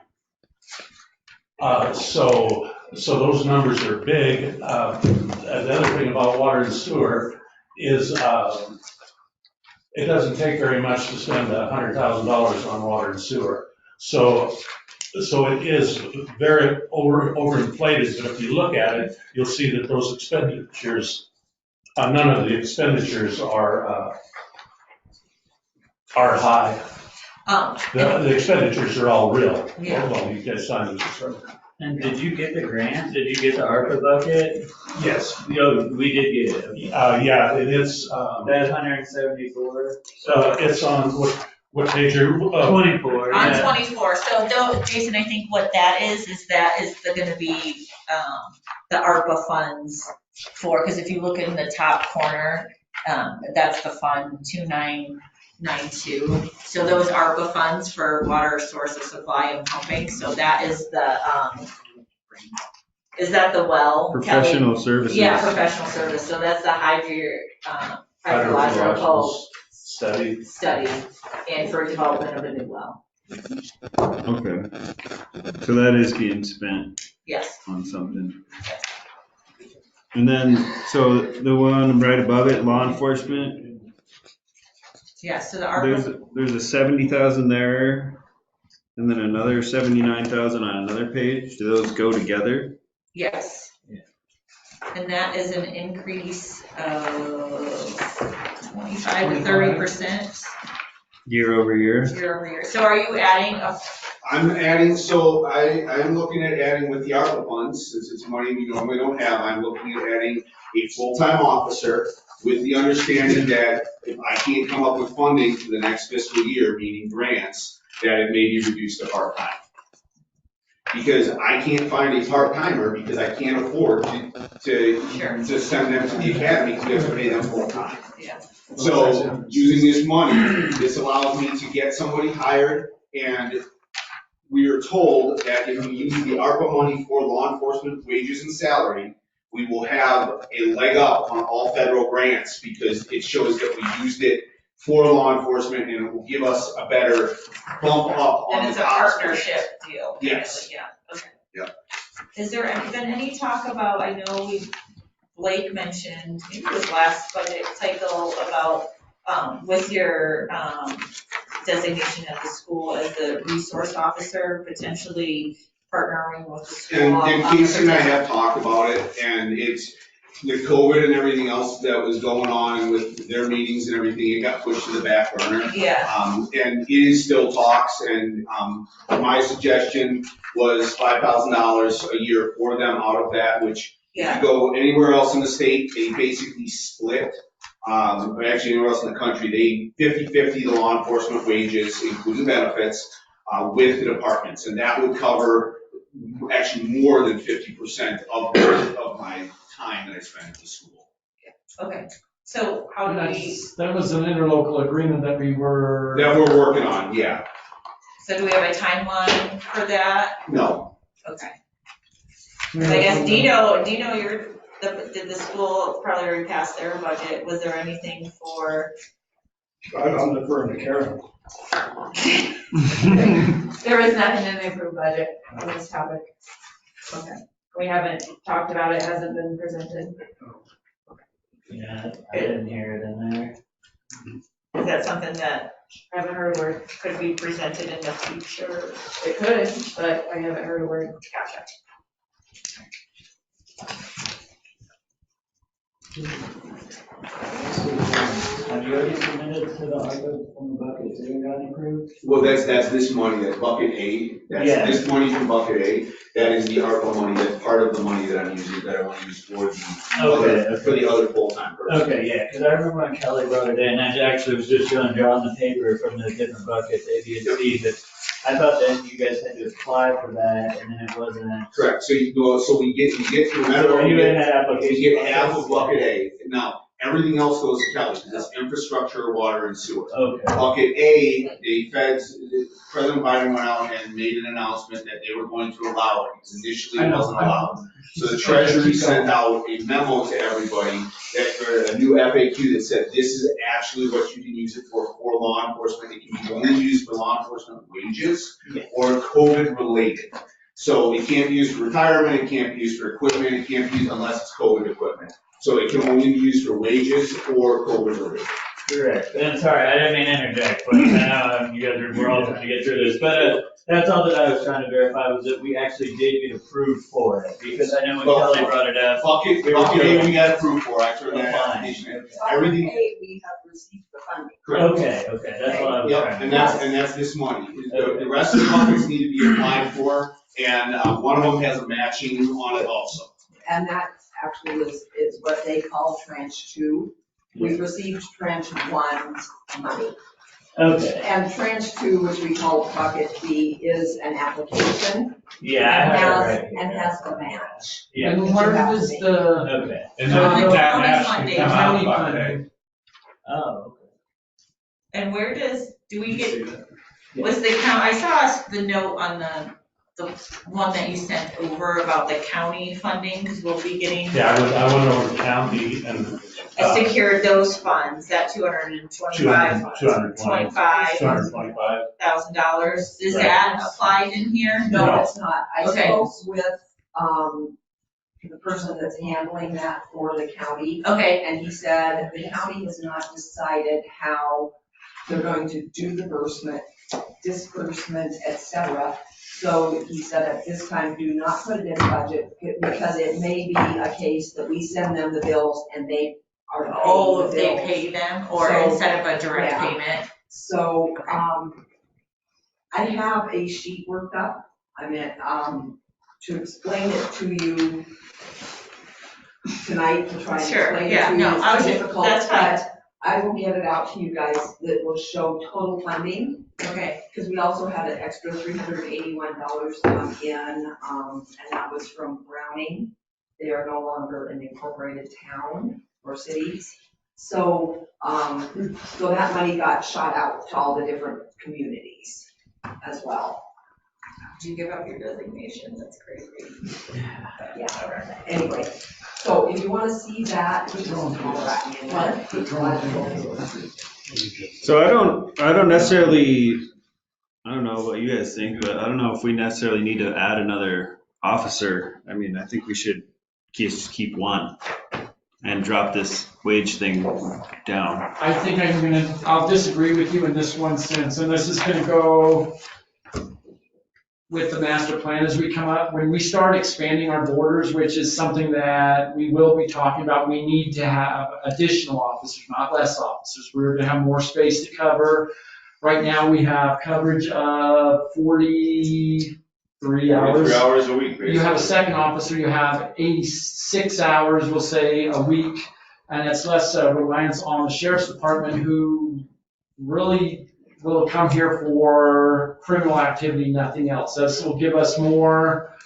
So those numbers are big. The other thing about water and sewer is it doesn't take very much to spend $100,000 on water and sewer. So it is very overinflated, but if you look at it, you'll see that those expenditures, none of the expenditures are high. The expenditures are all real. Yeah. Well, you guys signed this. And did you get the grant? Did you get the ARPA bucket? Yes. No, we did get it. Yeah, it is. That 174? It's on, what page are you? 24. On yeah. 24, so though, Jason, I think what that is gonna be, the ARPA funds for, because if you look in the top corner, that's the fund 2992. So those ARPA funds for water source of supply and pumping, so that is is that the well? Professional Kelly? services. Yeah, professional service, so that's the hydrological Study. and for development of a new well. Okay. So that is getting spent. Yes. On something. And then, so the one right above it, law enforcement, Yeah, so the ARPA. there's a 70,000 there, and then another 79,000 on another page. Do those go together? Yes. And that is an increase of 25 to 30% Year over year? year over year. So are you adding I'm adding, so I'm looking at adding with the ARPA funds, since it's money we normally don't have, I'm looking at adding a full-time officer with the understanding that if I can't come up with funding for the next fiscal year, meaning grants, that it may be reduced to part-time. Because I can't find a part-timer because I can't afford to send them to the academy because we have to pay them full-time. Yeah. So using this money, this allows me to get somebody hired, and we are told that if we use the ARPA money for law enforcement wages and salary, we will have a leg up on all federal grants because it shows that we used it for law enforcement and it will give us a better bump up on And the it's a cost. partnership deal. Yes. Yeah, okay. Yeah. Has there been any talk about, I know Blake mentioned, maybe it was last budget cycle, about with your designation at the school as the resource officer, potentially partnering with the school. And Casey and I have talked about it, and it's, with COVID and everything else that was going on, and with their meetings and everything, it got pushed to the back burner. Yeah. And it is still talks, and my suggestion was $5,000 a year for them out of that, which if you go anywhere else in the state, they basically split. Or actually anywhere else in the country, they 50-50 the law enforcement wages, including benefits, with the departments. And that would cover actually more than 50% of my time that I spend at the school. Okay, so how do we, That was an interlocal agreement that we were. That we're working on, yeah. so do we have a timeline for that? No. Okay. I guess Dino, did the school probably already passed their budget? Was there anything for? I'm deferring to Karen. There was nothing in the approved budget on this topic. Okay. We haven't talked about it, hasn't been presented. Yeah, I didn't hear it in there. Is that something that I haven't heard a word. could be presented in the future? It could, but I haven't heard a word. Gotcha. Have you already submitted to the ARPA from the bucket that got approved? Well, that's this money, that's bucket A, Yeah. this money from bucket A, that is the ARPA money, that's part of the money that I'm using, that I want to use for the other full-time person. Okay, yeah, because I remember when Kelly wrote it in, I actually was just going drawing the paper from the different buckets, A, B, and C, but I thought that you guys had to apply for that, and then it wasn't. Correct, so we get, no matter what, You we in that application. get half of bucket A. Now, everything else goes to Kelly, because that's infrastructure, water, and sewer. Okay. Bucket A, the feds, President Biden went out and made an announcement that they were going to allow it, because initially it wasn't allowed. So the Treasury sent out a memo to everybody that, a new FAQ that said, this is actually what you can use it for law enforcement. It can be only used for law enforcement wages or COVID related. So it can't be used for retirement, it can't be used for equipment, it can't be used unless it's COVID equipment. So it can only be used for wages or COVID related. Correct. And sorry, I didn't mean to interject, but I know you guys we're all trying to get through this. But that's all that I was trying to verify was that we actually did get approved for it. Because I know when Kelly brought it up. Bucket A, we got approved for, I turned that application in. Everything. We have received the funding. Okay, that's what I was trying to. Yep, and that's this money. The rest of the buckets need to be applied for, and one of them has a matching on it also. And that actually is what they call tranche 2. We've received tranche 1's money. Okay. And tranche 2, which we call bucket B, is an application. Yeah. And has the match. Yeah. And where does the? Okay. And then that match can come out of bucket A. Oh, okay. And where do we get, was the count, I saw the note on the one that you sent over about the county funding, because we'll be getting. Yeah, I went over to county and. I secured those funds, that $225,000. Is that applied in here? No, it's not. I Okay. spoke with, the person that's handling that for the county. Okay. And he said the county has not decided how they're going to do the disbursement, et cetera. So he said at this time, do not put it in budget, because it may be a case that we send them the bills and they are paying the bills. If they pay them, or So, instead of a direct yeah. payment? So, I have a sheet worked up. I meant, to explain it to you tonight, to try and Sure, explain it yeah, to you. no, I was It's just, difficult, that's fine. but I will get it out to you guys that will show total funding. Okay. Because we also had an extra $381 come in, and that was from Browning. They are no longer an incorporated town or cities. So, so that money got shot out to all the different communities as well. Did you give up your designation? That's crazy. Yeah, anyway, so if you want to see that, we can all that in. So I don't necessarily, I don't know what you guys think, but I don't know if we necessarily need to add another officer. I mean, I think we should just keep one. and drop this wage thing down. I think I'll disagree with you in this one sense, and this is gonna go with the master plan as we come up. When we start expanding our borders, which is something that we will be talking about, we need to have additional officers, not less officers. We're gonna have more space to cover. Right now, we have coverage of 43 hours. 3 hours a week, basically. You have a second officer, you have 86 hours, we'll say, a week, and it's less reliance on the sheriff's department, who really will come here for criminal activity, nothing else. This will give us more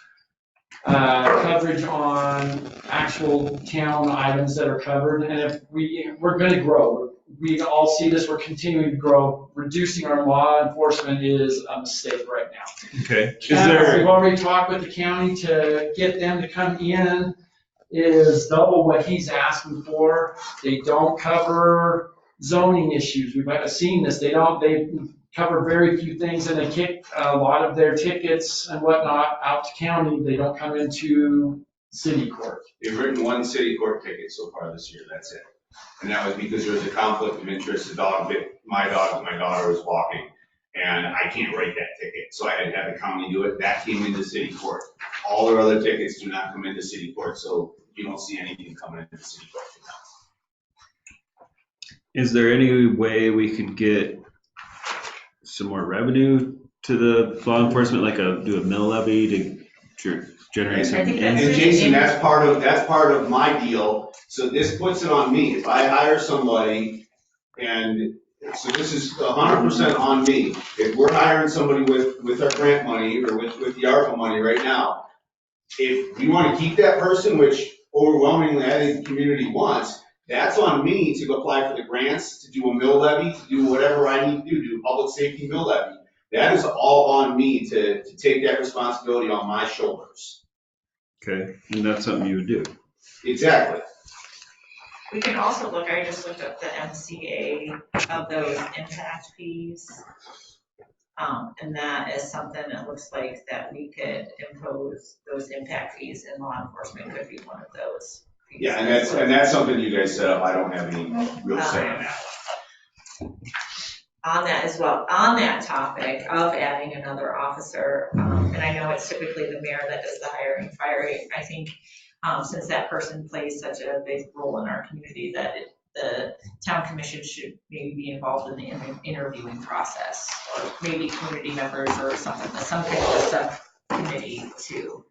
coverage on actual town items that are covered, and if we're gonna grow. We all see this, we're continuing to grow. Reducing our law enforcement is a mistake right now. Okay. We've already talked with the county to get them to come in, is double what he's asking for. They don't cover zoning issues. We've seen this. They cover very few things, and they kick a lot of their tickets and whatnot out to county. They don't come into city court. They've written 1 city court ticket so far this year, that's it. And that was because there was a conflict of interest. The dog bit my dog as my daughter was walking, and I can't write that ticket, so I had to have the county do it. That came into city court. All their other tickets do not come into city court, so you don't see anything coming into city court from now. Is there any way we could get some more revenue to the law enforcement, like do a mill levy to generate some income? And Jason, that's part of my deal. So this puts it on me. If I hire somebody, and so this is 100% on me. If we're hiring somebody with our grant money or with the ARPA money right now, if we want to keep that person, which overwhelmingly I think the community wants, that's on me to apply for the grants, to do a mill levy, to do whatever I need to do public safety mill levy. That is all on me to take that responsibility on my shoulders. Okay, and that's something you would do. Exactly. We can also look, I just looked up the MCA of those impact fees. And that is something that looks like that we could impose those impact fees, and law enforcement could be one of those. Yeah, and that's something you guys set up. I don't have any real say in that. On that as well, on that topic of adding another officer, and I know it's typically the mayor that does the hiring, firing, I think since that person plays such a big role in our community, that the town commission should maybe be involved in the interviewing process, or maybe community members or something, some kind of a subcommittee to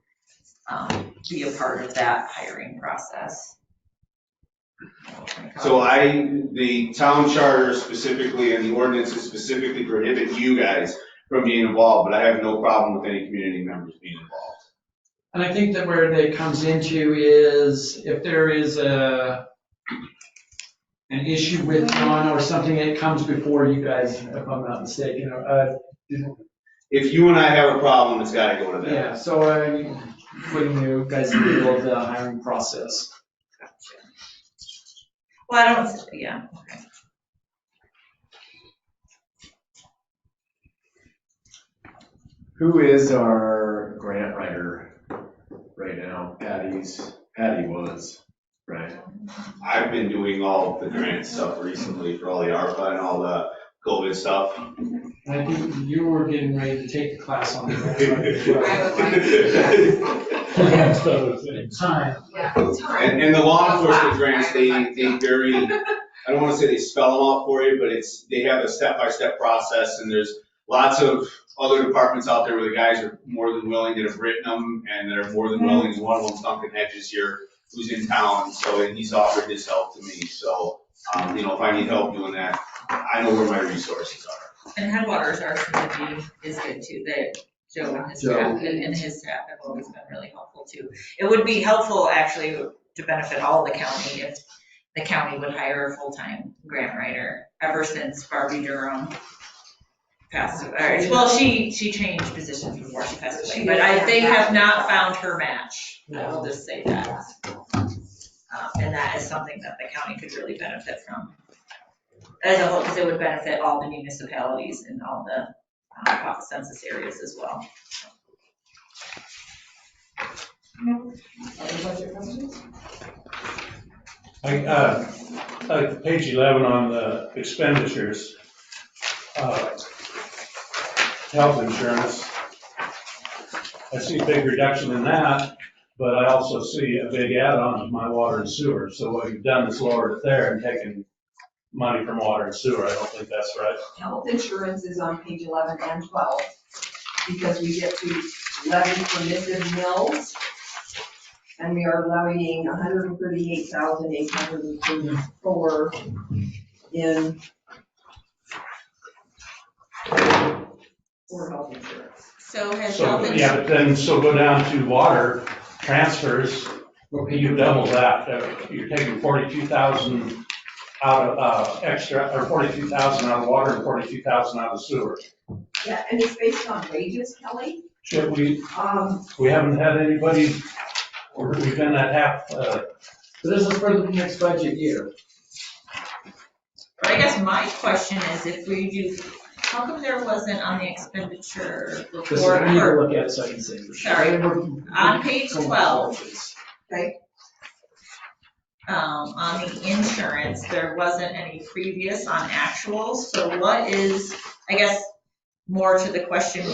be a part of that hiring process. So the town charter specifically and the ordinances specifically prohibit you guys from being involved, but I have no problem with any community members being involved. And I think that where that comes into is if there is an issue with John or something that comes before you guys, if I'm not mistaken. If you and I have a problem, it's gotta go to them. Yeah, so putting you guys in the middle of the hiring process. Well, I don't, yeah, okay. Who is our grant writer right now? Patty was, right? I've been doing all the grant stuff recently for all the ARPA and all the COVID stuff. I think you were getting ready to take the class on the grant. And the law enforcement grants, they very, I don't want to say they spell them out for you, but they have a step-by-step process, and there's lots of other departments out there where the guys are more than willing that have written them, and that are more than willing. One of them's Duncan Hedges here, who's in town, and he's offered his help to me. So, if I need help doing that, I know where my resources are. And Headwaters RCMP is good too, that Joe and his staff, and his staff have always been really helpful too. It would be helpful actually to benefit all the county if the county would hire a full-time grant writer. Ever since Barbie Durham passed away, well, she changed positions before she passed away, but they have not found her match. I will just say that. And that is something that the county could really benefit from as a whole, because it would benefit all the municipalities and all the office census areas as well. Other budget questions? Like page 11 on the expenditures, health insurance. I see a big reduction in that, but I also see a big add-on of my water and sewer. So what you've done is lowered it there and taken money from water and sewer. I don't think that's right. Health insurance is on page 11 and 12, because we get to levy permissive mills, and we are levying 138,834 in for health insurance. So has So, health yeah, insurance, but then, so go down to water transfers, you double that. You're taking 42,000 out of, extra, or 42,000 out of water and 42,000 out of sewer. Yeah, and it's based on wages, Kelly. Should we haven't had anybody, or we've been at half, This is for the next budget year. but I guess my question is if we do, how come there wasn't on the expenditure Because report? I need to look at it so I can say for sure. Sorry, on page 12, Okay. on the insurance, there wasn't any previous on actuals. So what is, I guess, more to the question,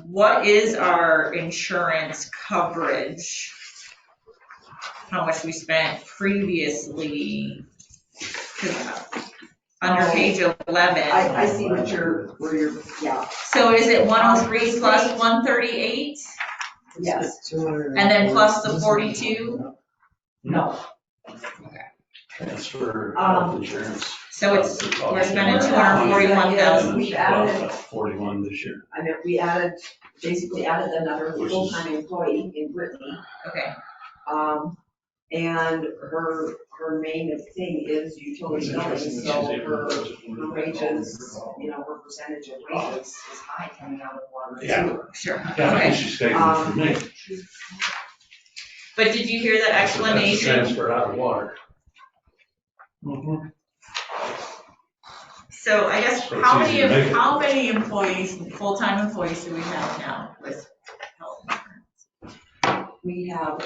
what is our insurance coverage? How much we spent previously? 'Cause under page 11. I see what where you're, yeah. So is it 103 plus 138? Yes. And then plus the 42? No. that's for health insurance. So it's, we're spending 241,000. We added, 41 this year. I mean, we basically added another full-time employee in Brittany. Okay. And her main thing is utility billing, so her wages, her percentage of wages is high coming out of water and Yeah. sewer. Sure. Yeah, Okay. she's taking it from me. But did you hear that That's explanation? transfer out of water. So I guess, So it's how easy to make it. many employees, full-time employees do we have now with health insurance? We have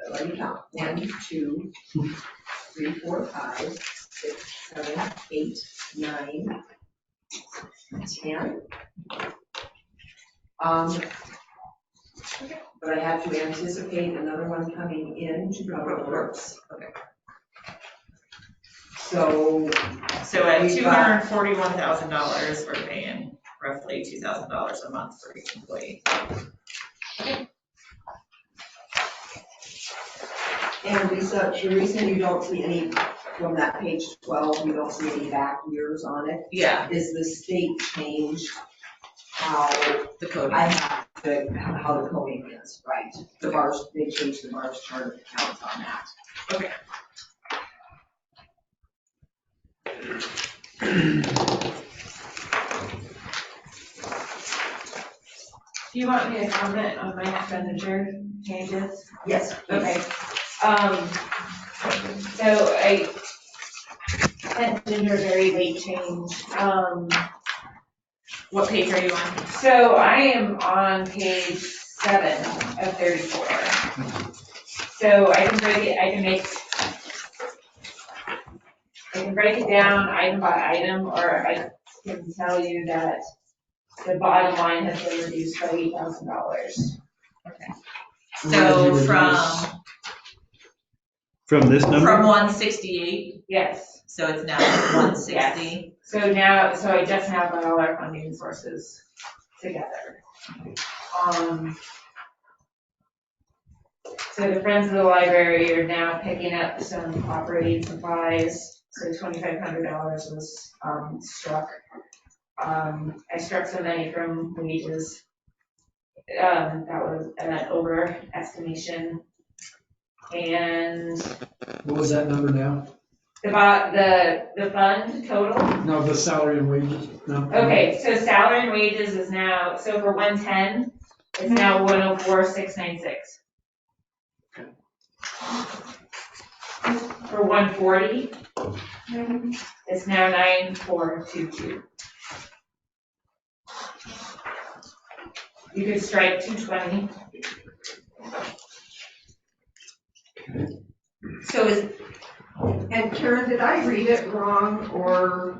let me count, 1, 2, 3, 4, 5, 6, 7, 8, 9, 10. But I have to anticipate another one coming in to Public Works. Okay. So at $241,000, we're paying roughly $2,000 a month for each employee. And Lisa, the reason you don't see any, from that page 12, you don't see any back years on it. Yeah. Is the state changed how the coding. How the coding is, right? The bars, they changed the bars chart of accounts on that. Okay. Do you want me to comment on my expenditure changes? Yes. Okay. So I sent Ginger a very late change. What page are you on? So I am on page 7 of 34. So I can break it down item by item, or I can tell you that the bottom line has been reduced by $8,000. Okay. So From this number? From 168? Yes. So it's now 160? Yes. So I just now got all our funding sources together. So the Friends of the Library are now picking up some operating supplies, so $2,500 was struck. I struck some money from wages. That was an overestimation. And What was that number now? the fund total. No, the salary and wages, no. Okay, so salary and wages is now, so for 110, it's now 104,696. For 140, it's now 9422. You could strike 220. So And Karen, did I read it wrong, or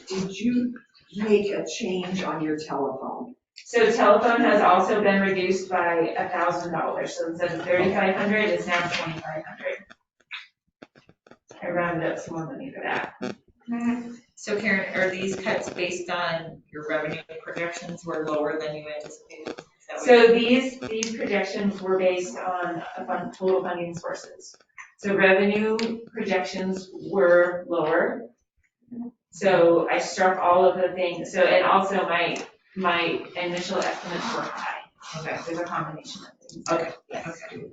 did you make a change on your telephone? So telephone has also been reduced by $1,000, so instead of 3,500, it's now 2,500. I rounded up some more money for that. So Karen, are these cuts based on your revenue projections were lower than you anticipated? Is that what So these projections were based on total funding sources. So revenue projections were lower. So I struck all of the things, so, and also my initial estimates were high. Okay. There's a combination of things. Okay, Yes. okay.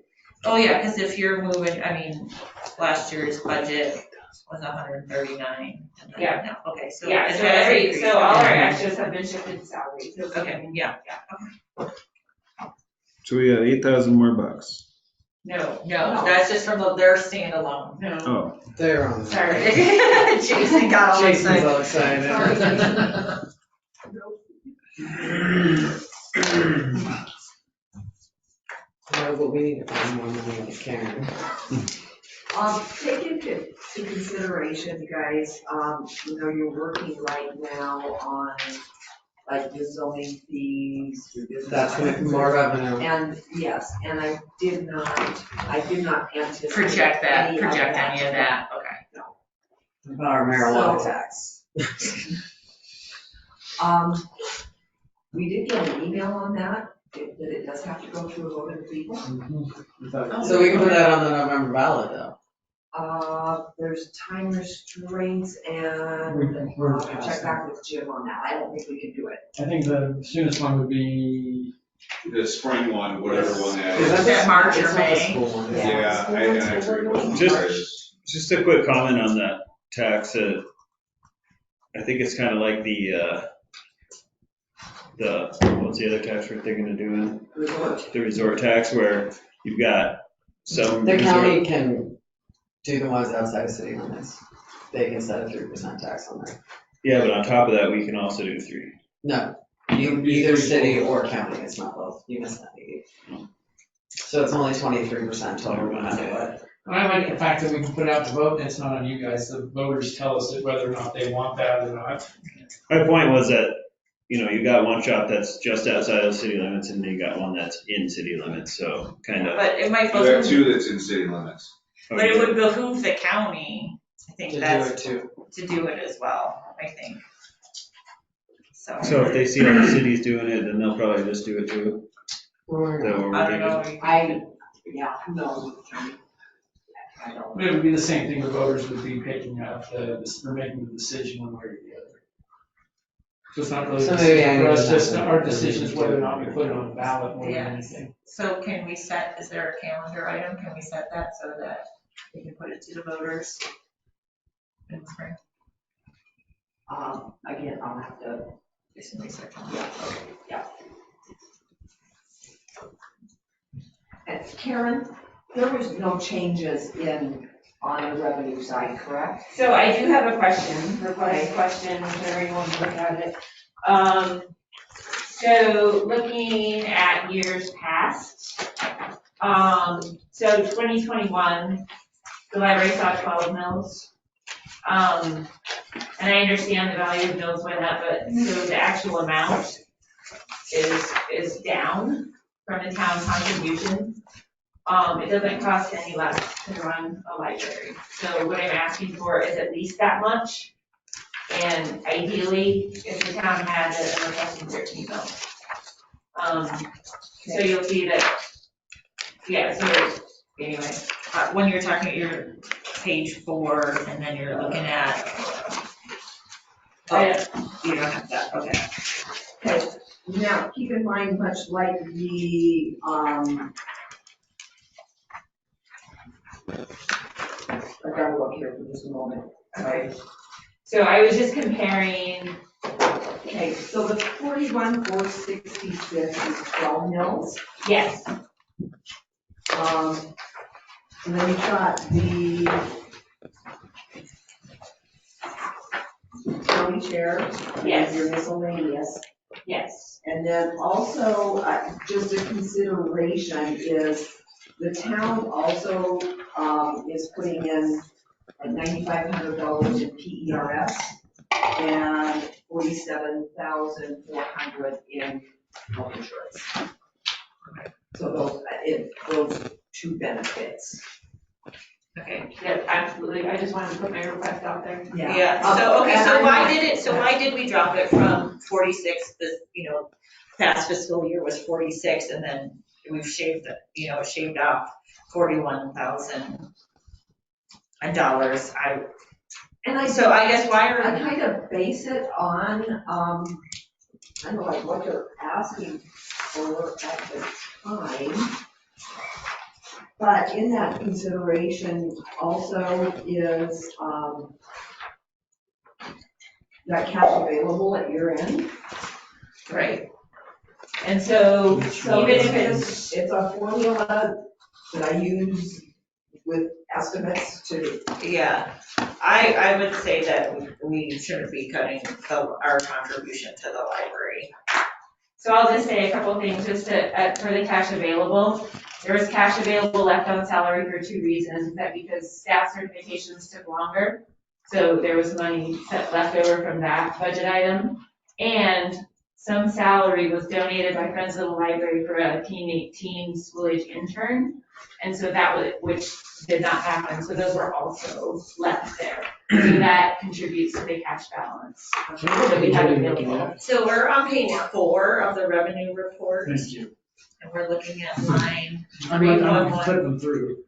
Oh, yeah, because if you're moving, I mean, last year's budget was 139. and then Yeah. now- Okay, so. Yeah, it so has every, increased. so all our extras have been shifted to salaries. Okay, yeah. So we got 8,000 more bucks. No, that's just from their standalone. No. Oh. They're on. Sorry. Jason got all Jason's excited. all excited. No, but we need to find more money to Karen. Take into consideration, guys, you're working right now on like the zoning fees. through business That's gonna be more revenue. And yes, and I did not anticipate. Project any of Okay. Our marijuana So- tax. We did get an email on that it does have to go through a vote of the people. So we can put that on the November ballot though. There's time restraints and We're I'll check back with Jim on that. I don't think we can do it. I think the soonest one would be. The spring one, whatever one that Is is. that March or It's not the May? school one. Yeah, I agree with you. Just a quick comment on that tax. I think it's kind of like what's the other tax we're thinking of doing? Resort. The resort tax, where you've got some. The county can do the ones outside of city limits. They can set a 3% tax on there. Yeah, but on top of that, we can also do 3. No, either city or county, it's not both. You missed that maybe. So it's only 23% total no matter what. I like the fact that we can put it out to vote and it's not on you guys. The voters tell us whether or not they want that or not. My point was that, you got one shop that's just outside of city limits and then you got one that's in city limits, so kind of. But it might You have behoove, two that's in city limits. but it would behoove the county, I think To do that's, it too. to do it as well, I think. So. So if they see other cities doing it, then they'll probably just do it too. Is that what we're I don't thinking? know. Who knows with the county? I don't. It would be the same thing the voters would be picking up, or making the decision one way or the other. So it's not really, So maybe I for us, need to- just our decision is whether or not we put it on the ballot more than Yeah. anything. So can we set, is there a calendar item? Can we set that so that we can put it to the voters in the spring? Again, I'll have to, Do some research on yeah, that. Okay. yeah. And Karen, there was no changes on the revenue side, correct? So I do have a question, request question, whenever you want to look at it. So looking at years past, so 2021, the library saw 12 mills. And I understand the value of mills went up, but so the actual amount is down from the town contribution. It doesn't cost any less to run a library. So what I'm asking for is at least that much. And ideally, if the town had it, I'm requesting 13 mils. So you'll see that, yeah, so anyway. When you're talking at your page 4, and then you're looking at, you don't have that, okay. Okay, now, keep in mind, much like the, I gotta look here for just a moment. Okay. So I was just comparing, Okay, so the 41,466 is 12 mils. yes, And then you've got the county chair. Yes. Your miscellaneous. yes. And then also, just a consideration is the town also is putting in like $9,500 in PERS and $47,400 in health insurance. So those two benefits. Okay, yeah, absolutely. I just wanted to put my request out there. Yeah, so, okay, so why did we drop it from 46, past fiscal year was 46, and then we've shaved off $41,000. So I guess why are? I kind of base it on, kind of like what they're asking for at the time. But in that consideration also is, that cash available at year end. Right. And so even if it's a formula that I use with estimates to. Yeah, I would say that we shouldn't be cutting our contribution to the library. So I'll just say a couple of things just for the cash available. There was cash available left on salary for two reasons. That because staff certifications took longer, so there was money left over from that budget item. And some salary was donated by Friends of the Library for a teen school age intern. And so which did not happen. So those were also left there. So that contributes to the cash balance that we have available. So we're on page 4 of the revenue report. Thank you. And we're looking at line I'm 311. flipping through.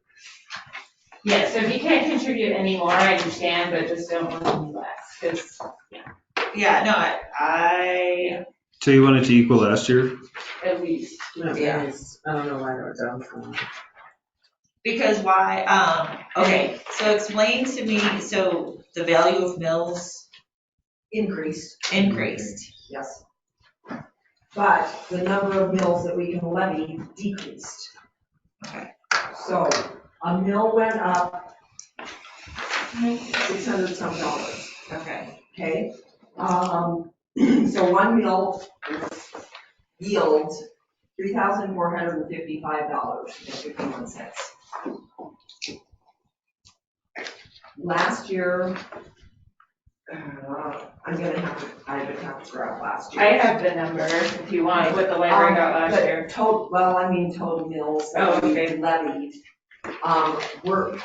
Yeah, so if you can't contribute any more, I understand, but just don't want any less, because, Yeah, no, I, So you want it to equal last year? at least. Yeah. I don't know why I wrote down for that. because why, okay, so explain to me, so the value of mills Increased, Yes. but the number of mills that we can levy decreased. Okay. So a mill went up $600 some. Okay. Okay? So one mill yields $3,455.51. Last year, I would have to grab last year. I have the number, if you want, what the library got last year. Total mills that we levied, were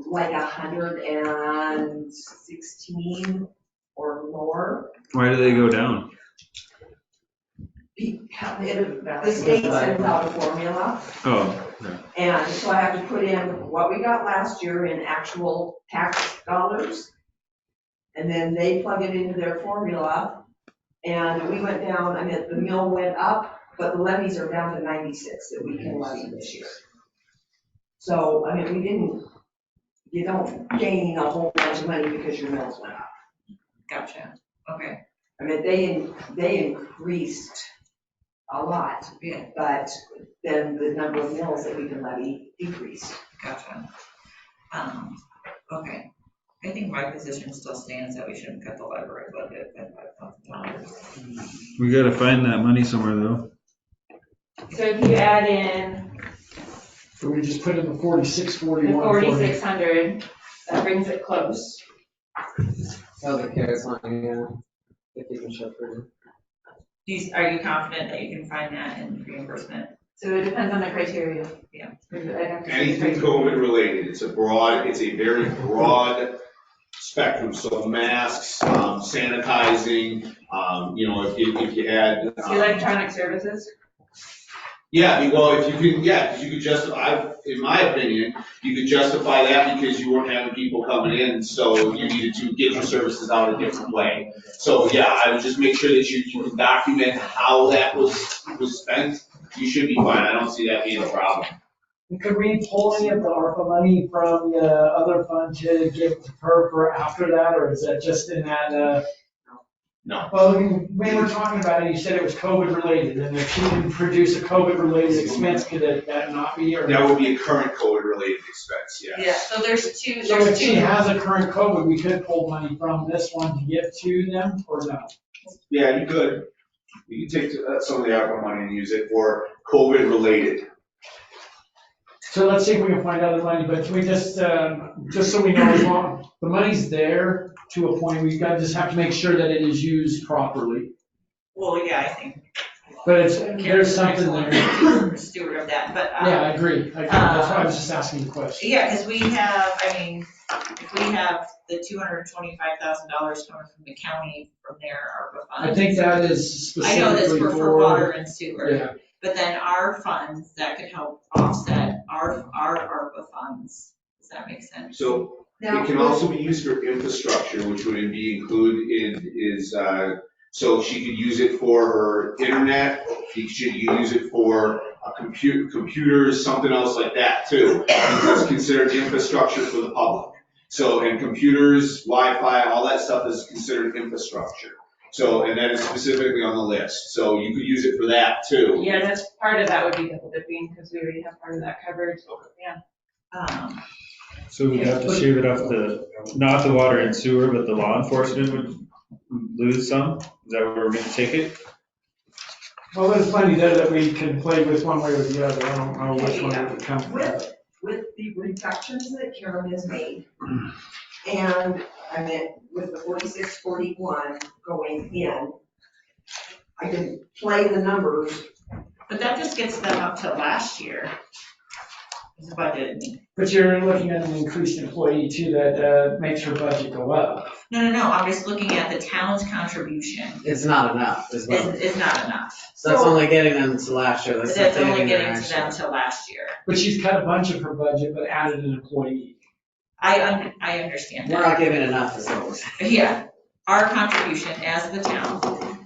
like 116 or more. Why do they go down? The state sends out a formula, Oh, yeah. and so I have to put in what we got last year in actual tax dollars, and then they plug it into their formula, and we went down, the mill went up, but the levies are down to 96 that we can levy this year. So, you don't gain a whole bunch of money because your mills went up. Gotcha, okay. They increased a lot, Yeah. but then the number of mills that we can levy decreased. Gotcha. Okay. I think my position still stands that we shouldn't cut the library budget by $5,000. We gotta find that money somewhere though. So if you add in So we just put in the 46, the 41, 4,600, that brings it close. Other cares on, yeah, if you can show through. Are you confident that you can find that in reimbursement? So it depends on the criteria. Yeah. Anything COVID related, it's a very broad spectrum, so masks, sanitizing, if you had. So electronic services? Yeah, well, if you could, because you could justify, in my opinion, you could justify that because you weren't having people coming in, so you needed to get your services out a different way. So, yeah, I would just make sure that you can document how that was spent. You should be fine. I don't see that being a problem. Could we pull any of the ARPA money from the other fund to give to her for after that, or is that just in that, No. Well, when we were talking about it, you said it was COVID related, and if she didn't produce a COVID related expense, could that not be? Or That would be a current COVID related expense, yeah. Yeah, so there's two. So if she has a current COVID, we could pull money from this one to give to them, or no? Yeah, you could. You could take some of the ARPA money and use it for COVID related. So let's see if we can find other money, but can we just so we know as long, the money's there to a point, we got, just have to make sure that it is used properly. Well, yeah, I think. But there's something there. Steward of that, but. Yeah, I agree. That's why I was just asking the question. Yeah, because we have, I mean, if we have the $225,000 coming from the county from their ARPA funds. I think that is I know that's specifically for water and sewer. Yeah. But then our funds that could help offset our ARPA funds. Does that make sense? So it can also be used for infrastructure, which would be included so she could use it for her internet, she should use it for a computers, something else like that too. It's considered infrastructure for the public. So, and computers, Wi-Fi, all that stuff is considered infrastructure. So, and that is specifically on the list. So you could use it for that too. Yeah, that's part of that would be double dipping, because we already have part of that covered, yeah. So we'd have to shave it off not the water and sewer, but the law enforcement would lose some? Is that where we're gonna take it? Well, there's money there that we can play with one way or the other. I don't know which one it would come from. With the reductions that Karen has made, and I mean, with the 4641 going in, I can play the numbers. But that just gets them up to last year. It's budgeted. But you're looking at an increased employee too, that makes her budget go up. No, I'm just looking at the town's contribution. It's not enough, is what. It's not enough. That's only getting them to last year. That's not only getting their getting to actual. them to last year. But she's cut a bunch of her budget, but added an employee. I understand that. We're not giving enough is what we're saying. Yeah, our contribution as the town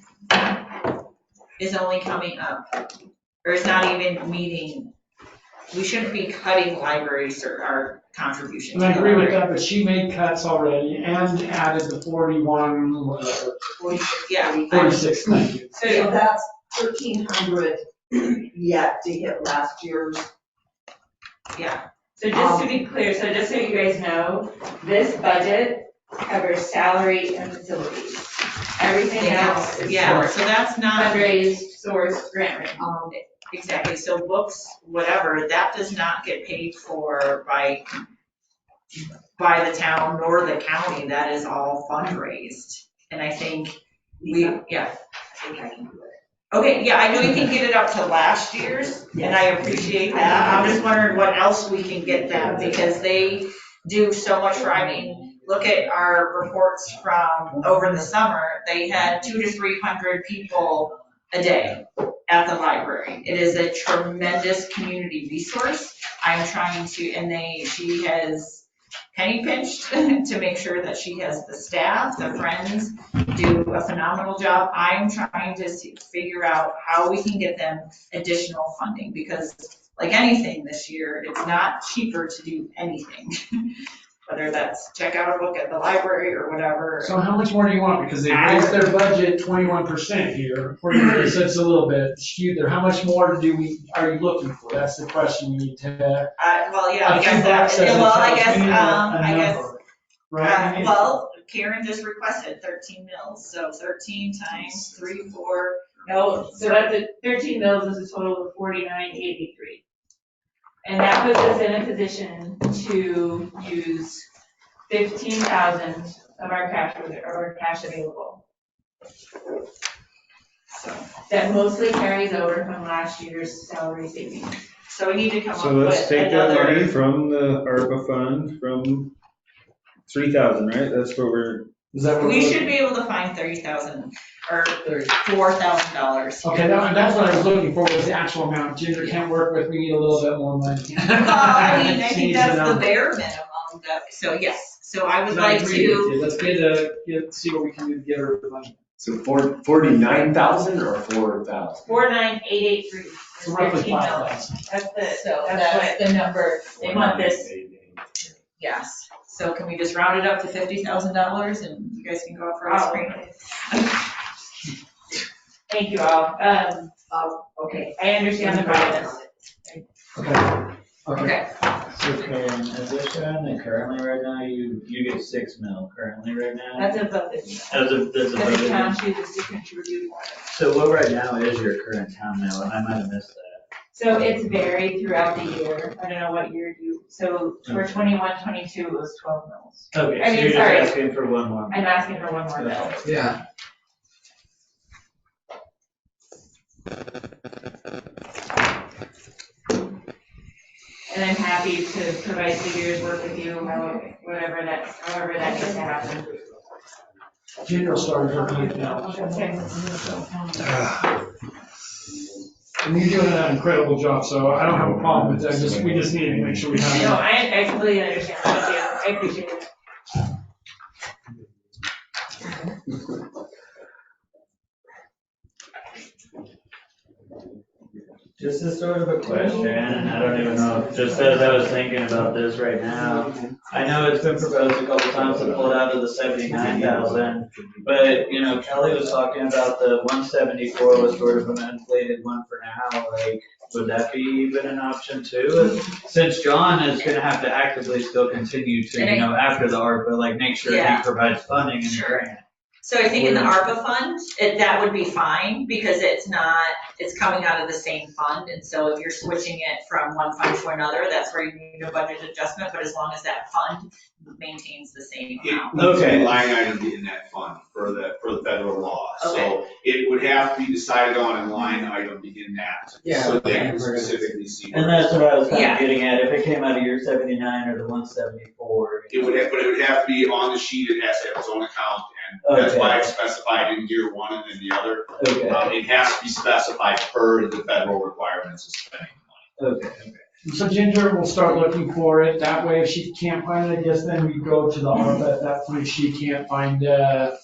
is only coming up, or is not even meeting, we shouldn't be cutting libraries or our contribution. And I to the agree with library. that, but she made cuts already and added the 41, whatever. 46, Yeah. 46, thank you. So that's 1,300 yet to hit last year's. Yeah. So just to be clear, so just so you guys know, this budget covers salary and facilities. Everything else is Yeah, so that's not. fundraised, source, grant written. Exactly, so books, whatever, that does not get paid for by the town nor the county, that is all fundraised. And I think I think I can do it. Okay, yeah, I know you can get it up to last year's, and I appreciate that. I'm just wondering what else we can get them, because they do so much for, I mean, look at our reports from over the summer, they had 200 to 300 people a day at the library. It is a tremendous community resource. I'm trying to, she has penny pinched to make sure that she has the staff, the friends do a phenomenal job. I'm trying to figure out how we can get them additional funding, because like anything this year, it's not cheaper to do anything. Whether that's check out a book at the library or whatever. So how much more do you want? Because they raised their budget 21% here, according to this, it's a little bit skewed there. How much more are you looking for? That's the question you need to. Well, yeah, I guess Right? well, Karen just requested 13 mils, so 13 times 3, 4, no, So that's 13 mils is a total of 49,883. And that puts us in a position to use 15,000 of our cash available. So that mostly carries over from last year's salary savings. So we need to come So up with let's take that money another. from the ARPA fund from 3,000, right? That's what We should be able to find 30,000 or $4,000. Okay, that's what I was looking for, was the actual amount. Ginger can't work with, we need a little bit more money. Well, I mean, I She think needs that's a the number. bare minimum, so yes, so I would And I like agree with to. you. Let's see what we can do to get her the money. So 49,000 or 4,000? 49,883. So roughly 13 mils. 5,000. That's the number. They want this. Yes, so can we just round it up to $50,000 and you guys can go out for ice cream? Thank you all. Okay. I understand the process. Okay. So Karen, is this showing that currently right now, you get 6 mil currently right now? That's above it. That's a Because the budget. town chooses to contribute. So what right now is your current town mill? And I might have missed that. So it's varied throughout the year. I don't know what year so for 21, 22, it was 12 mils. Okay, I so mean, you're just sorry. asking for one more. I'm asking for one more bill. Yeah. And I'm happy to provide figures, work with you, however that needs to happen. General started working it now. Okay. And you're doing an incredible job, so I don't have a problem with that, we just need to make sure we have. No, I completely understand. Thank you. I appreciate it. Just as sort of a question, I don't even know, just as I was thinking about this right now, I know it's been proposed a couple times to pull it out of the 79,000, but, you know, Kelly was talking about the 174 was sort of an inflated one for now, like, would that be even an option too? Since John is gonna have to actively still continue to, you know, after the ARPA, like, make sure he provides funding in the grant. So I think in the ARPA fund, that would be fine, because it's coming out of the same fund, and so if you're switching it from one fund to another, that's where you need a budget adjustment, but as long as that fund maintains the same amount. It needs to be line item in that fund for the federal law. So it would have to be decided on and line item in that. Yeah. So they can specifically see. And that's what I was kind of getting at, if it came out of your 79 or the 174. But it would have to be on the sheet, it has to have its own account, and that's why it's specified in year one and then the other. Okay. It has to be specified per the federal requirements of spending money. Okay. So Ginger will start looking for it, that way if she can't find it, I guess then we go to the ARPA at that point, if she can't find, the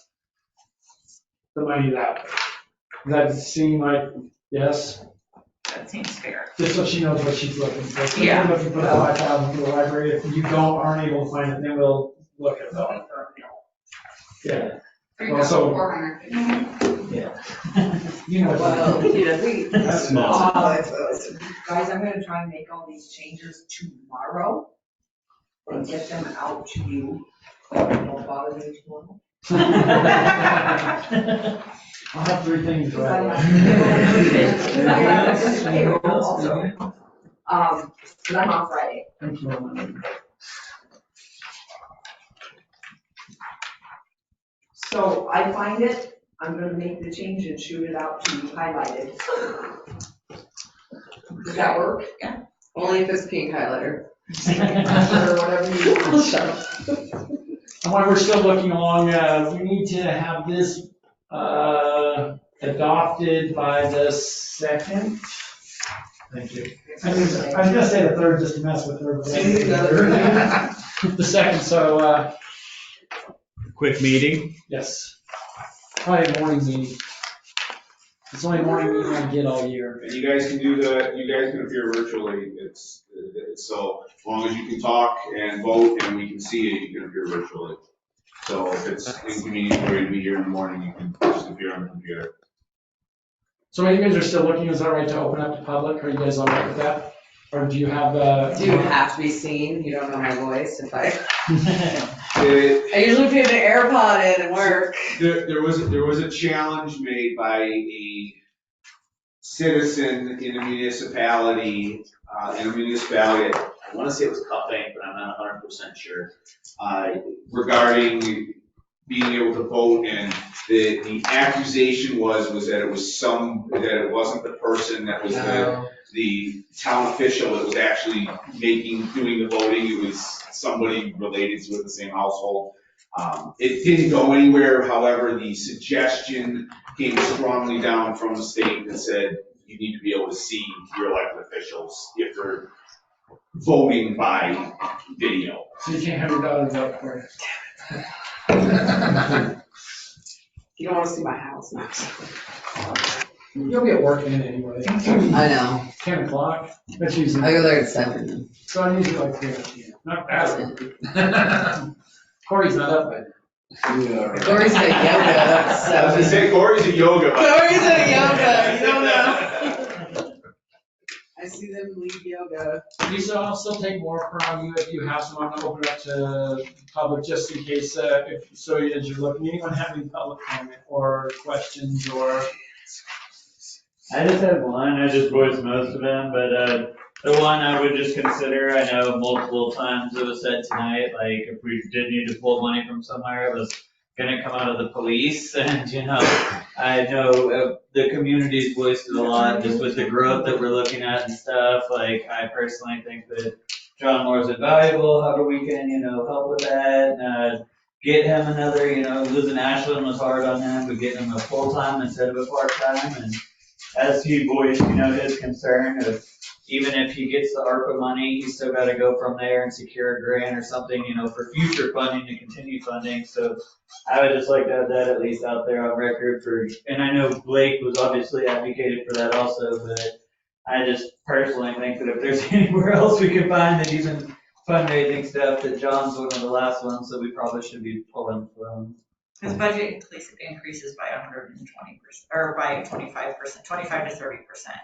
money that way. Does that seem like, yes? That seems fair. Just so she knows what she's looking for. So Yeah. we're looking for the 5,000 for the library, if you aren't able to find it, then we'll look at that. Yeah. Well, so, 400. Yeah. you know, That's small. Guys, I'm gonna try and make all these changes tomorrow and get them out to you. Don't bother me tomorrow. I'll have 3 things right. Also, but I'm off Friday. Thank you. So I find it, I'm gonna make the change and shoot it out to you highlighted. Does that work? Yeah. Only if it's pink highlighter. Or whatever you want. Shut up. And while we're still looking along, we need to have this, adopted by the 2nd. Thank you. I was gonna say the 3rd just to mess with her. But the 2nd, so, Quick meeting. yes. Probably a morning meeting. It's the only morning meeting I get all year. And you guys can appear virtually, it's so, as long as you can talk and vote and we can see it, you can appear virtually. So if it's inconvenient for you to be here in the morning, you can just appear on the computer. So you guys are still looking, is that right to open up to public? Are you guys all right with that? Or do you have, Do you have to be seen? You don't know my voice if I usually put an AirPod in and work. There was a challenge made by a citizen in a municipality, I want to say it was Cup Bank, but I'm not 100% sure, regarding being able to vote, and the accusation was that it was that it wasn't the person that was the town official that was actually doing the voting, it was somebody related to it, the same household. It didn't go anywhere, however, the suggestion came strongly down from the state that said you need to be able to see your elected officials if they're voting by video. So you can't have your daughter vote for you? You don't want to see my house next. You'll be at work in anyway. I know. 10 o'clock, that's usually. I go there at 7. So I'm usually like 3 not bad. Corey's not up by Corey's at yoga, that's I was gonna say Corey's at yoga. Corey's at yoga, you don't know. I see them leave yoga. Lisa, I'll still take more from you if you have some. I'm gonna open it up to public just in case, as you're looking, anyone have any public comment or questions or I just had one, I just voiced most of them, but, the one I would just consider, I know multiple times it was said tonight, like, if we did need to pull money from somewhere, it was gonna come out of the police, and, I know the community's voiced it a lot, just with the growth that we're looking at and stuff, like, I personally think that John Moore's invaluable, however we can, help with that, get him another, losing Ashland was hard on him, but getting him a full-time instead of a part-time, and as he voiced, his concern of, even if he gets the ARPA money, he's still gotta go from there and secure a grant or something, for future funding to continue funding, so I would just like to have that at least out there on record and I know Blake was obviously advocated for that also, but I just personally think that if there's anywhere else we can find that even fundraising stuff, that John's one of the last ones, so we probably should be pulling from. His budget increases by 120%, or by 25%, 25 to 30%.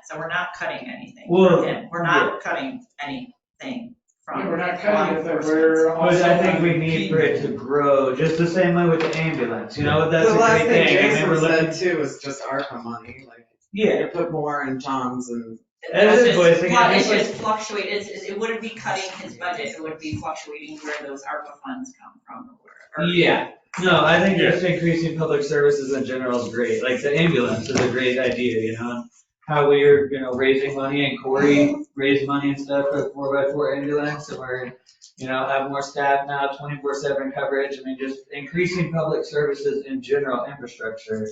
So we're not cutting anything from him. We're not cutting anything from. We're not law cutting it, but enforcement. we're also. But I think we need for it to grow, just the same way with the ambulance, that's The a last great thing thing. I mean, Jason we're looking. said too was just ARPA money, like, Yeah. you put more in Tom's and. It's just fluctuate, it wouldn't be cutting his budget, it would be fluctuating where those ARPA funds come from. Yeah, no, I think just increasing public services in general is great, like the ambulance is a great idea, and how we're, raising money, and Corey raised money and stuff for 4x4 ambulance, and we're, have more staff now, 24/7 coverage, I mean, just increasing public services in general infrastructure.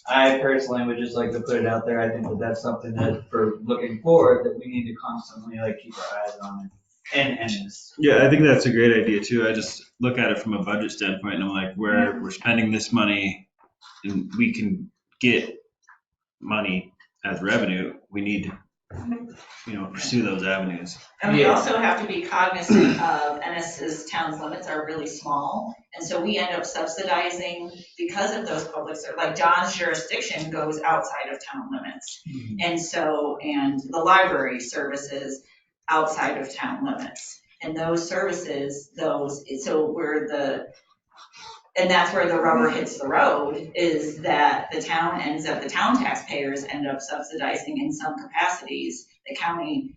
I personally would just like to put it out there, I think that that's something that, for looking forward, that we need to constantly, keep our eyes on and this. Yeah, I think that's a great idea too. I just look at it from a budget standpoint and I'm like, we're spending this money and we can get money as revenue. We need to, pursue those avenues. And we also have to be cognizant of Ennis's town's limits are really small. And so we end up subsidizing because of those public services, like John's jurisdiction goes outside of town limits. And so, and the library services outside of town limits. And those services, and that's where the rubber hits the road, is that the town taxpayers end up subsidizing in some capacities, the county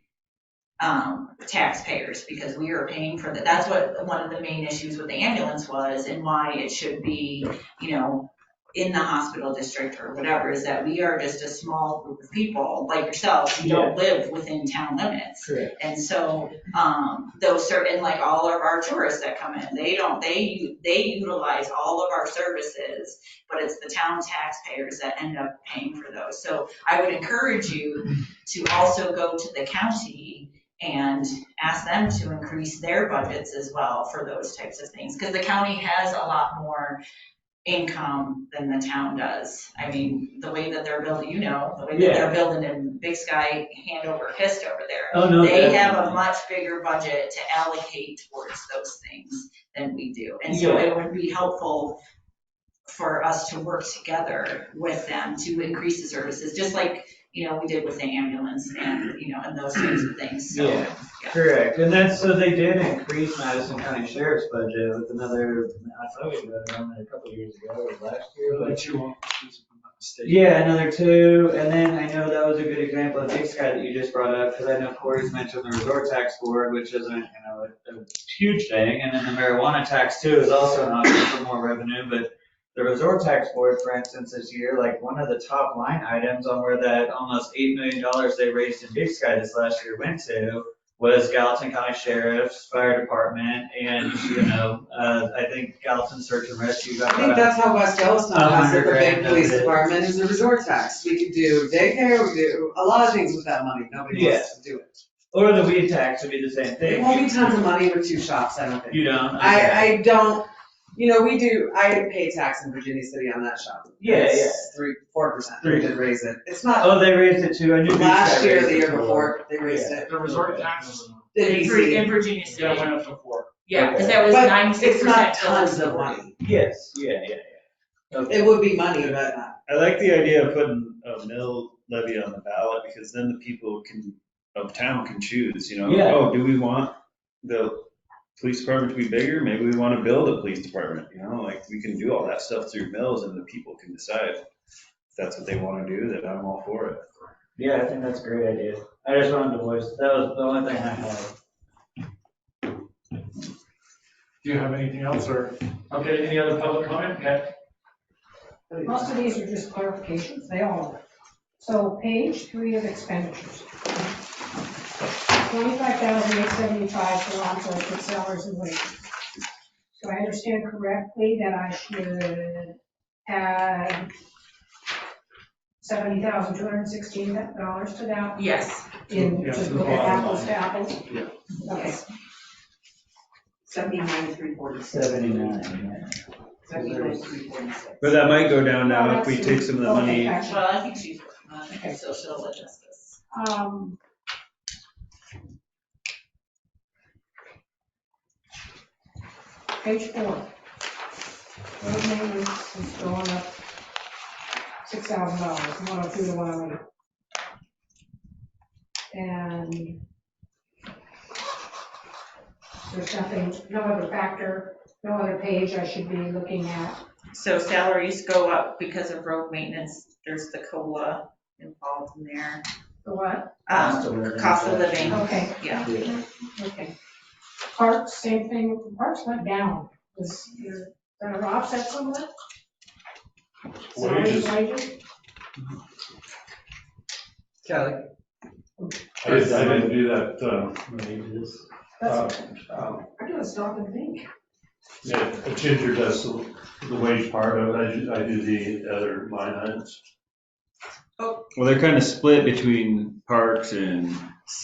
taxpayers, because we are paying for that. That's what one of the main issues with the ambulance was, and why it should be, in the hospital district or whatever, is that we are just a small group of people like yourself who don't live within town limits. Correct. And so, those certain, like all of our tourists that come in, they utilize all of our services, but it's the town taxpayers that end up paying for those. So I would encourage you to also go to the county and ask them to increase their budgets as well for those types of things, because the county has a lot more income than the town does. I mean, the way that they're building, the way that they're building in Big Sky, Hanover, Hist over there. Oh, no, they definitely. have a much bigger budget to allocate towards those things than we do. And so it would be helpful for us to work together with them to increase the services, just like, we did with the ambulance and, and those types of things. So, Yeah, correct. And so they did increase Madison County Sheriff's budget with another, I thought we got it a couple of years ago, or last year. Yeah, another 2. And then I know that was a good example of Big Sky that you just brought up, because I know Corey's mentioned the resort tax board, which isn't, a huge thing. And then the marijuana tax too is also an option for more revenue, but the resort tax board, for instance, this year, like one of the top line items on where that almost $8 million they raised in Big Sky this last year went to was Gallatin County Sheriff's Fire Department, and, I think Gallatin Search and Rescue got. I think that's how West Yellowstone has it, the big $100,000 police of it. department is the resort tax. We could do daycare, we do a lot of things with that money, nobody wants to do it. Or the weed tax would be the same thing. It won't be tons of money with 2 shops, I don't think. You don't? I don't, I pay tax in Virginia City on that shop. Yeah. 4%, they did raise it. It's not. Oh, they raised it too. I knew. Last year, the year before, they raised it. The resort tax in Virginia City. went up to 4. Yeah, because that was But 96%. it's not tons of money. Yes, yeah. Okay. It would be money, but not. I like the idea of putting a mill levy on the ballot, because then the people of town can choose, Yeah. Oh, do we want the police department to be bigger? Maybe we want to build a police department, we can do all that stuff through mills, and the people can decide if that's what they want to do, then I'm all for it. Yeah, I think that's a great idea. I just wanted to voice, that was the only thing I had. Do you have anything else, or, okay, any other public comment? Okay. Most of these are just clarifications, they all are. So page 3 of expenditures. 25,875 for on-site for salaries and wages. Do I understand correctly that I should add $70,216 to that? Yes. In, Yes, just the look at bottom apples line. to apples? Yeah. Okay. 79,346. 79, 79,346. But that might go down now if we take some of the Okay, money. gotcha. Well, I think she's working on it, so she'll adjust this. Page 4. Road maintenance is going up $6,000, 102 to 108. And there's nothing, no other factor, no other page I should be looking at. So salaries go up because of road maintenance. There's the COLA involved in there. The what? Cost of living. Okay. Yeah. Okay. Parks, same thing, parks went down. Is there an offset somewhere? Wages. Wages? Kelly? I didn't do that, wages. I gotta stop and think. yeah, Ginger does the wage part of it, I do the other line items. Well, they're kind of split between parks and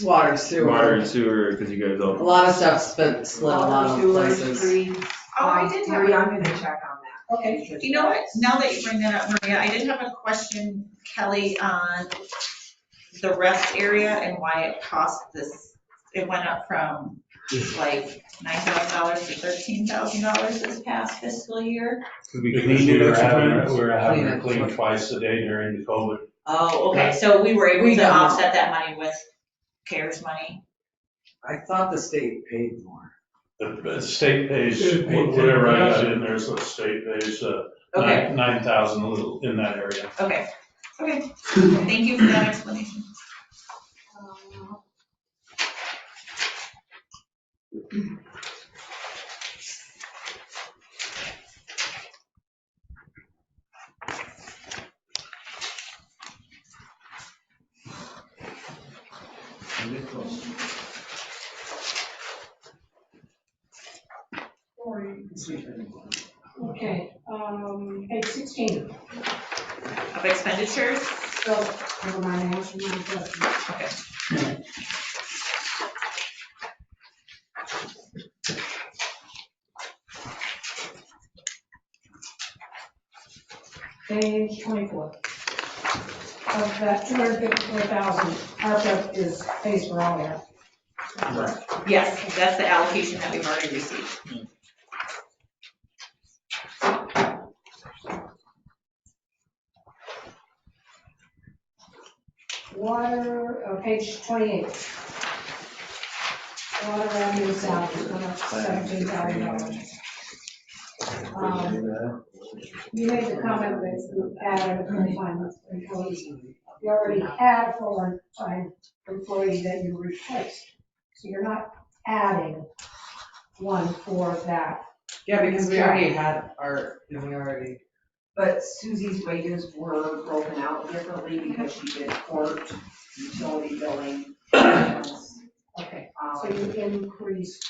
Water, sewer. water and sewer, because you guys A all. lot of stuff's split a lot of places. Oh, I did have I'm gonna check on that. Okay. You know what, now that you bring that up, Maria, I did have a question, Kelly, on the rest area and why it cost this, it went up from like $9,000 to $13,000 this past fiscal year. Because we were having it cleaned twice a day during the COVID. Oh, okay, so we were able to offset that money with CARES money? I thought the state paid more. The state pays, State paid whatever I got 10,000. in there, so the state pays, Okay. 9,000 a little in that area. Okay, okay, thank you for that explanation. Okay, page 16. Of expenditures? So, never mind, answer my question. Okay. Page 24. Of that 254,000, ARPA is, pays for all that. Yes, that's the allocation that we've already received. Water, page 28. Water revenue salaries went up $17,000. You made the comment that you added a full-time employee. You already had a full-time employee that you replaced. So you're not adding one for that. Yeah, because we already had But Susie's wages were broken out differently because she did court, utility billing. Okay, so you increased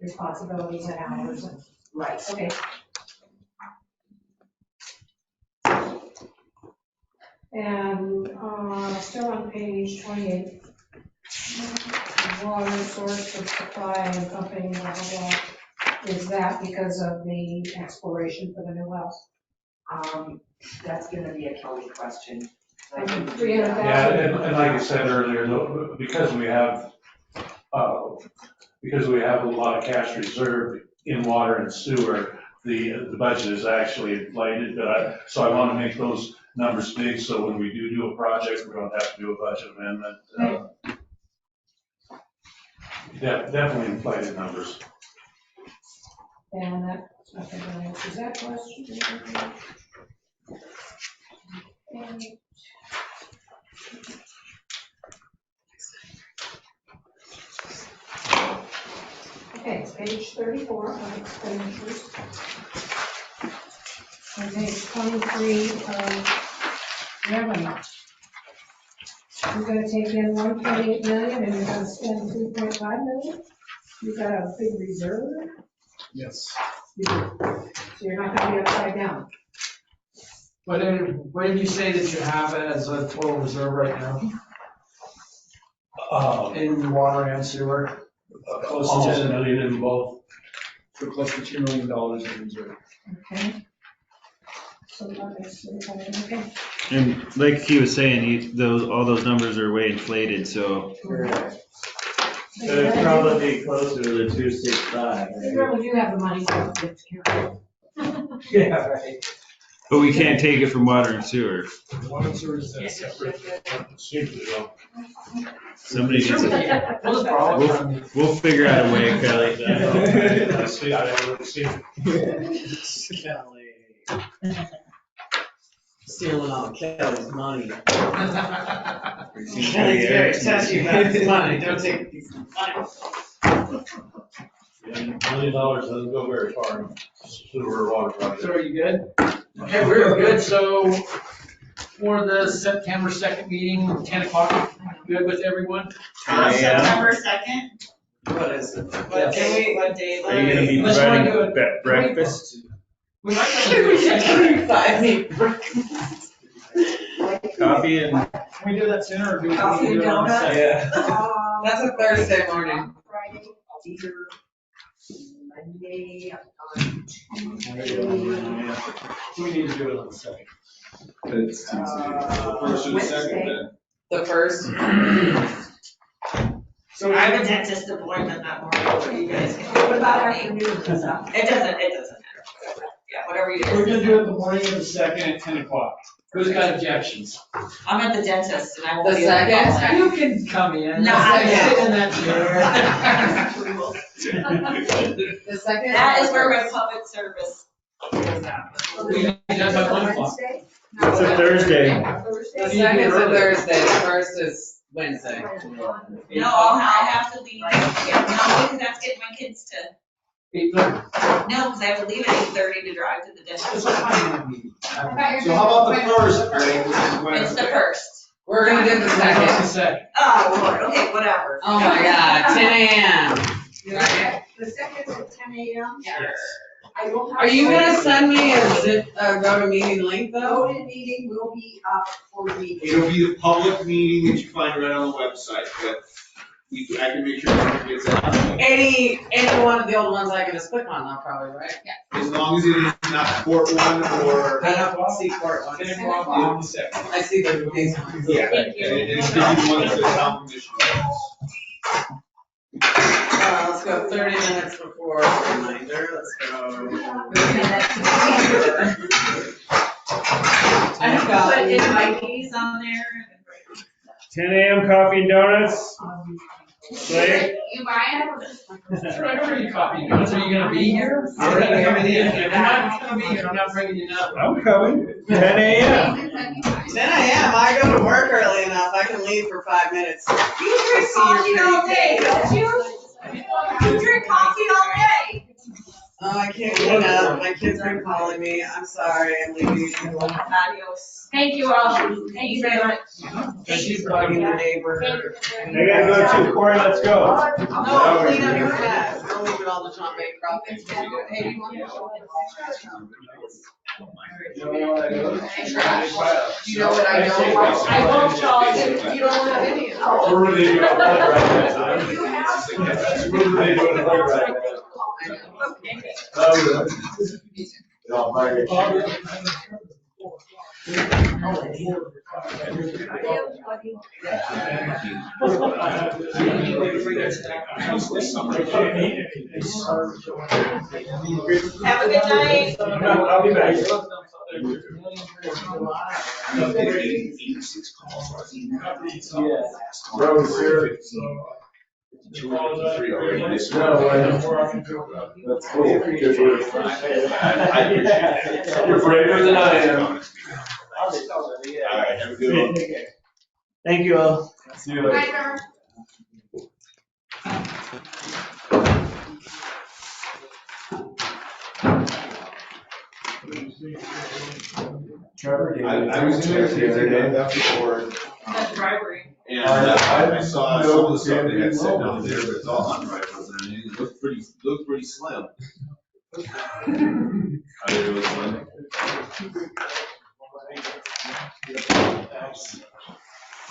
responsibilities and hours. Right. Okay. And still on page 28, water source of supply and pumping, blah, blah, blah. Is that because of the exploration for the new wells? That's gonna be a Kelly question. I mean, 300,000. Yeah, and like I said earlier, though, because we have a lot of cash reserved in water and sewer, the budget is actually inflated, so I want to make those numbers big, so when we do a project, we don't have to do a budget amendment. Definitely inflated numbers. And that, okay, that answers that question. And page 34 of expenditures. And page 23 of revenue. You're gonna take in 1.8 million and you're gonna spend 3.5 million? You got a big reserve? Yes. So you're not gonna be upside down. What did you say that you have as a total reserve right now? In water and sewer? Close Almost to $1 million in both. So close to $2 million in reserve. Okay. So okay. And like he was saying, all those numbers are way inflated, so. So it'd probably be closer to the 265. You really do have the money to get to count. Yeah, right. But we can't take it from water and sewer. Water and sewer is separate. Somebody needs to. We'll just borrow it from you. We'll figure out a way, Kelly. Kelly. Stealing all Kelly's money. Kelly's very touchy about his money, don't take his money. $1 million doesn't go very far in sewer or water project. So are you good? Okay, we're good. So for the September 2nd meeting, 10 o'clock, good with everyone? September 2nd? What is it? What day, what day? Are you gonna be Let's try to do providing it. breakfast? We might have to do it. Coffee and. Can we do that sooner or do we? Coffee and do it on the donuts? 2nd? Yeah. That's a Thursday morning. Friday, I'll be here Monday, We need to do it on the 2nd. It's Tuesday, the first or the second then. The first. So I have a dentist appointment that morning, so you guys can. What about afternoons and stuff? It doesn't matter. Yeah, whatever you guys. We're gonna do it the morning of the 2nd at 10 o'clock. Who's got objections? I'm at the dentist and I won't The be able to call second? in. You can come in. No, I Sit can't. in that chair. The second. That is where my public service is at. We done by 1 o'clock. Wednesday? It's a Thursday. The second is a Thursday, the first is Wednesday. No, I have to leave. No, because I have to get my kids to, 8:30. no, because I have to leave at 8:30 to drive to the It's dentist. a fine meeting. So how about the first, Greg, which is It's the Wednesday? first. We're gonna do the What's second. the second? Oh, Lord, okay, whatever. Oh my God, 10 a.m. Right? The second at 10 a.m. Yes. I will have. Are you gonna send me a zip, go to meeting link though? Voted meeting will be up for the meeting. It'll be the public meeting that you find right on the website, but I can make sure it gets out. Any one of the old ones I can just click on now, probably, right? As long as it is not court one or. I don't see court ones. 10 o'clock on the 2nd. I see the case ones. Yeah, and it's gonna be the one that says town commission. Let's go 30 minutes before reminder, let's go. I have to got put it. invitees on there. 10 a.m. coffee and donuts. Blake? You buy it? Whatever you copy, notes, are you gonna be here? You're not coming in. If you're not gonna be here, I'm not bringing you nothing. I'm coming. 10 a.m. 10 a.m., I go to work early enough, I can leave for 5 minutes. You drink coffee all day, don't you? You drink coffee all day. Oh, I can't get enough, my kids are calling me, I'm sorry, I'm leaving. Adios. Thank you all. Thank you very much. She's bugging the neighborhood. I gotta go too, Corey, let's go. No, clean up your mess, don't leave it all to John Bay Crawford. Hey, you want to You know what I do? You know what I don't? I won't call you. You don't have any. We're really doing a blood right now. We're really doing a blood right now. Have a good night. I'll be back. Rose here. Three already this No, I don't. That's cool. Good work. I appreciate it. You're braver than I am. All right, have a good one. Thank you all. See you later. Bye, Trevor. Trevor gave me. I was in there today, I left before, That bribery. and I saw some of the stuff they had sitting out there, but it's all unrivaled, and it looked pretty slim. Are they really slim?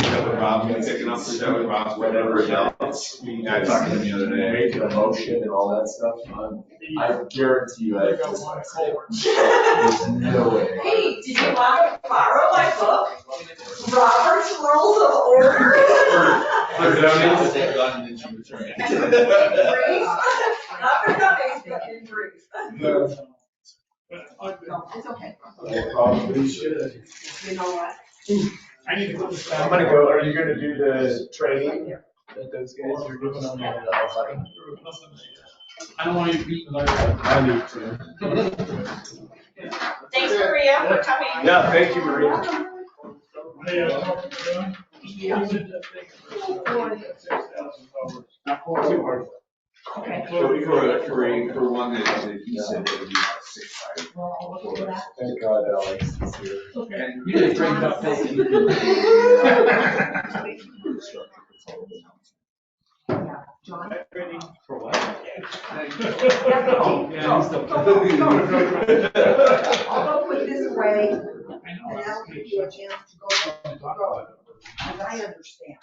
That what Rob's been picking up, is that what Rob's, whatever else? Yeah, I talked to him the other day. Making a motion and all that stuff. I guarantee you, I just want to say it. There's no way. Hey, did you want to borrow my book? Robert's Rules of Order? That gun and then she returned it. In brief. Not for dummies, but in brief. No, it's okay. Probably should. You know what? I need to put this I'm gonna go, are you gonna do the training that those guys are doing on the outside? I don't want you to beat the light. I need to. Thanks, Maria, for coming. Yeah, thank you, Maria. Okay. For one that he said that would be about 6'5". Thank God Alex is here. And You did a great job. John? For what? I'll go put this away, and that'll give you a chance to go. As I understand.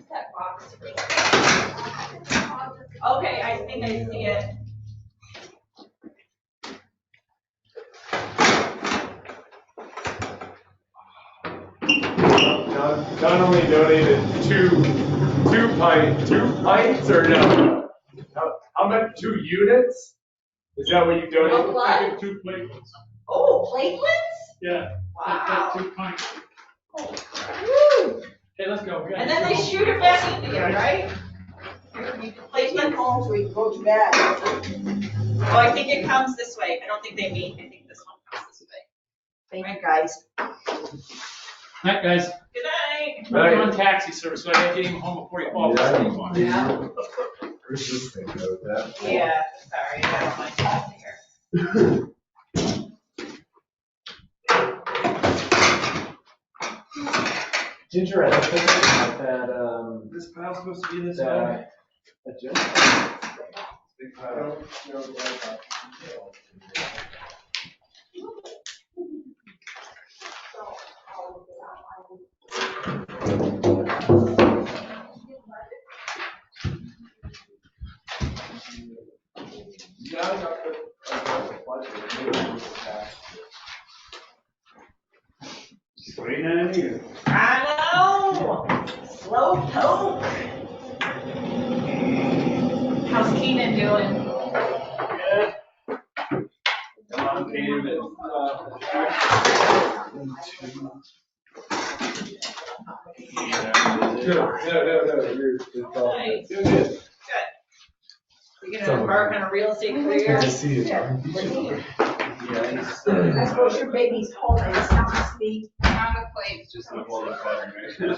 That box. Okay, I think I see it. John only donated two pints or no? How much, 2 units? Is that what you donated? What? 2 platelets. Oh, platelets? Yeah. Wow. 2 pints. Woo. Okay, let's go. And then they shoot it back into you, right? Platelet home so we can go to bed. Oh, I think it comes this way. I don't think they meet. I think this one comes this way. Thank you, guys. Night, guys. Good night. We're on taxi service, so I gotta get him home before he falls. Yeah. Where's this thing go with that? Yeah, sorry, I got my taxi here. Ginger, I think about that, This pile's supposed to be this way? that agenda. Big pile. Waiting on you. I know. Slow poke. How's Keenan doing? Good. Don came and, Nice. Good. Good. You gonna embark on a real estate career? Good to see you, John. I suppose your baby's home and it's not to speak. On the plates, just.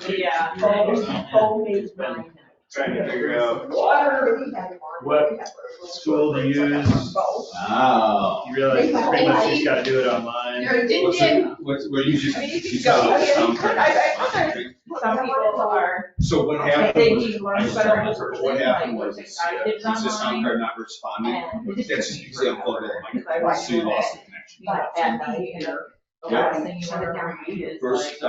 Yeah. Home is mine. trying to figure out Water. We had water. what school to use. Oh. You realize pretty much you just gotta do it online. There didn't. Where you just. I mean, you you could go. saw I mean, some you could. kind of I concentrate. Some people are, So what happened? they was- need I learn started better. first. What happened was, I did it since the sound online. card not responding, And that's just because I'm plugged in, Because I like, so you lost the connection. But at night, you know, the Yeah. last thing you want to read is First, like.